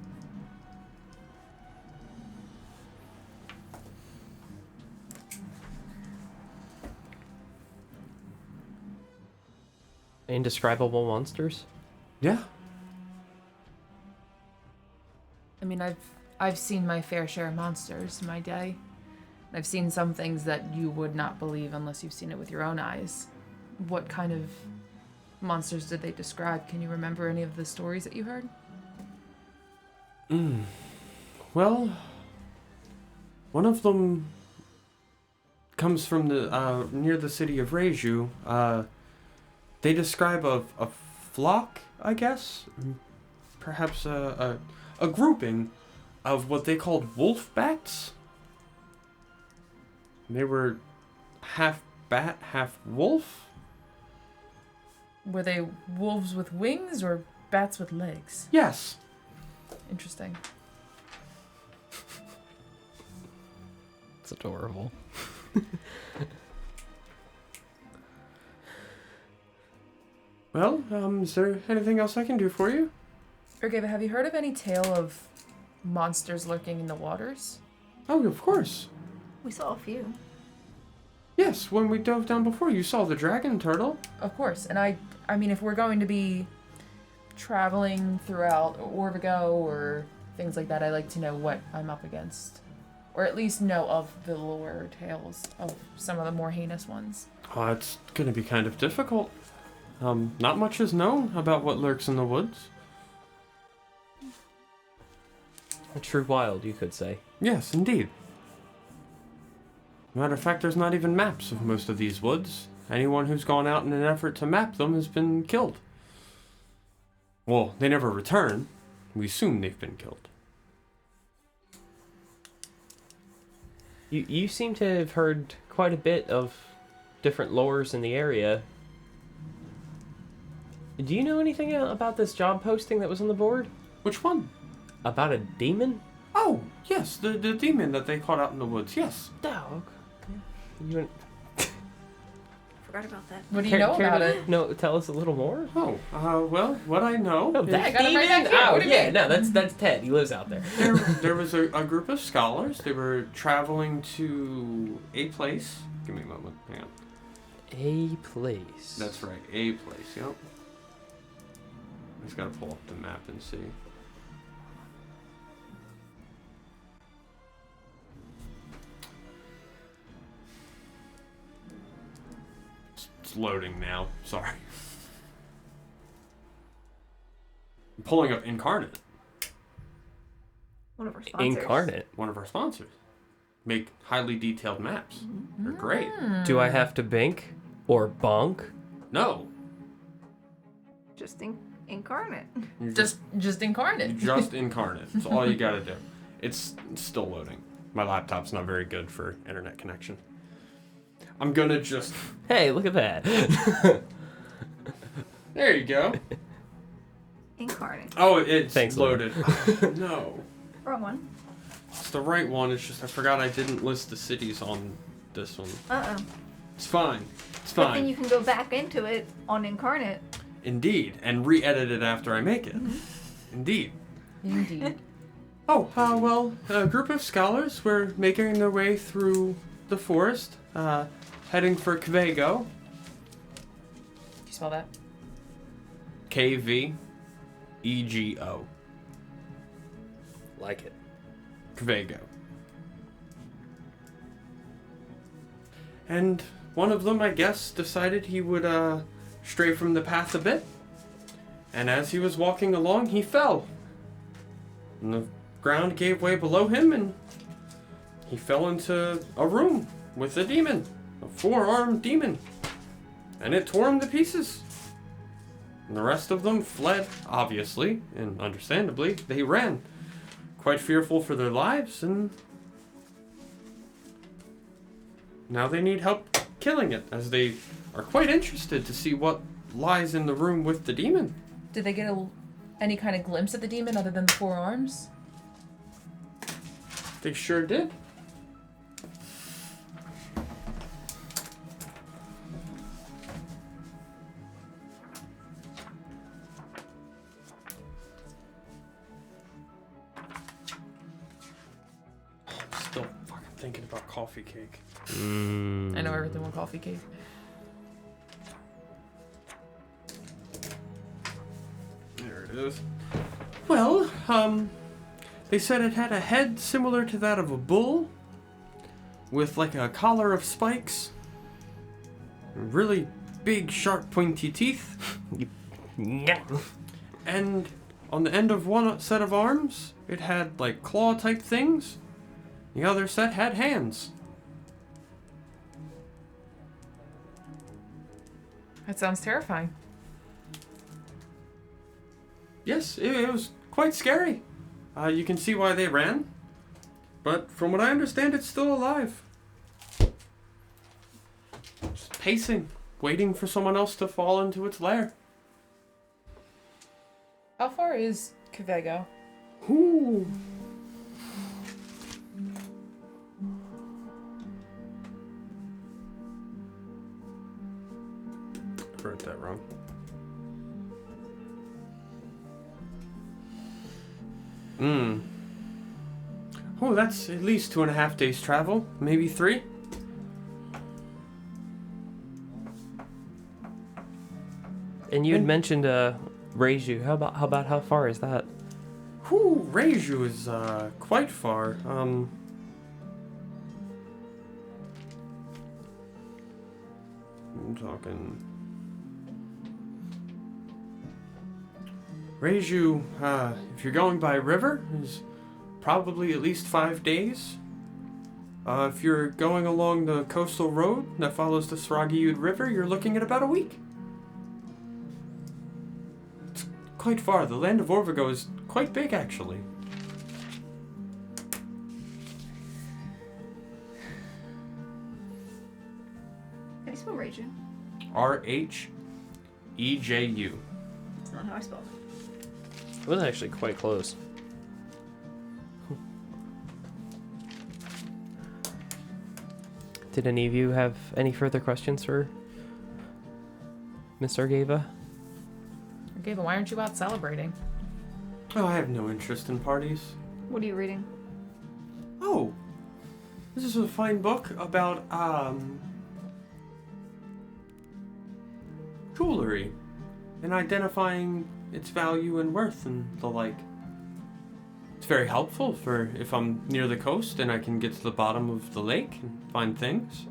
Indescribable monsters? Yeah. I mean, I've seen my fair share of monsters in my day. I've seen some things that you would not believe unless you've seen it with your own eyes. What kind of monsters did they describe? Can you remember any of the stories that you heard? Well, one of them comes from the near the city of Reiju. They describe a flock, I guess, perhaps a grouping of what they called wolf bats. They were half bat, half wolf. Were they wolves with wings or bats with legs? Yes. Interesting. It's adorable. Well, is there anything else I can do for you? Orvigo, have you heard of any tale of monsters lurking in the waters? Oh, of course. We saw a few. Yes, when we dove down before, you saw the dragon turtle. Of course. And I mean, if we're going to be traveling throughout Orvigo or things like that, I like to know what I'm up against. Or at least know of the lore tales of some of the more heinous ones. Oh, it's going to be kind of difficult. Not much is known about what lurks in the woods. A true wild, you could say. Yes, indeed. Matter of fact, there's not even maps of most of these woods. Anyone who's gone out in an effort to map them has been killed. Well, they never return. We assume they've been killed. You seem to have heard quite a bit of different lores in the area. Do you know anything about this job posting that was on the board? Which one? About a demon? Oh, yes, the demon that they caught out in the woods, yes. Dog. You Forgot about that. What do you know about to, it? No, tell us a little more. Oh, well, what I know Oh, is that I got him right demon? back here. Oh, What do you yeah, mean? no, that's Ted. He lives out there. there was a group of scholars. They were traveling to a place. Give me a moment. Hang on. A place. That's right, a place, yep. I just gotta pull up the map and see. It's loading now, sorry. I'm pulling up Incarnate, One of our sponsors. Incarnate. one of our sponsors. Make highly detailed maps. They're great. Do I have to bink or bonk? No. Just incarnate. You're Just incarnate. Just Incarnate. That's all you gotta do. It's still loading. My laptop's not very good for internet connection. I'm gonna just... Hey, look at that. There you go. Incarnate. Oh, it's Thanks, loaded. No. Wrong one. It's the right one. It's just I forgot I didn't list the cities on this one. Uh-oh. It's fine. It's But then fine. you can go back into it on incarnate. Indeed. And re-edit it after I make it. Indeed. Indeed. Oh, well, a group of scholars were making their way through the forest, heading for Kvego. Can you spell that? Kvego. Like it. Kvego. And one of them, I guess, decided he would stray from the path a bit. And as he was walking along, he fell. And the ground gave way below him, and he fell into a room with a demon. A 4-armed demon. And it tore him to pieces. And the rest of them fled, obviously, and understandably. They ran, quite fearful for their lives, and now they need help killing it, as they are quite interested to see what lies in the room with the demon. Did they get any kind of glimpse at the demon other than the 4 arms? They sure did. I'm still fucking thinking about coffee cake. I know everything with coffee cake. Well, they said it had a head similar to that of a bull, with like a collar of spikes, really big, sharp, pointy teeth, and on the end of one set of arms, it had like claw-type things. The other set had hands. That sounds terrifying. Yes, it was quite scary. You can see why they ran. But from what I understand, it's still alive. Just pacing, waiting for someone else to fall into its lair. How far is Kavego? Ooh. I wrote that wrong. Oh, that's at least 2.5 days travel, maybe 3. And you had mentioned Reiju. How about how far is that? Whew, Reiju is quite far. I'm talking. Reiju, if you're going by river, is probably at least 5 days. If you're going along the coastal road that follows the Sragiyud River, you're looking at about a week. It's quite far. The land of Orvigo is quite big, actually. How do you spell Reiju? Rheju. That's not how I spell it. It was actually quite close. Did any of you have any further questions for Miss Argava? Okay, but why aren't you out celebrating? Oh, I have no interest in parties. What are you reading? Oh, this is a fine book about, jewelry and identifying its value and worth and the like. It's very helpful for if I'm near the coast and I can get to the bottom of the lake and find things.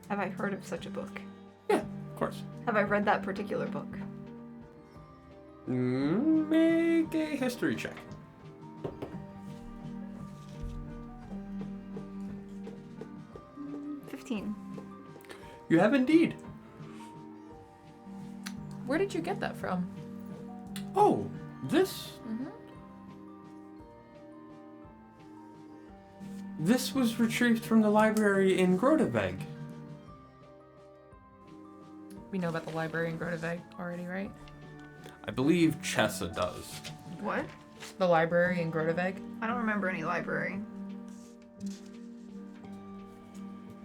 Have I heard of such a book? Yeah, of course. Have I read that particular book? Make a history check. Mm, 15. You have indeed. Where did you get that from? Oh, this? Mm-hmm. This was retrieved from the library in Groteveg. We know about the library in Groteveg already, right? I believe Chessa does. What? The library in Groteveg? I don't remember any library.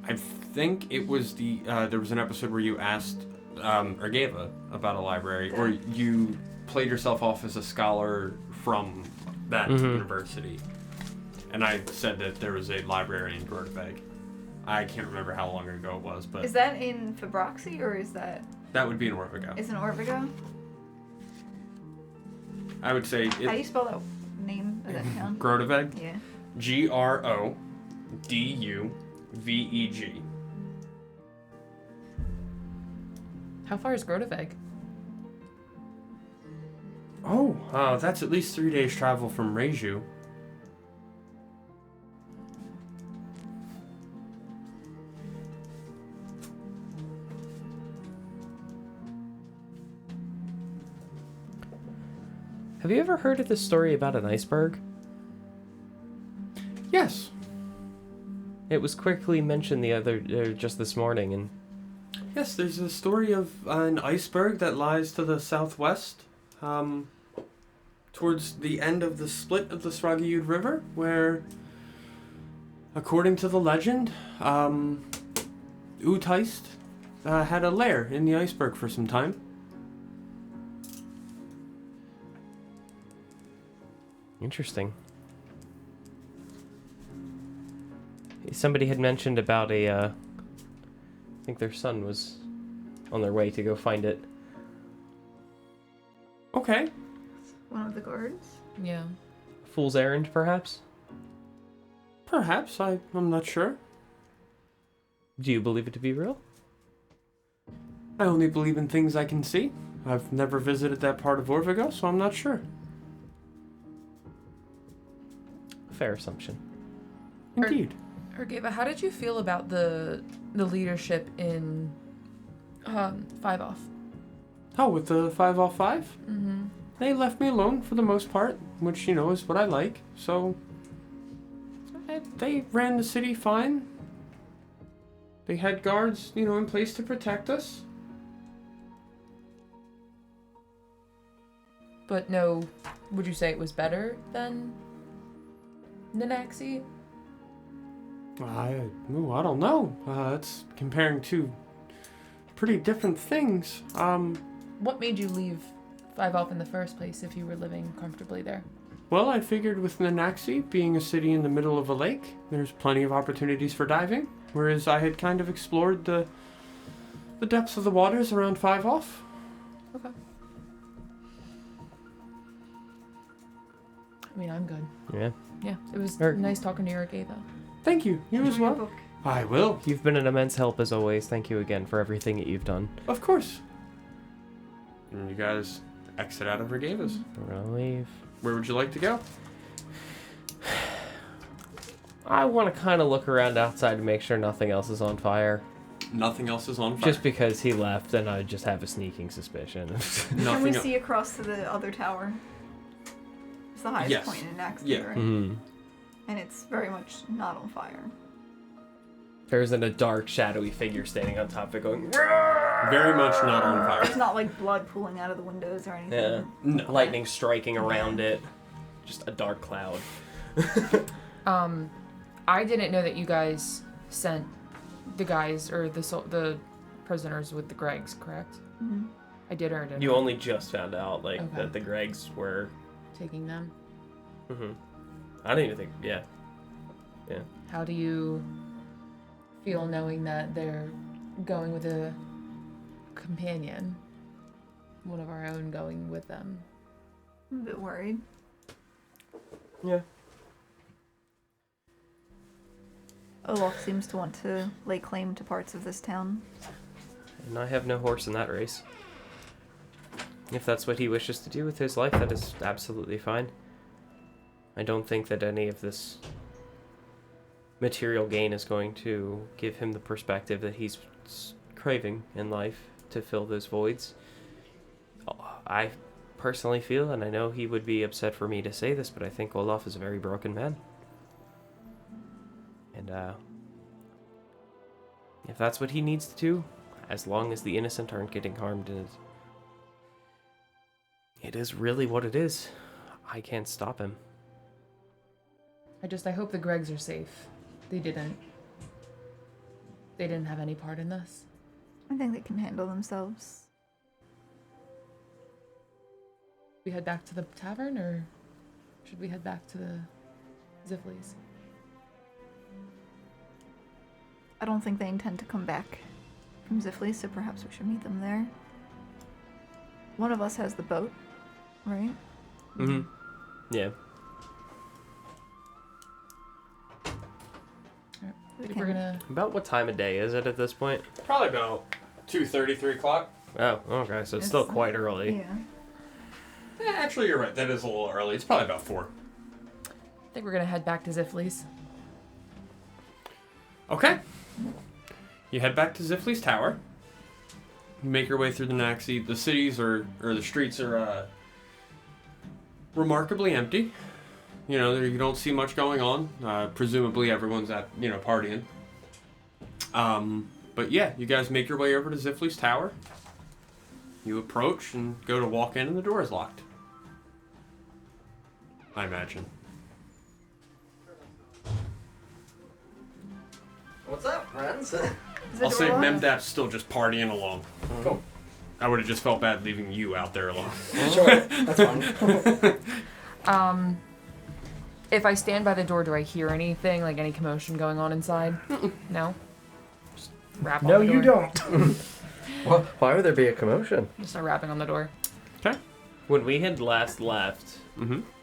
I think it was the there was an episode where you asked Argava about a library, or you played yourself off as a scholar from that university, and I said that there was a library in Groteveg. I can't remember how long ago it was, but Is that in Fabroxy or is that... that would be in Orvigo. Is it in Orvigo? I would say How do you it, spell that name of that town? Groteveg. Yeah. Groduveg. How far is Groteveg? Oh, that's at least 3 days travel from Reiju. Have you ever heard of this story about an iceberg? Yes. It was quickly mentioned just this morning, and Yes, there's a story of an iceberg that lies to the southwest, towards the end of the split of the Sragiyud River, where, according to the legend, Utaist had a lair in the iceberg for some time. interesting. Somebody had mentioned about I think their son was on their way to go find it. Okay. One of the guards. Yeah. Fool's errand, perhaps? Perhaps. I'm not sure. Do you believe it to be real? I only believe in things I can see. I've never visited that part of Orvigo, so I'm not sure. Fair assumption. Indeed. Orvigo, how did you feel about the leadership in 5 Off? Oh, with the 5 off 5? Mm-hmm. They left me alone for the most part, which, is what I like. So, they ran the city fine. They had guards, in place to protect us. But no, would you say it was better than Nenaxi? I don't know. It's comparing two pretty different things. What made you leave 5 Off in the first place if you were living comfortably there? Well, I figured with Nenaxi being a city in the middle of a lake, there's plenty of opportunities for diving, whereas I had kind of explored the depths of the waters around 5 Off. Okay. I mean, I'm good. Yeah. Yeah, it was nice talking to you, Orvigo. Thank you. You as Enjoy your well. book. I will. You've been an immense help as always. Thank you again for everything that you've done. Of course. And you guys exit out of Orvigo's. We're gonna leave. Where would you like to go? I want to kind of look around outside to make sure nothing else is on fire. Nothing else is on fire. Just because he left, and I just have a sneaking suspicion. Can we Nothing. see across to the other tower? It's the highest Yes. point in Nenaxi, Yeah. right? Mm-hmm. And it's very much not on fire. There's a dark, shadowy figure standing on top of it going, Very much not on fire. It's not like blood pooling out of the windows or anything. yeah. No. Lightning striking around it. Just a dark cloud. I didn't know that you guys sent the guys or the prisoners with the Gregs, correct? Mm-hmm. I did or didn't. You only just found out, Okay. that the Gregs were... Taking them. Mm-hmm. I didn't even think... Yeah. How do you feel knowing that they're going with a companion? One of our own going with them. I'm a bit worried. Yeah. Olaf seems to want to lay claim to parts of this town. And I have no horse in that race. If that's what he wishes to do with his life, that is absolutely fine. I don't think that any of this material gain is going to give him the perspective that he's craving in life to fill those voids. I personally feel, and I know he would be upset for me to say this, but I think Olaf is a very broken man. And, if that's what he needs to do, as long as the innocent aren't getting harmed, it is really what it is. I can't stop him. I hope the Gregs are safe. They didn't have any part in this. I think they can handle themselves. We head back to the tavern, or should we head back to the Zifleys? I don't think they intend to come back from Zifley, so perhaps we should meet them there. One of us has the boat, right? Mm-hmm. Yeah. We We're can- gonna. About what time of day is it at this point? Probably about 2:30, 3 o'clock. Oh, okay, so it's still quite early. Yeah. Yeah, actually, you're right. That is a little early. It's probably about 4. I think we're gonna head back to Zifley's. Okay. You head back to Zifley's tower. You make your way through the Nenaxi. The cities or the streets are remarkably empty. You don't see much going on. Presumably everyone's at, partying. But yeah, you guys make your way over to Zifley's tower. You approach and go to walk in and the door is locked. I imagine. What's up, friends? Is the I'll door say locked? Memdap's still just partying alone. Cool. I would have just felt bad leaving you out there alone. Sure, that's fine. If I stand by the door, do I hear anything, like any commotion going on inside? No? Just rap No, on the you door. don't. Why would there be a commotion? Just start rapping on the door. Okay. When we had last left,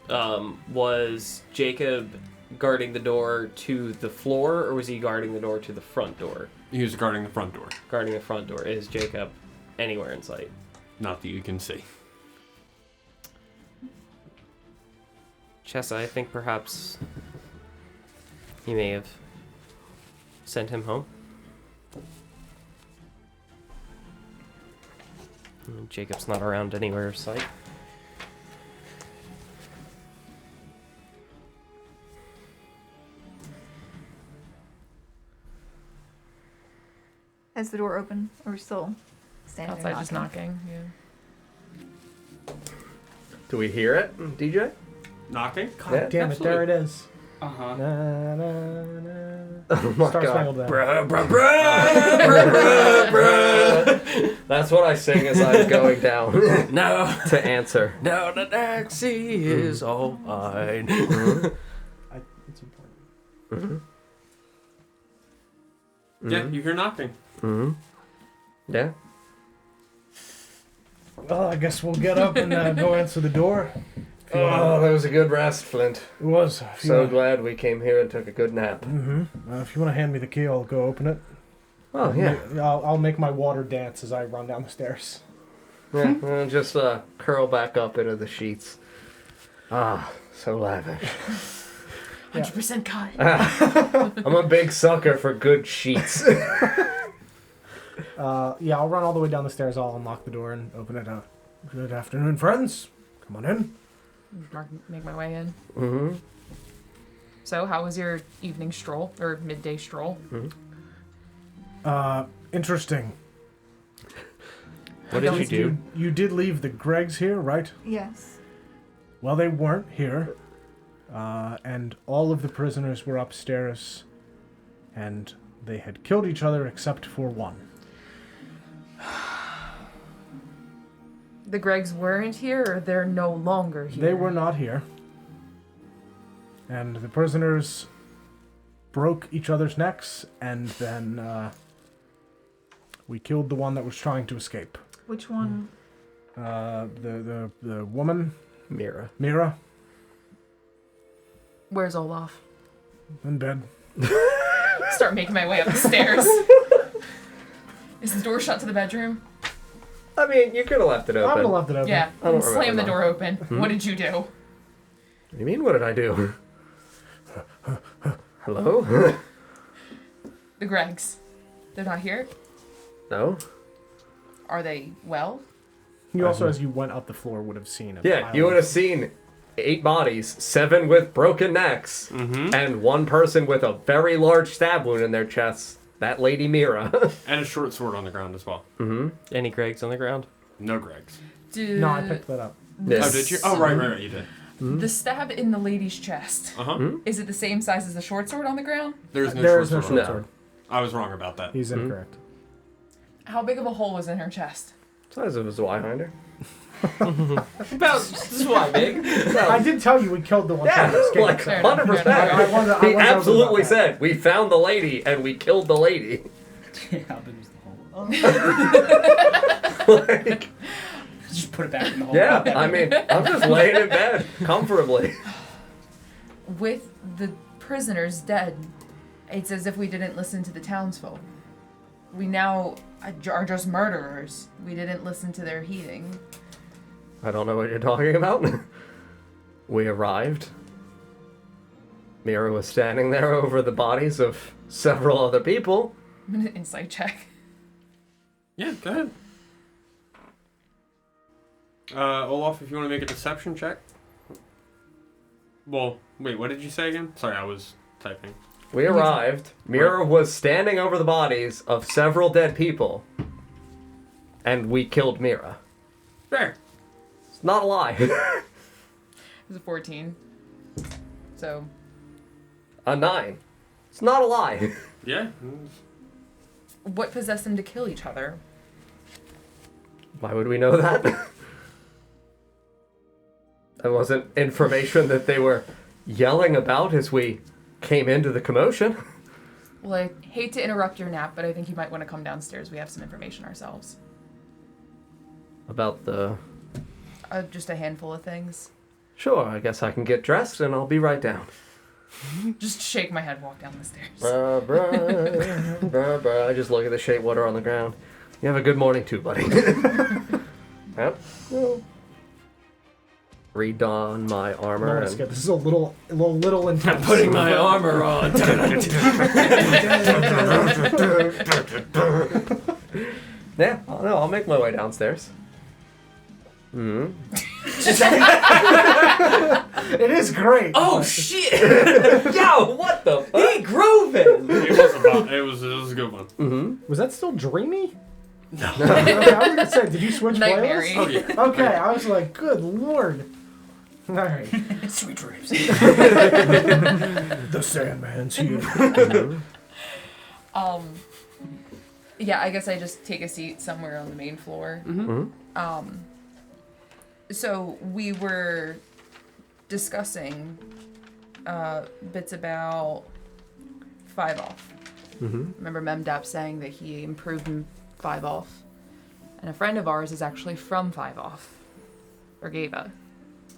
was Jacob guarding the door to the floor, or was he guarding the door to the front door? He was guarding the front door. Guarding the front door. Is Jacob anywhere in sight? Not that you can see. Chessa, I think perhaps you may have sent him home. Jacob's not around anywhere in sight. Has the door open? Or we're still standing Outside there just knocking. Yeah. Do we hear it, DJ? Knocking? God Yeah, damn it, there it is. Uh-huh. Na, na, na. Oh my Star god. Spangled Banner. Bruh, bruh, bruh, bruh, bruh, bruh. That's what I sing as I'm going down No, to answer. no, Nenaxi is all mine. It's important. Yeah, you hear knocking. Yeah. Well, I guess we'll get up and go answer the door. Oh, that was a good rest, Flint. It was. So glad we came here and took a good nap. If you want to hand me the key, I'll go open it. Oh, yeah. I'll make my water dance as I run down the stairs. Yeah, and just curl back up into the sheets. Ah, so lavish. 100% cut. I'm a big sucker for good sheets. Yeah, I'll run all the way down the stairs. I'll unlock the door and open it. Good afternoon, friends. Come on in. Make my way in. Mm-hmm. So, how was your evening stroll or midday stroll? Interesting. What did you do? You did leave the Gregs here, right? Yes. Well, they weren't here. And all of the prisoners were upstairs. And they had killed each other except for one. The Gregs weren't here, or they're no longer here? They were not here. And the prisoners broke each other's necks, and then we killed the one that was trying to escape. Which one? The woman, Mira. Where's Olaf? in bed. Start making my way up the stairs. Is the door shut to the bedroom? I mean, you could have left it I'm open. gonna left it open. Yeah. I don't Slam remember the door open. What did you do? What do you mean, what did I do? Hello? The Gregs. They're not here? No? Are they well? You also, as you went up the floor, would have seen it. Yeah, you would have seen 8 bodies, 7 with broken necks, and 1 person with a very large stab wound in their chest. That lady Mira. And a short sword on the ground as well. Any Gregs on the ground? No Gregs. No, I picked that up. Oh, did you? Oh, right, you did. The stab in the lady's chest. Is it the same size as the short sword on the ground? There's no There short is no sword. short No. sword. I was wrong about that. He's incorrect. How big of a hole was in her chest? Size of a Zweihander. About this is why big. I did tell you we killed the one trying to escape. Like Fair enough, 100%. fair enough. I wasn't He open absolutely about that. said, we found the lady and we killed the lady. Yeah, how big was the hole? Like, Just put it back in the hole. yeah, I mean, I'm just laying in bed comfortably. With the prisoners dead, it's as if we didn't listen to the townsfolk. We now are just murderers. We didn't listen to their heeding. I don't know what you're talking about. We arrived. Mira was standing there over the bodies of several other people. I'm gonna insight check. Yeah, go ahead. Olaf, if you want to make a deception check. Well, wait, what did you say again? Sorry, I was typing. We arrived. Mira was standing over the bodies of several dead people. And we killed Mira. Fair. It's not a lie. It was a 14. So, A 9. It's not a lie. Yeah. what possessed them to kill each other? Why would we know that? That wasn't information that they were yelling about as we came into the commotion. Well, I hate to interrupt your nap, but I think you might want to come downstairs. We have some information ourselves. About the... Just a handful of things. Sure, I guess I can get dressed and I'll be right down. Just shake my head, walk down the stairs. Bruh, bruh, bruh, bruh. I just look at the shea water on the ground. You have a good morning too, buddy. Yep. Redon my armor and... This is a little intense. I'm putting my armor on. Yeah, I'll make my way downstairs. Mm-hmm. It is great. Oh shit! Yo, what the fuck? Hey, Groven! It was a good one. Mm-hmm. Was that still dreamy? No. Okay, I was gonna say, did you switch Nightmare-y. playlists? Oh, yeah. Okay, I was like, good lord. All right. Sweet dreams. The Sandman's here. Yeah, I guess I just take a seat somewhere on the main floor. Mm-hmm. So we were discussing bits about 5 off. Mm-hmm. Remember Memdap saying that he improved 5 off, and a friend of ours is actually from 5 off, Orvigo.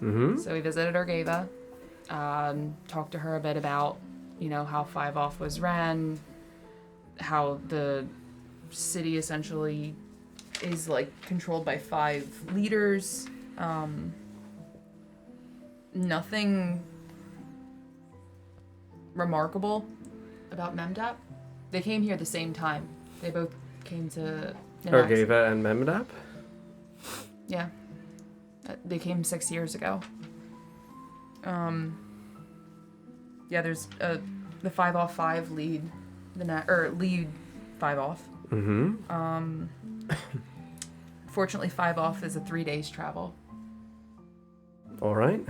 Mm-hmm. So we visited Orvigo, talked to her a bit about, how 5 off was ran, how the city essentially is controlled by 5 leaders. Nothing remarkable about Memdap. They came here at the same time. They both came to Nenaxi. Orvigo and Memdap? Yeah. They came 6 years ago. Yeah, there's the 5 off 5 lead lead 5 off. Mm-hmm. Fortunately, 5 off is a 3 days travel. All right.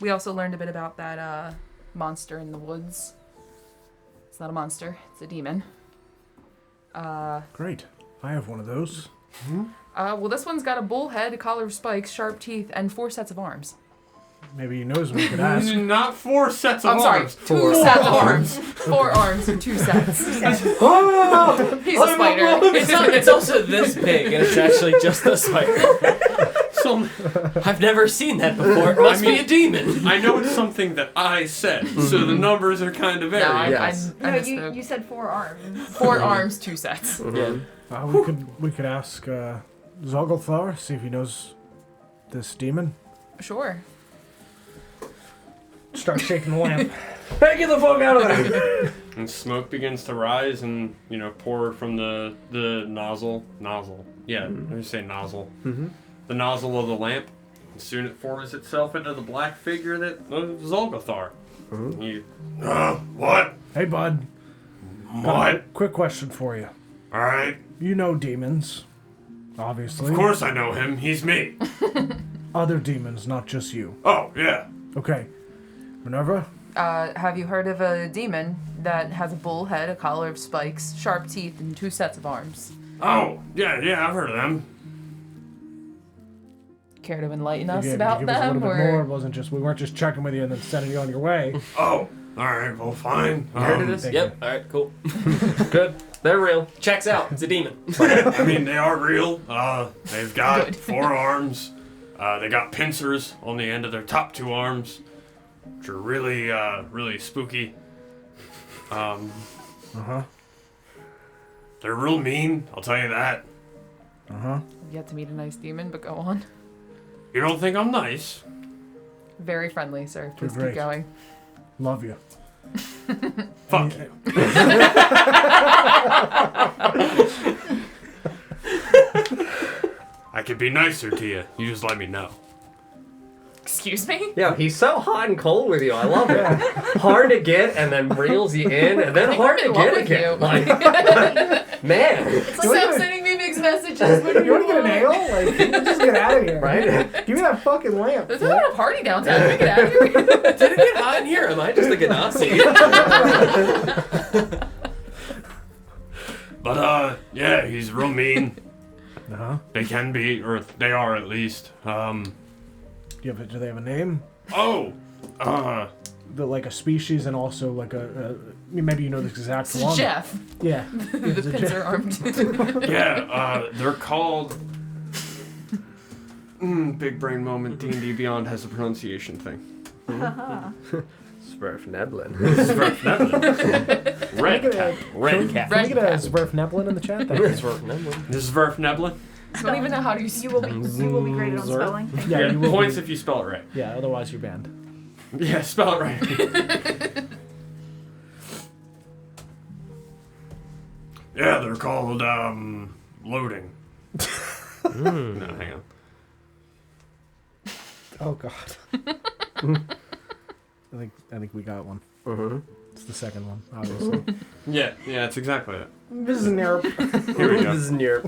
We also learned a bit about that monster in the woods. It's not a monster, it's a demon. Great. I have one of those. Well, this one's got a bull head, a collar of spikes, sharp teeth, and 4 sets of arms. Maybe he knows we could ask. Not 4 sets of I'm sorry, arms. 2 sets of arms. 4 arms and 2 sets. He's a spider. It's also this big, and it's actually just a spider. So, I've never seen that before. It must be a demon. I know it's something that I said, so the numbers are kind of No, varied. Yes. No, missed you said 4 arms. 4 arms, 2 sets. Mm-hmm. We could ask Zogglthar, see if he knows this demon. Sure. Start shaking the lamp. Hey, get the fuck out of there! And smoke begins to rise and, pour from the nozzle. Yeah, let me say nozzle. Mm-hmm. The nozzle of the lamp. And soon it forms itself into the black figure that Zolgathar. Mm-hmm. What? Hey, bud. What? Quick question for you. Alright. You know demons, obviously. Of course I know him. He's me. Other demons, not just you. Oh, yeah. Okay. Minerva? Have you heard of a demon that has a bull head, a collar of spikes, sharp teeth, and 2 sets of arms? Oh, yeah, I've heard of them. Care to enlighten us Give about us a little them, bit or more. It wasn't just we weren't just checking with you and then sending you on your way. Oh, alright, well, fine. You heard of this? Thank Yep. All right. Cool. Good. They're real. Checks out. It's a demon. I mean, they are real. They've got 4 arms. They got pincers on the end of their top 2 arms, which are really, really spooky. They're real mean, I'll tell you that. I've yet to meet a nice demon, but go on. You don't think I'm nice? Very friendly, sir. Please great. keep going. Love you. Fuck you. I could be nicer to you. You just let me know. Excuse me? Yeah, he's so hot and cold with you. I love it. Hard to get, and then reels you in, and then I think hard I'm to in love get with again. you. Like, man, It's like stop sending me mixed messages. What do You want to get an ale? Like, just get out of here. right? Give me that fucking lamp. There's not a party downtown. Can we get out of here? Did it get hot in here? Am I just a Ganassi? But, yeah, he's real mean. They can be, or they are at least. Do they have a name? like a species and also like maybe you know the exact It's a one. chef. Yeah. The pins are armed. Yeah, they're called. Big brain moment. D&D Beyond has a pronunciation thing. Sverfneblin. Red cat. Red cat. Can we get a Zwerfneblin in the chat? Thank you. Zverfneblin. I don't even know how to use You will be graded on spelling. Yeah, you will Points be- if you spell it right. Yeah, otherwise you're banned. Yeah, spell it right. Yeah, they're called loading. No, hang on. Oh god. I think we got one. Mm-hmm. It's the second one, obviously. Yeah, that's exactly it. This is Nerp. Here we go. This is near.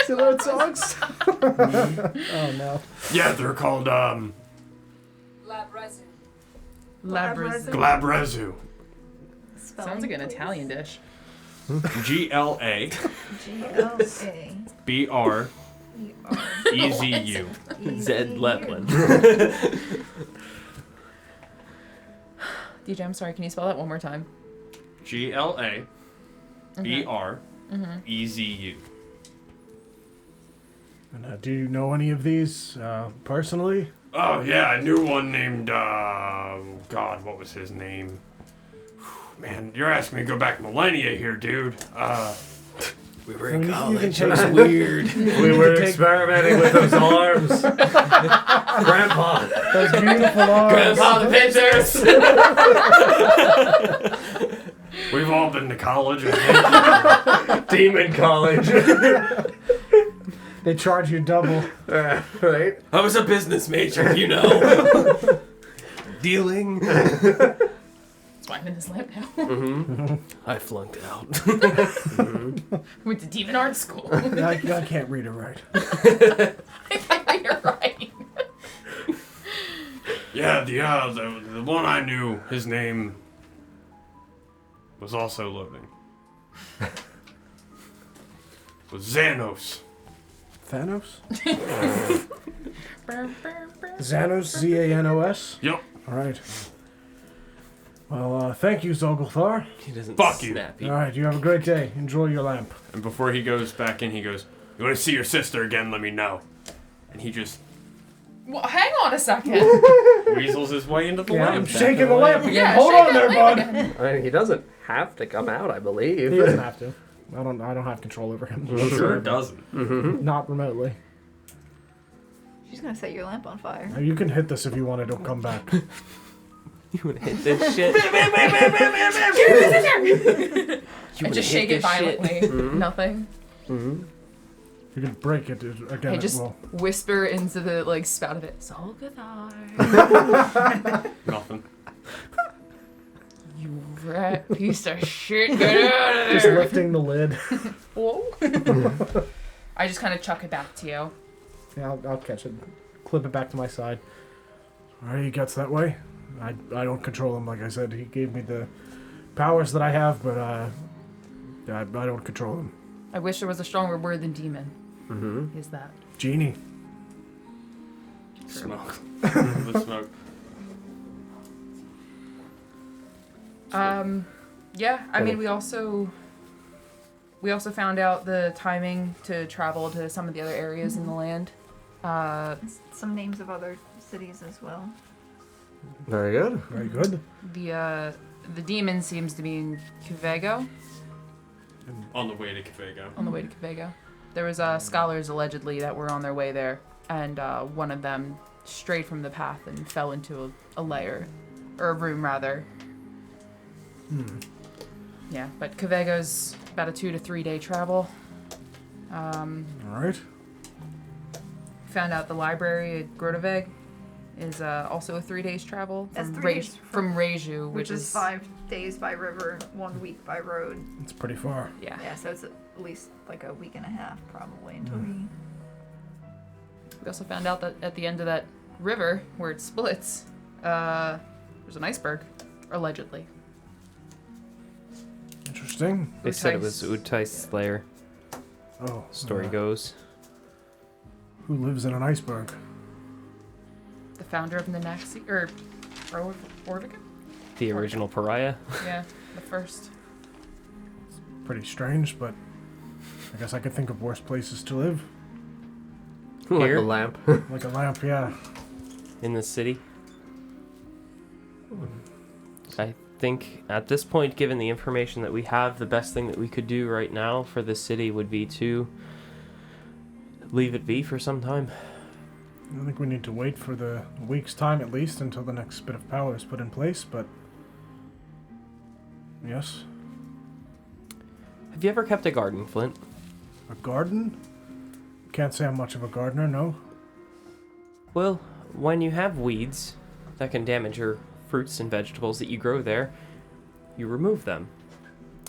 See what songs? Oh no. Yeah, they're called Labrezu. glabrezu. Sounds like an Italian dish. GLA GLA. BREZU. Zed Leplin. DJ, I'm sorry, can you spell that one more time? GLA BREZU. And, do you know any of these personally? Oh yeah, I knew one named God, what was his name? Man, you're asking me to go back millennia here, dude. We were I mean, in you college. can It was take- weird. We were experimenting with those arms. Grandpa. Those beautiful arms. Grandpa the pictures. We've all been to college. I think. Demon college. They charge you double. Right? I was a business major, you know. Dealing. That's why I'm in this lamp now. Mm-hmm. I flunked out. Went to demon art school. I can't read it right. You're right. Yeah, the one I knew, his name was also loading. Was Xanos. Thanos? Xanos, Z-A-N-O-S? Yep. Alright. Well, thank you, Zogulthar. He doesn't Fuck you. snappy. Alright, you have a great day. Enjoy your lamp. And before he goes back in, he goes, "You want to see your sister again? Let me know." And he just Well, hang on a second. weasels his way into the Yeah, I'm lamp. shaking the lamp again. Yeah, Hold shake on that there, lamp bud. again. I mean, he doesn't have to come out, I believe. He doesn't have to. I don't have control over him. Sure doesn't. Not remotely. She's gonna set your lamp on fire. Now, you can hit this if you want it. It'll come back. You would hit this shit. And just shake it violently. Nothing. You can break it again. Hey, It just will. whisper into the spout of it. Solgathar. Nothing. You rat piece of shit. Get out of Just there. lifting the lid. Whoa. I just kind of chuck it back to you. Yeah, I'll catch it. Clip it back to my side. Alright, he gets that way. I don't control him, like I said. He gave me the powers that I have, but I don't control him. I wish there was a stronger word than demon. Mm-hmm. Is that? Genie. Smoke. The smoke. Yeah, I mean, we also found out the timing to travel to some of the other areas in the land. Some names of other cities as well. Very good. Very good. The demon seems to be in Cavego, On the way to Cavago. on the way to Cavego. There was scholars allegedly that were on their way there, and one of them strayed from the path and fell into a lair, or a room rather. Yeah, but Cavego's about a 2 to 3 day travel. Alright. Found out the library at Groteveg is also a 3 days travel That's from 3 days from Reju, Which is 5 days by river, 1 week by road. It's pretty far. Yeah. Yeah, so it's at least like a week and a half probably until we. We also found out that at the end of that river where it splits, there's an iceberg, allegedly. Interesting. They said it Utai's- was Utai's Slayer. Oh. Story goes. Who lives in an iceberg? The founder of Nenaxi, or Orvigo? The original pariah. Yeah, the first. Pretty strange, but I guess I could think of worse places to live. Like Here? a lamp. Like a lamp, yeah. In the city. I think at this point, given the information that we have, the best thing that we could do right now for the city would be to leave it be for some time. I think we need to wait for the week's time at least until the next bit of power is put in place, but... Yes. Have you ever kept a garden, Flint? A garden? Can't say I'm much of a gardener, no. Well, when you have weeds that can damage your fruits and vegetables that you grow there, you remove them.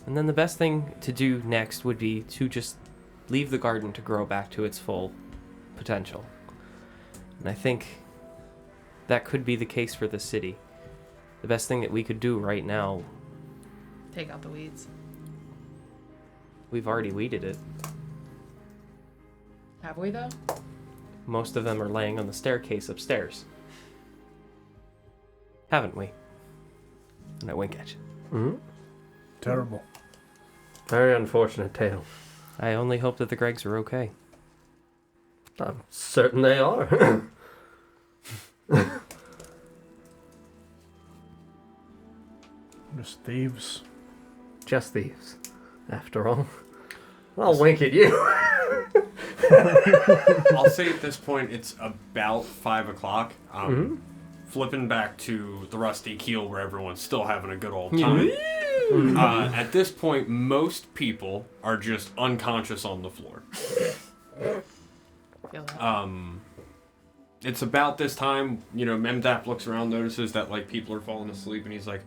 And then the best thing to do next would be to just leave the garden to grow back to its full potential. And I think that could be the case for the city. The best thing that we could do right now, Take out the weeds. we've already weeded it. Have we, though? Most of them are laying on the staircase upstairs. Haven't we? And I wink at you. Mm-hmm. Terrible. Very unfortunate tale. I only hope that the Gregs are okay. I'm certain they are. Just thieves. Just thieves, after all. I'll wink at you. I'll say at this point it's about 5 o'clock. Flipping back to the Rusty Keel where everyone's still having a good old time. At this point, most people are just unconscious on the floor. Feel that. It's about this time, Memdap looks around, notices that like people are falling asleep, and he's like,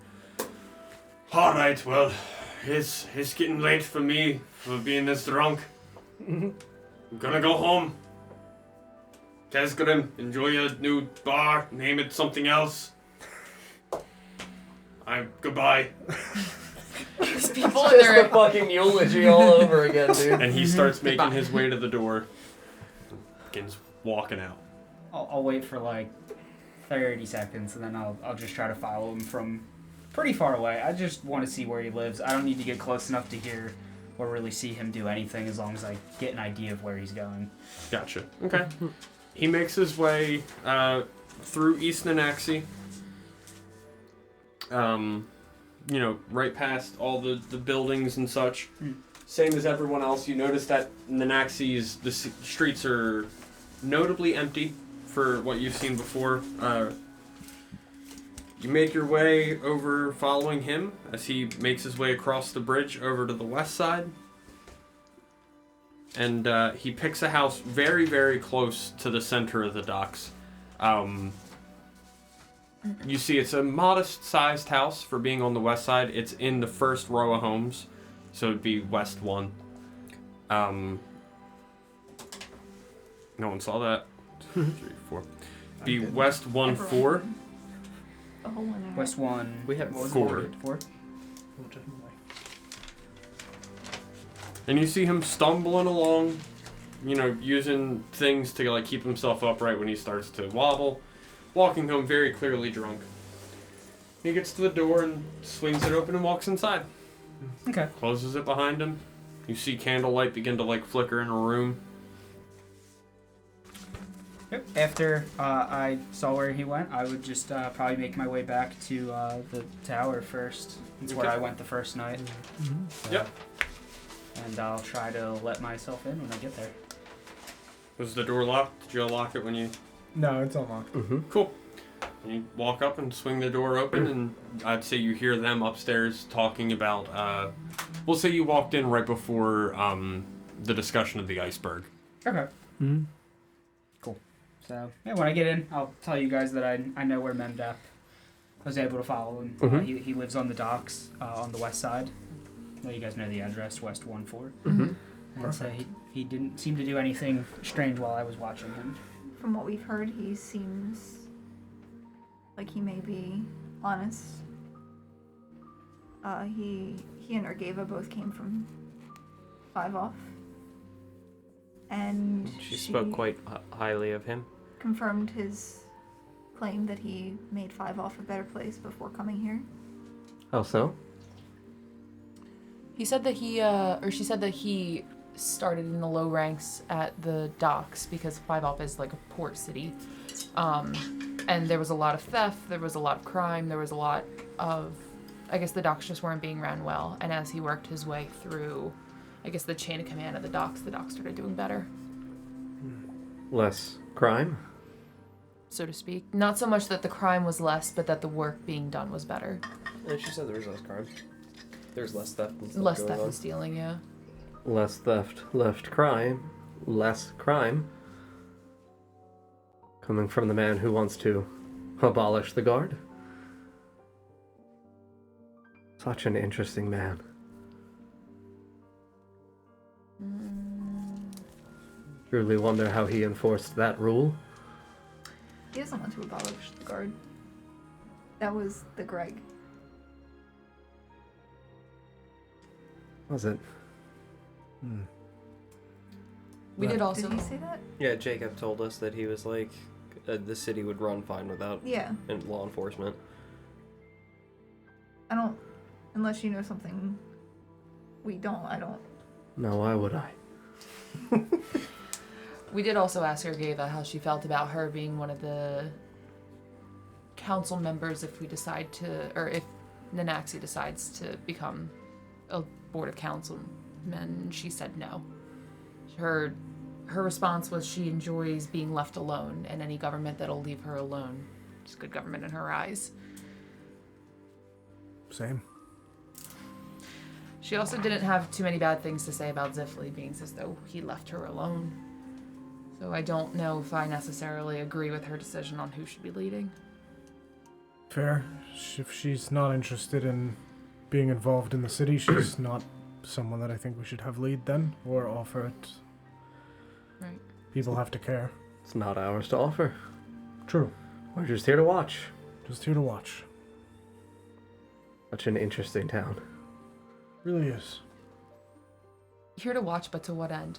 "All right, well, it's getting late for me for being this drunk. I'm gonna go home. Tesgrim, enjoy your new bar. Name it something else. Goodbye." These people in their fucking eulogy all over again, dude. And he starts making his way to the door. Begins walking out. I'll wait for like 30 seconds, and then I'll just try to follow him from pretty far away. I just want to see where he lives. I don't need to get close enough to hear or really see him do anything, as long as I get an idea of where he's going. Gotcha. Okay. He makes his way through East Nenaxi. Right past all the buildings and such. Same as everyone else, you notice that Nenaxi's the streets are notably empty for what you've seen before. You make your way over following him as he makes his way across the bridge over to the west side. And he picks a house very, very close to the center of the docks. You see it's a modest-sized house for being on the west side. It's in the first row of homes, so it'd be west 1. No one saw that. 2, 3, 4. Be west 1-4. The whole one. West 1. We have what was it? 4. 4? And you see him stumbling along, using things to like keep himself upright when he starts to wobble, walking home very clearly drunk. He gets to the door and swings it open and walks inside. Okay. Closes it behind him. You see candlelight begin to like flicker in a room. Yep. After I saw where he went, I would just probably make my way back to the tower first. It's where Okay. I went the first night. So- Yep. And I'll try to let myself in when I get there. Was the door locked? Did you unlock it when you... No, it's unlocked. Cool. And you walk up and swing the door open, and I'd say you hear them upstairs talking about... we'll say you walked in right before the discussion of the iceberg. Okay. Cool. So, yeah, when I get in, I'll tell you guys that I know where Memdap. I was able to follow him. He lives on the docks on the west side. Well, you guys know the address, West 1-4. And so he didn't seem to do anything strange while I was watching him. From what we've heard, he seems like he may be honest. He and Orgeva both came from 5 off. And She spoke quite highly of him. confirmed his claimed that he made Five Off a better place before coming here. How so? He said that she said that he started in the low ranks at the docks because Five Off is like a port city. And there was a lot of theft, there was a lot of crime, there was a lot of, I guess the docks just weren't being ran well. And as he worked his way through, I guess the chain of command of the docks started doing better. Less crime? So to speak. Not so much that the crime was less, but that the work being done was better. And she said there was less crime. There's less theft and stuff Less going theft on. and stealing, yeah. Less theft, less crime. Less crime. Coming from the man who wants to abolish the guard. Such an interesting man. Truly wonder how he enforced that rule. He doesn't want to abolish the guard. That was the Greg. Was it? We did also... Did he say that? Yeah, Jacob told us that he was like, the city would run fine without Yeah. law enforcement. I don't... Unless you know something we don't, I don't... No, why would I? We did also ask Ergeva how she felt about her being one of the council members if we decide to, or if Nenaxi decides to become a board of councilmen. She said no. Her response was she enjoys being left alone, and any government that'll leave her alone is good government in her eyes. Same. She also didn't have too many bad things to say about Zifli, being as though he left her alone. So I don't know if I necessarily agree with her decision on who should be leading. Fair. If she's not interested in being involved in the city, she's not someone that I think we should have lead then, or offer it. Right. People have to care. It's not ours to offer. True. We're just here to watch. Just here to watch. Such an interesting town. Really is. Here to watch, but to what end?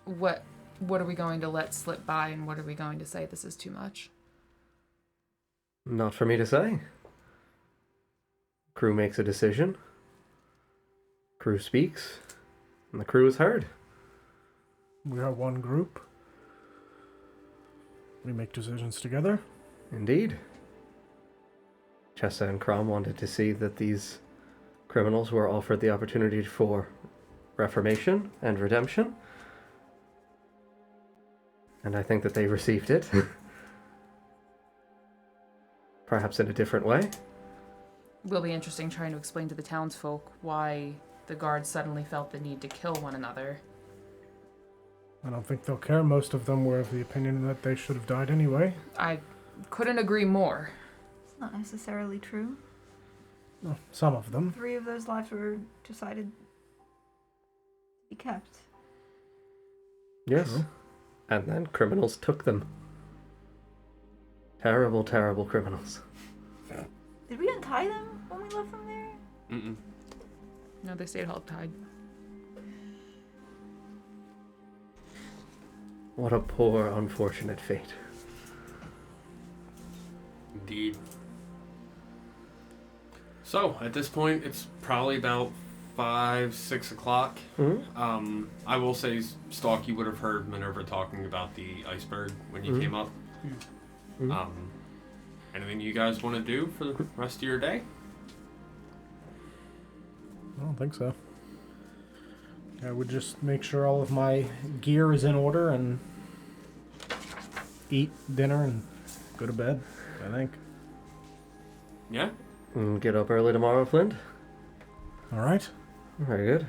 What are we going to let slip by, and what are we going to say this is too much? Not for me to say. Crew makes a decision. Crew speaks. And the crew is heard. We are one group. We make decisions together. Indeed. Chessa and Crom wanted to see that these criminals were offered the opportunity for reformation and redemption. And I think that they received it. Perhaps in a different way. Will be interesting trying to explain to the townsfolk why the guards suddenly felt the need to kill one another. I don't think they'll care. Most of them were of the opinion that they should have died anyway. I couldn't agree more. It's not necessarily true. Well, some of them. 3 of those lives were decided to be kept. Yes. True. And then criminals took them. Terrible, terrible criminals. Did we untie them when we left them there? Mm-mm. No, they stayed hog-tied. What a poor, unfortunate fate. Indeed. So, at this point, it's probably about 5, 6 o'clock. Mm-hmm. I will say, Stalk, you would have heard Minerva talking about the iceberg when you came up. Mhm. Anything you guys want to do for the rest of your day? I don't think so. I would just make sure all of my gear is in order and eat dinner and go to bed, I think. Yeah? Get up early tomorrow, Flint. All right. Very good.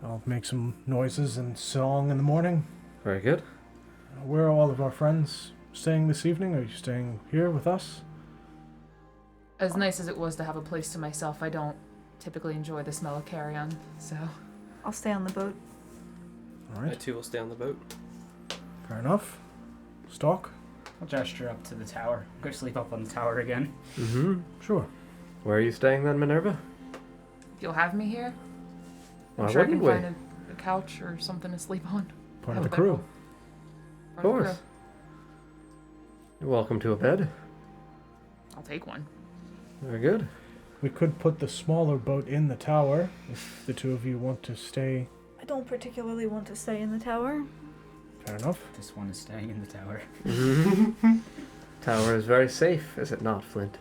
I'll make some noises and song in the morning. Very good. Where are all of our friends staying this evening? Are you staying here with us? As nice as it was to have a place to myself, I don't typically enjoy the smell of carrion, so... I'll stay on the boat. All I right. too will stay on the boat. Fair enough. Stalk? I'll gesture up to the tower. Go sleep up on the tower again. Mm-hmm. Sure. Where are you staying then, Minerva? If you'll have me here, I'm Why sure I wouldn't can we? find a couch or something to sleep on. Part Have of the a bedroom. crew. Of course. You're welcome to a bed. I'll take one. Very good. We could put the smaller boat in the tower if the two of you want to stay. I don't particularly want to stay in the tower. Fair enough. This one is staying in the tower. Tower is very safe, is it not, Flint?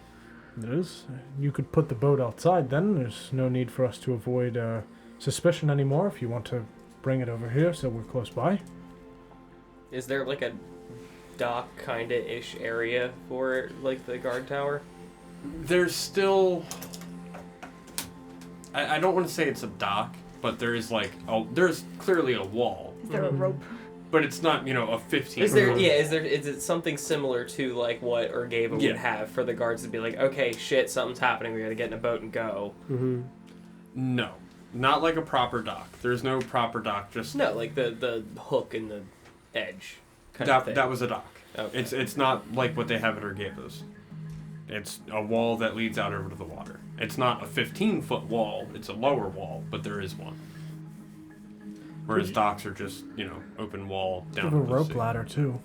It is. You could put the boat outside then. There's no need for us to avoid suspicion anymore if you want to bring it over here so we're close by. Is there like a dock kind of ish area for like the guard tower? There's still. I don't want to say it's a dock, but there is there's clearly a wall, Is there a rope? but it's not a 15. Is it something similar to like what Orvigo would have for the guards to be like, okay, shit, something's happening, we gotta get in a boat and go? Mm-hmm. No, not like a proper dock. There's no proper dock. Just No, like the hook and the edge kind of thing. that was a dock. Okay. It's not like what they have at Orvigo's. It's a wall that leads out over to the water. It's not a 15-foot wall. It's a lower wall, but there is one. Whereas docks are just, open wall We down have a to the rope sea. ladder too.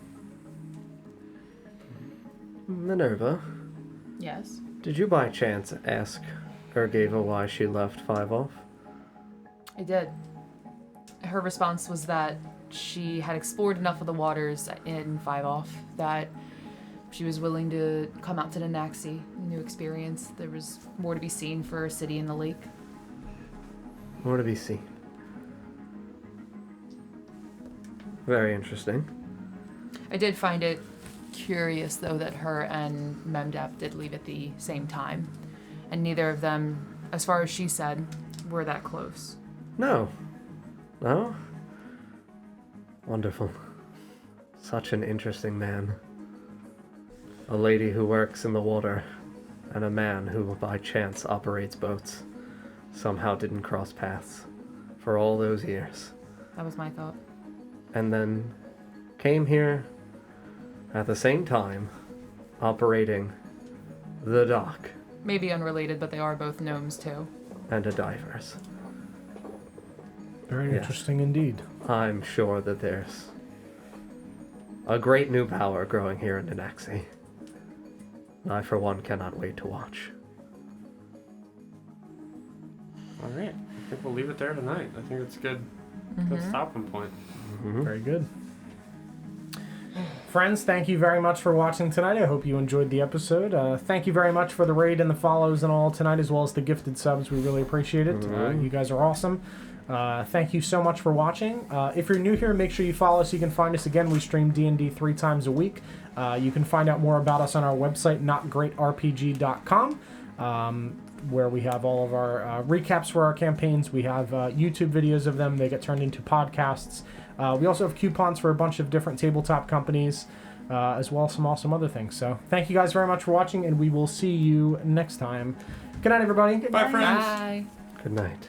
Minerva, Yes. did you by chance ask Orvigo why she left 5 off? I did. Her response was that she had explored enough of the waters in Five Off that she was willing to come out to Nenaxi, new experience. There was more to be seen for a city in the lake. More to be seen. Very interesting. I did find it curious, though, that her and Memdap did leave at the same time, and neither of them, as far as she said, were that close. No. No? Wonderful. Such an interesting man. A lady who works in the water, and a man who by chance operates boats. Somehow didn't cross paths for all those years. That was my thought. And then came here at the same time, operating the dock Maybe unrelated, but they are both gnomes, too. and a divers. Very Yes. interesting indeed. I'm sure that there's a great new power growing here in Nenaxi. I, for one, cannot wait to watch. All right. I think we'll leave it there tonight. I think it's good. Good stopping point. Mhm. Very good. Friends, thank you very much for watching tonight. I hope you enjoyed the episode. Thank you very much for the raid and the follows and all tonight, as well as the gifted subs. We really appreciate it. You guys are awesome. Thank you so much for watching. If you're new here, make sure you follow us so you can find us again. We stream D&D 3 times a week. You can find out more about us on our website, notgreatrpg.com, where we have all of our recaps for our campaigns. We have YouTube videos of them. They get turned into podcasts. We also have coupons for a bunch of different tabletop companies, as well as some awesome other things. So thank you guys very much for watching, and we will see you next time. Good night, everybody. Bye, friends. Bye. Good night.